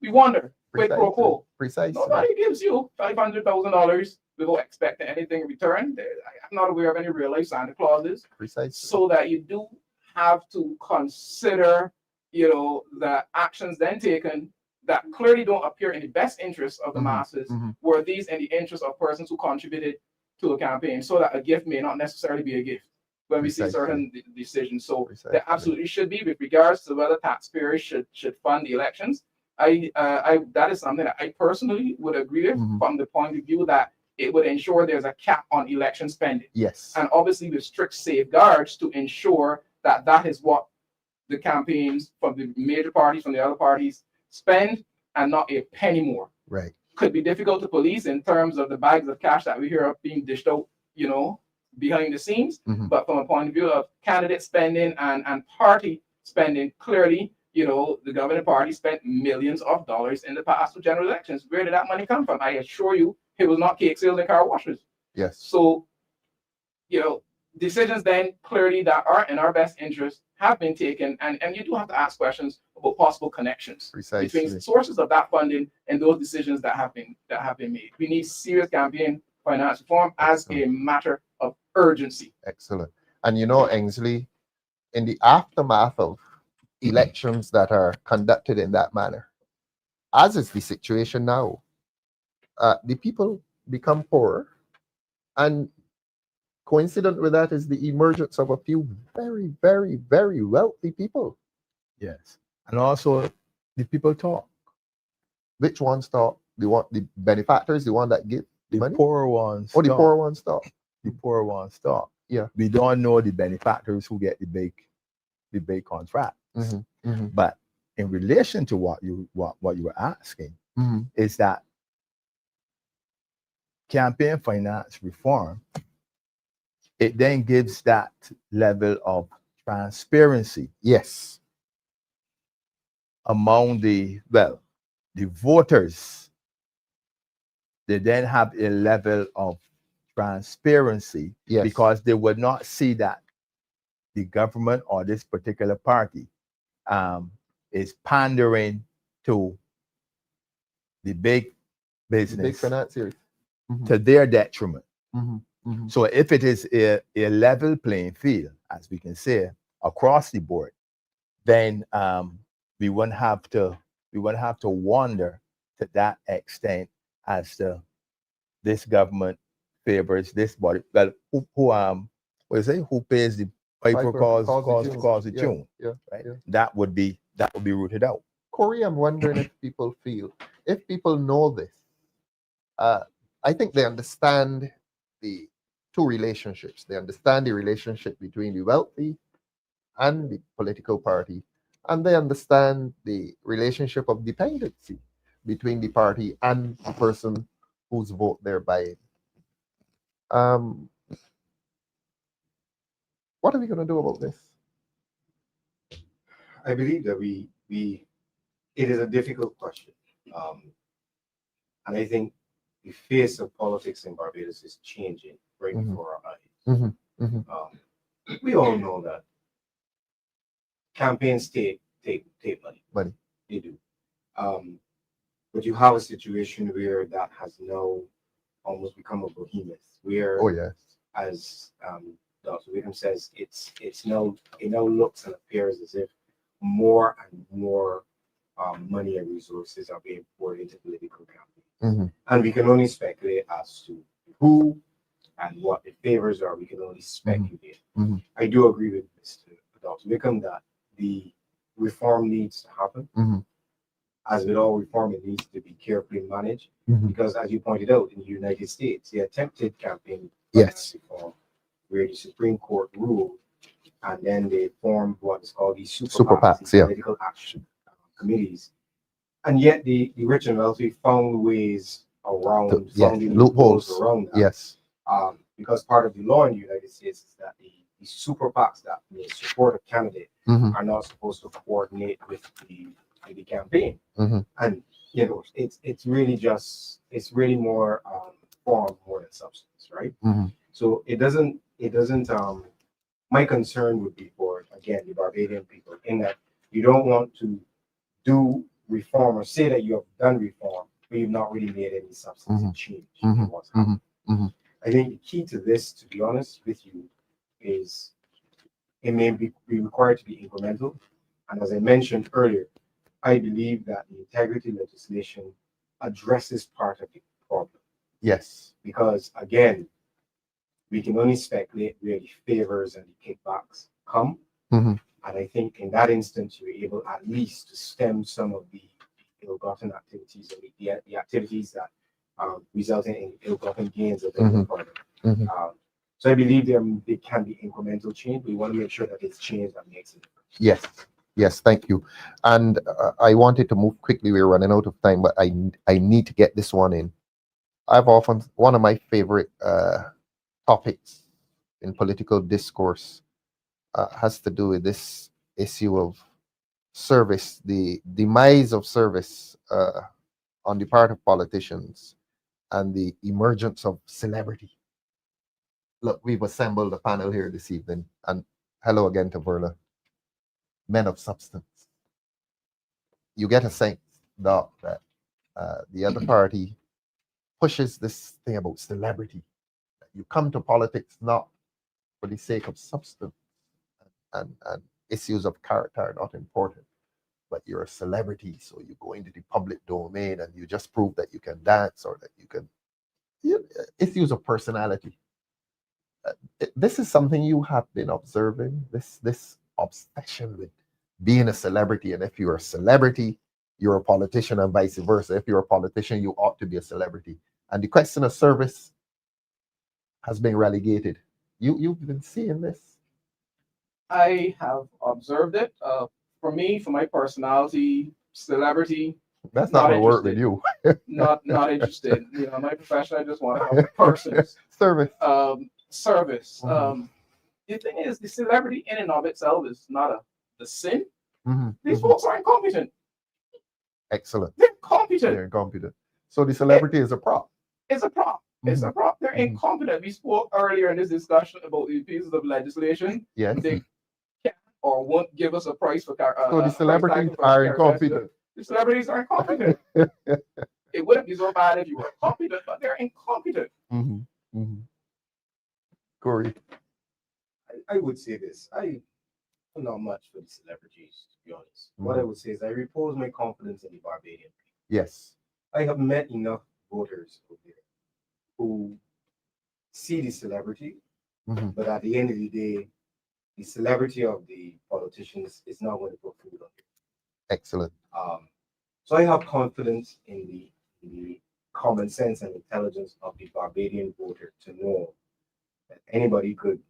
We wonder, quid pro quo. Precisely. Nobody gives you $500,000 without expecting anything in return. I'm not aware of any real life Santa Clauses. Precisely. So that you do have to consider, the actions then taken that clearly don't appear in the best interest of the masses, were these in the interest of persons who contributed to a campaign, so that a gift may not necessarily be a gift when we see certain decisions. So there absolutely should be, with regards to whether taxpayers should fund the elections. That is something that I personally would agree with from the point of view that it would ensure there's a cap on election spending. Yes. And obviously with strict safeguards to ensure that that is what the campaigns from the major parties, from the other parties spend, and not a penny more. Right. Could be difficult to police in terms of the bags of cash that we hear of being dished out, behind the scenes. But from a point of view of candidate spending and party spending, clearly, the governing party spent millions of dollars in the past two general elections. Where did that money come from? I assure you, it was not cake sales and car washes. Yes. So, decisions then clearly that are in our best interest have been taken, and you do have to ask questions about possible connections between sources of that funding and those decisions that have been made. We need serious campaign finance reform as a matter of urgency. Excellent. And Ensley, in the aftermath of elections that are conducted in that manner, as is the situation now, the people become poorer, and coincident with that is the emergence of a few very, very, very wealthy people. Yes. And also the people talk. Which ones talk? The benefactors, the one that give the money? Poor ones. Or the poor ones talk? The poor ones talk. Yeah. We don't know the benefactors who get the big contracts. But in relation to what you were asking, is that campaign finance reform, it then gives that level of transparency. Yes. Among the voters, they then have a level of transparency because they would not see that the government or this particular party is pandering to the big business, the big financiers, to their detriment. Mhm, mhm. So if it is a level playing field, as we can say, across the board, then we wouldn't have to wonder to that extent as to this government favors this body. Well, what is it? Who pays the piper Piper calls the Yeah, tune, yeah, right? yeah. That would be rooted out. Corey, I'm wondering if people know this. I think they understand the two relationships. They understand the relationship between the wealthy and the political party, and they understand the relationship of dependency between the party and the person whose vote they're buying. Um, what are we going to do about this? I believe that it is a difficult question. And I think the face of politics in Barbados is changing right Mhm. before our eyes. Mm-hmm, mm-hmm. We all know that campaigns take money. Money. They do. But you have a situation where that has now almost become a behemoth, where, Oh yes. as Dr. Wickham says, it now looks and appears as if more and more money and resources are being poured into political campaigns. Mm-hmm. And we can only speculate as to who and what the favors are. We can only speculate. Mhm. I do agree with Mr. Dr. Wickham that the reform needs to happen. Mhm. As with all reform, it needs to be carefully managed Mhm. because, as you pointed out, in the United States, the attempted campaign Yes. reform, where the Supreme Court ruled, and then they formed what is called the Super PACs, the yeah. political action committees, and yet the rich and wealthy found ways around, Yeah, found the loopholes. around that. Yes. Because part of the law in the United States is that the super PACs that may support a candidate Mhm. are not supposed to coordinate with the campaign. Mhm. And it's really more form more than substance, right? Mhm. So it doesn't my concern would be for, again, the Barbadian people, in that you don't want to do reform or say that you have done reform, but you've not really made any substantive change in what's happening. Mhm. I think the key to this, to be honest with you, is it may be required to be incremental. And as I mentioned earlier, I believe that the integrity legislation addresses part of the problem. Yes. Because again, we can only speculate where the favors and the kickbacks come. Mhm. And I think in that instance, you're able at least to stem some of the ill-gotten activities or the activities that result in ill-gotten gains of the product. Mhm. So I believe there can be incremental change. We want to make sure that it's change that makes a difference. Yes. Yes. Thank you. And I wanted to move quickly. We're running out of time, but I need to get this one in. One of my favorite topics in political discourse has to do with this issue of service, the demise of service on the part of politicians, and the emergence of celebrity. Look, we've assembled a panel here this evening, and hello again to Verla. Men of substance. You get a sense, Doc, that the other party pushes this thing about celebrity. You come to politics not for the sake of substance, and issues of character are not important, but you're a celebrity, so you go into the public domain and you just prove that you can dance or that you can. Issues of personality. This is something you have been observing. This obsession with being a celebrity, and if you're a celebrity, you're a politician, and vice versa. If you're a politician, you ought to be a celebrity. And the question of service has been relegated. You've been seeing this. I have observed it. For me, for my personality, celebrity, That's not not going to work with interested. you. not interested. You know, my profession, I just want to help persons. Service. Service. Mhm. The thing is, the celebrity in and of itself is not the sin. Mhm, These mhm. folks are incompetent. Excellent. They're incompetent. They're incompetent. So the celebrity is a prop. It's a prop. It's a prop. They're incompetent. We spoke earlier in this discussion about the pieces of legislation. Yes. They can or won't give us a price for So the celebrities are incompetent. The celebrities are incompetent. It wouldn't be so bad if you were competent, but they're incompetent. Corey. I would say this. I'm not much for the celebrities, to be honest. What I would say is I repose my confidence in the Barbadian people. Yes. I have met enough voters over there who see the celebrity, Mhm. but at the end of the day, the celebrity of the politicians is not going to put food on it. Excellent. So I have confidence in the common sense and intelligence of the Barbadian voter to know that anybody could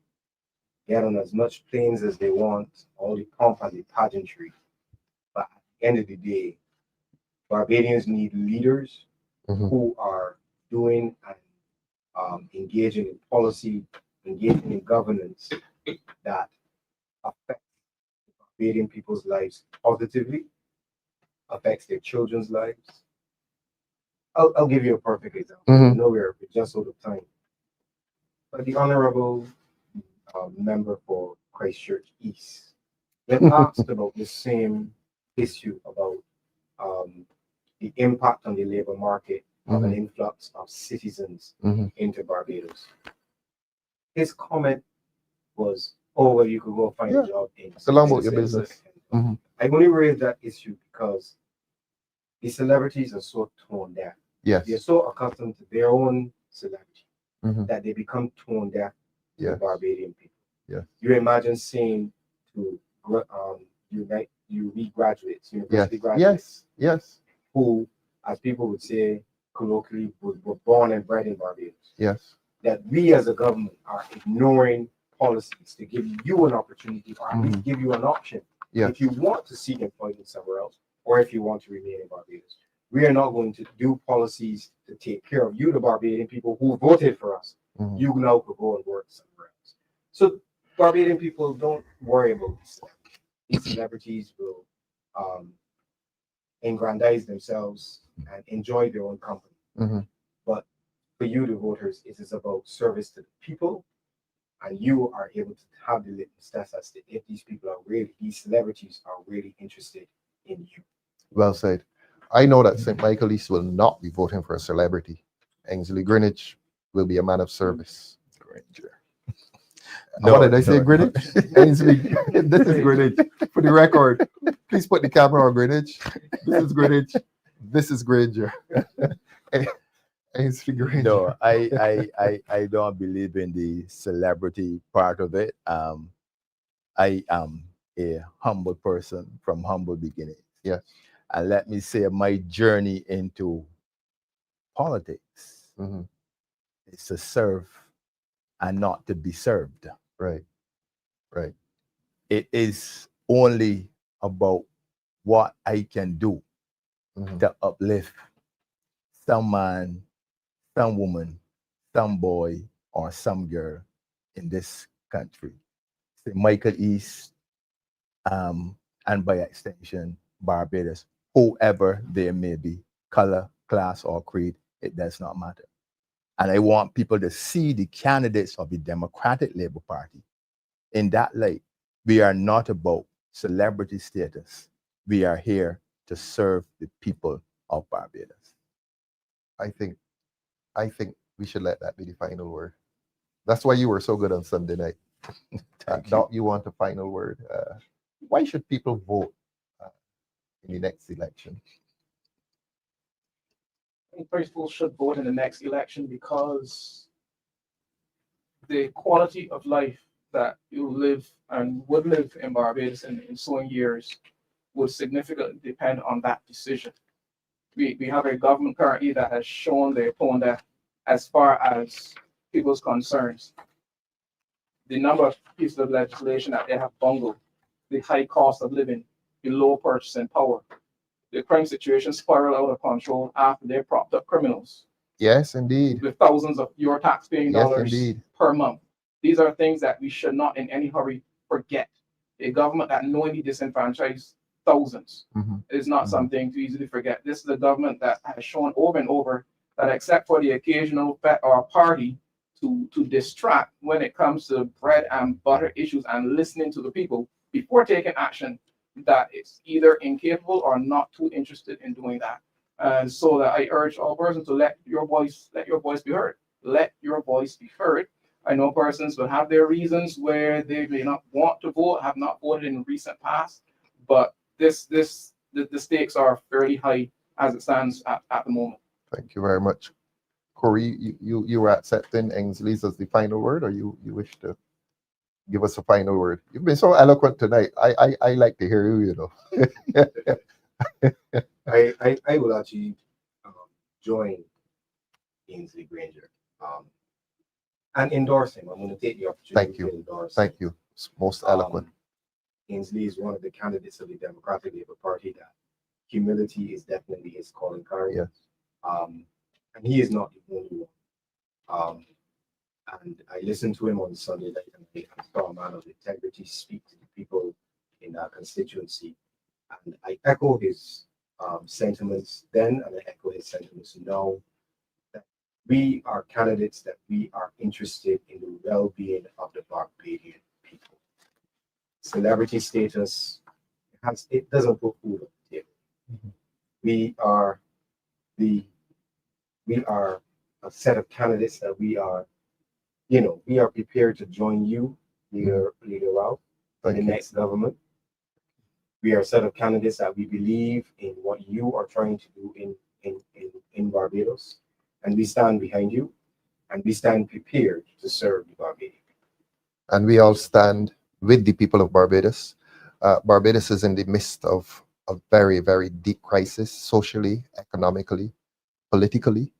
get on as much planes as they want, all the pomp and the pageantry. But at the end of the day, Barbadians need leaders Mhm. who are doing and engaging in policy, engaging in governance that affects Barbadian people's lives positively, affects their children's lives. I'll give you a perfect example. Mhm. I know we're just out of time. But the Honorable Member for Christchurch East, when asked about the same issue about the impact on the labor market of an influx of citizens Mhm. into Barbados, his comment was, "Oh, well, you could go find Yeah. a job in Go along with your business. Mhm. I only raised that issue because the celebrities are so tone deaf. They're Yes. so accustomed to their own celebrity Mhm. that they become tone deaf to the Yes. Barbadian people. Yes. You imagine saying to UB graduates, university Yes. graduates, Yes. who, as people would say colloquially, were born and bred in Barbados, Yes. that we as a government are ignoring policies to give you an opportunity or at least give you an option Yes. if you want to seek employment somewhere else or if you want to remain in Barbados. We are not going to do policies to take care of you, the Barbadian people who voted for us. Mhm. You now could go and work somewhere else. So Barbadian people, don't worry about this. These celebrities will aggrandize themselves and enjoy their own company. Mhm. But for you, the voters, it is about service to the people, and you are able to have the litmus test as to if these people are really, these celebrities are really interested in you. Well said. I know that St. Michael East will not be voting for a celebrity. Ensley Greenidge will be a man of service. Grainger. What did I say, no. Greenidge? Ainsley, this is Greenidge. For the record, please put the camera on Greenidge. This is Greenidge. This is Grainger. Ainsley Grainger. No, I don't believe in the celebrity part of it. I am a humble person from humble beginnings. Yes. And let me say my journey into politics Mhm. is to serve and not to be served. Right. Right. It is only about what I can do Mhm. to uplift some man, some woman, some boy, or some girl in this country. St. Michael East, and by extension, Barbados, whoever they may be, color, class, or creed, it does not matter. And I want people to see the candidates of the Democratic Labour Party in that light. We are not about celebrity status. We are here to serve the people of Barbados. I think we should let that be the final word. That's why you were so good on Sunday night. Thank you. Doc, you want a final word? Why should people vote in the next election? I think people should vote in the next election because the quality of life that you live and would live in Barbados in ensuing years would significantly depend on that decision. We have a government currently that has shown their tone that as far as people's concerns, the number of pieces of legislation that they have bungled, the high cost of living, the low purchasing power, the crime situation spiral out of control after they propped up criminals Yes, indeed. with thousands of your taxpaying Yes, dollars indeed. per month. These are things that we should not in any hurry forget. A government that knowingly disenfranchised thousands Mhm. is not Mhm. something to easily forget. This is a government that has shown over and over that except for the occasional party to distract when it comes to bread and butter issues and listening to the people before taking action, that it's either incapable or not too interested in doing that. And so that I urge all persons to let your voice be heard. Let your voice be heard. I know persons will have their reasons where they may not want to vote, have not voted in recent past, but the stakes are fairly high as it stands at the moment. Thank you very much. Corey, you were accepting Ensley's as the final word, or you wish to give us a final word? You've been so eloquent tonight. I like to hear you, I will actually join Ensley Grainger and endorse him. I'm going to take the opportunity to endorse him. Thank you. It's most eloquent. Ensley is one of the candidates of the Democratic Labour Party that humility is definitely his calling card. Yes. And he is not the only one. And I listened to him on Sunday night, and I saw a man of integrity speak to the people in that constituency. And I echo his sentiments then, and I echo his sentiments now, that we are candidates that we are interested in the well-being of the Barbadian people. Celebrity status, it doesn't put food on the table. Mm-hmm. We are a set of candidates that we are prepared to join you, leader Ralph, in the next government. We are a set of candidates that we believe in what you are trying to do in Barbados, and we stand behind you, and we stand prepared to serve the Barbadian people. And we all stand with the people of Barbados. Barbados is in the midst of a very, very deep crisis, socially, economically, politically,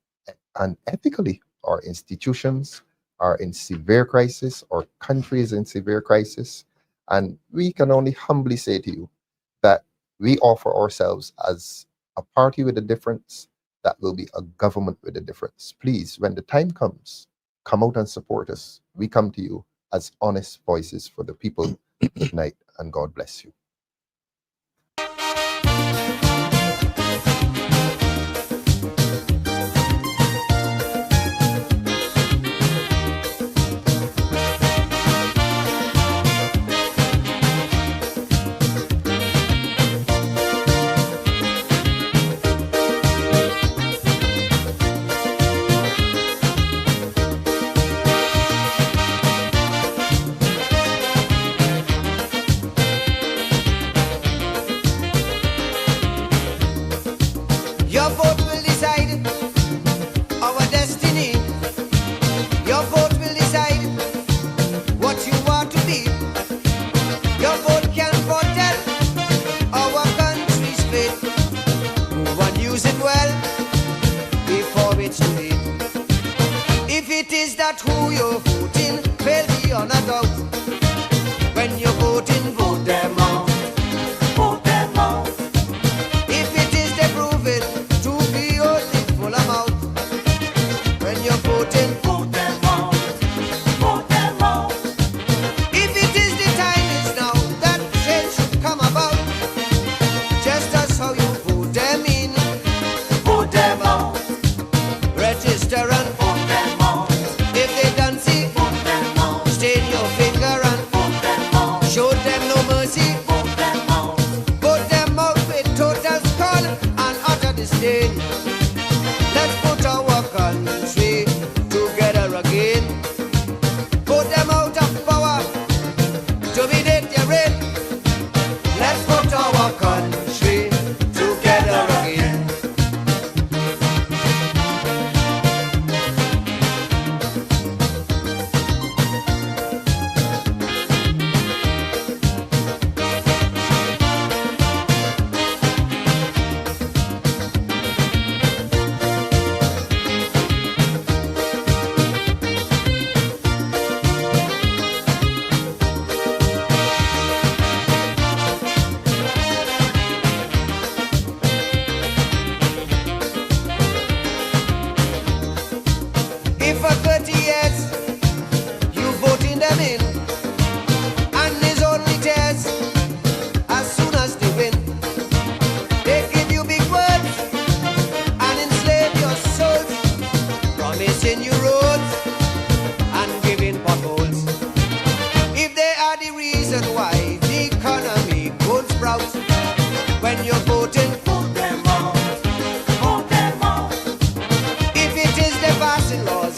and ethically. Our institutions are in severe crisis, our country is in severe crisis, and we can only humbly say to you that we offer ourselves as a party with a difference that will be a government with a difference. Please, when the time comes, come out and support us. We come to you as honest voices for the people. Good night, and God bless you. Your vote will decide our destiny. Your vote will decide what you want to be. Your vote can foretell our country's fate. Move and use it well before it's too late. If it is that who you're voting, fail beyond a doubt. When you're voting, vote them out. Vote them out. If it is they prove it to be only full amount. When you're voting, vote them out. Vote them out. If it is the time is now that change should come about. Just as how you vote them in, vote them out. Register and vote them out. If they don't see, vote them out. Stain your finger and vote them out. Show them no mercy, vote them out. Vote them out with total scorn and utter disdain. Let's put our country together again. Vote them out of power to be dead their reign. Let's put our country together again. If for 30 years you voting them in, and there's only tears as soon as they win, they give you big words and enslave your souls, promising you roads and giving potholes. If they are the reason why the economy won't sprout, when you're voting, vote them out. Vote them out. If it is the passing laws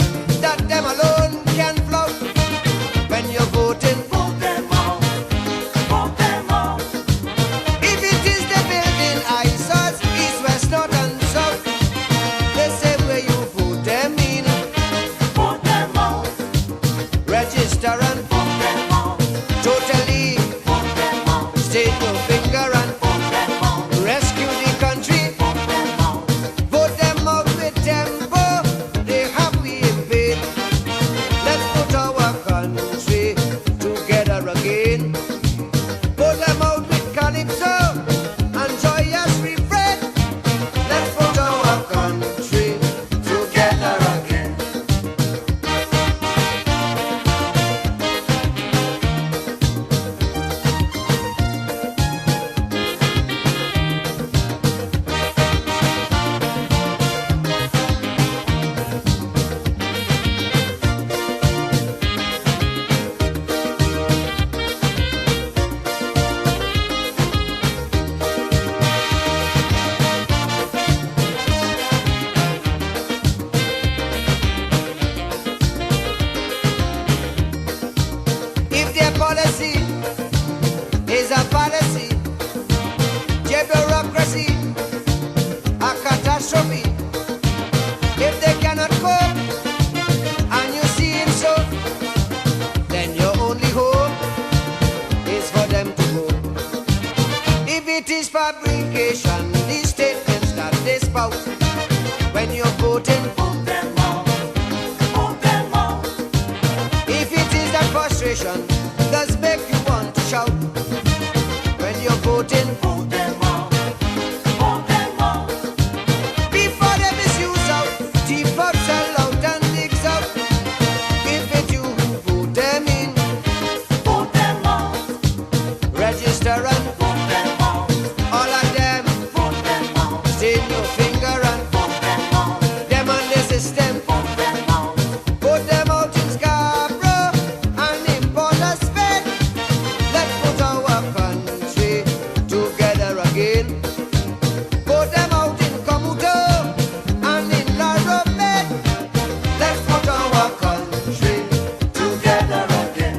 cannot cope, and you see him so, then your only hope is for them to go. If it is fabrication, these statements that they spout, when you're voting, vote them out, vote them out. If it is that frustration does make you want to shout, when you're voting, vote them out, vote them out. Before they misuse out, deep out, sell out and digs out. If it's you who vote them in, vote them out. Register and vote them out. All of them, vote them out. Stain your finger and vote them out. Them on the system, vote them out. Vote them out in Scarborough and in Port of Spain. Let's put our country together again. Vote them out in Komuto and in La Robert. Let's put our country together again.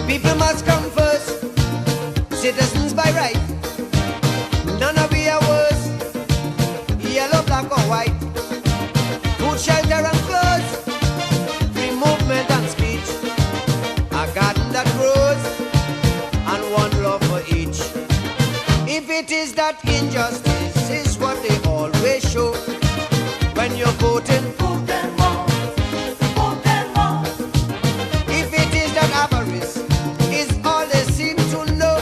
People must come first, citizens by right. None of we are worse, yellow, black or white. Food, shelter and clothes, free movement and speech. A garden that grows, and one love for each. If it is that injustice is what they always show, when you're voting, vote them out, vote them out. If it is that avarice is all they seem to know,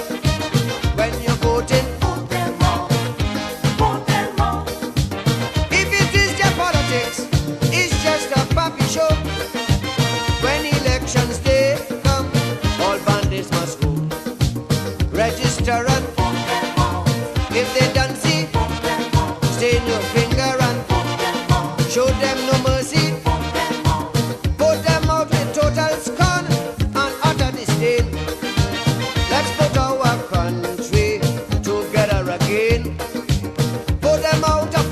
when you're voting, vote them out, vote them out. If it is their politics, it's just a puppy show. When elections day come, all bandits must go. Register and vote them out. If they don't see, vote them out. Stain your finger and vote them out. Show them no mercy, vote them out. Vote them out with total scorn and utter disdain. Let's put our country together again. Vote them out of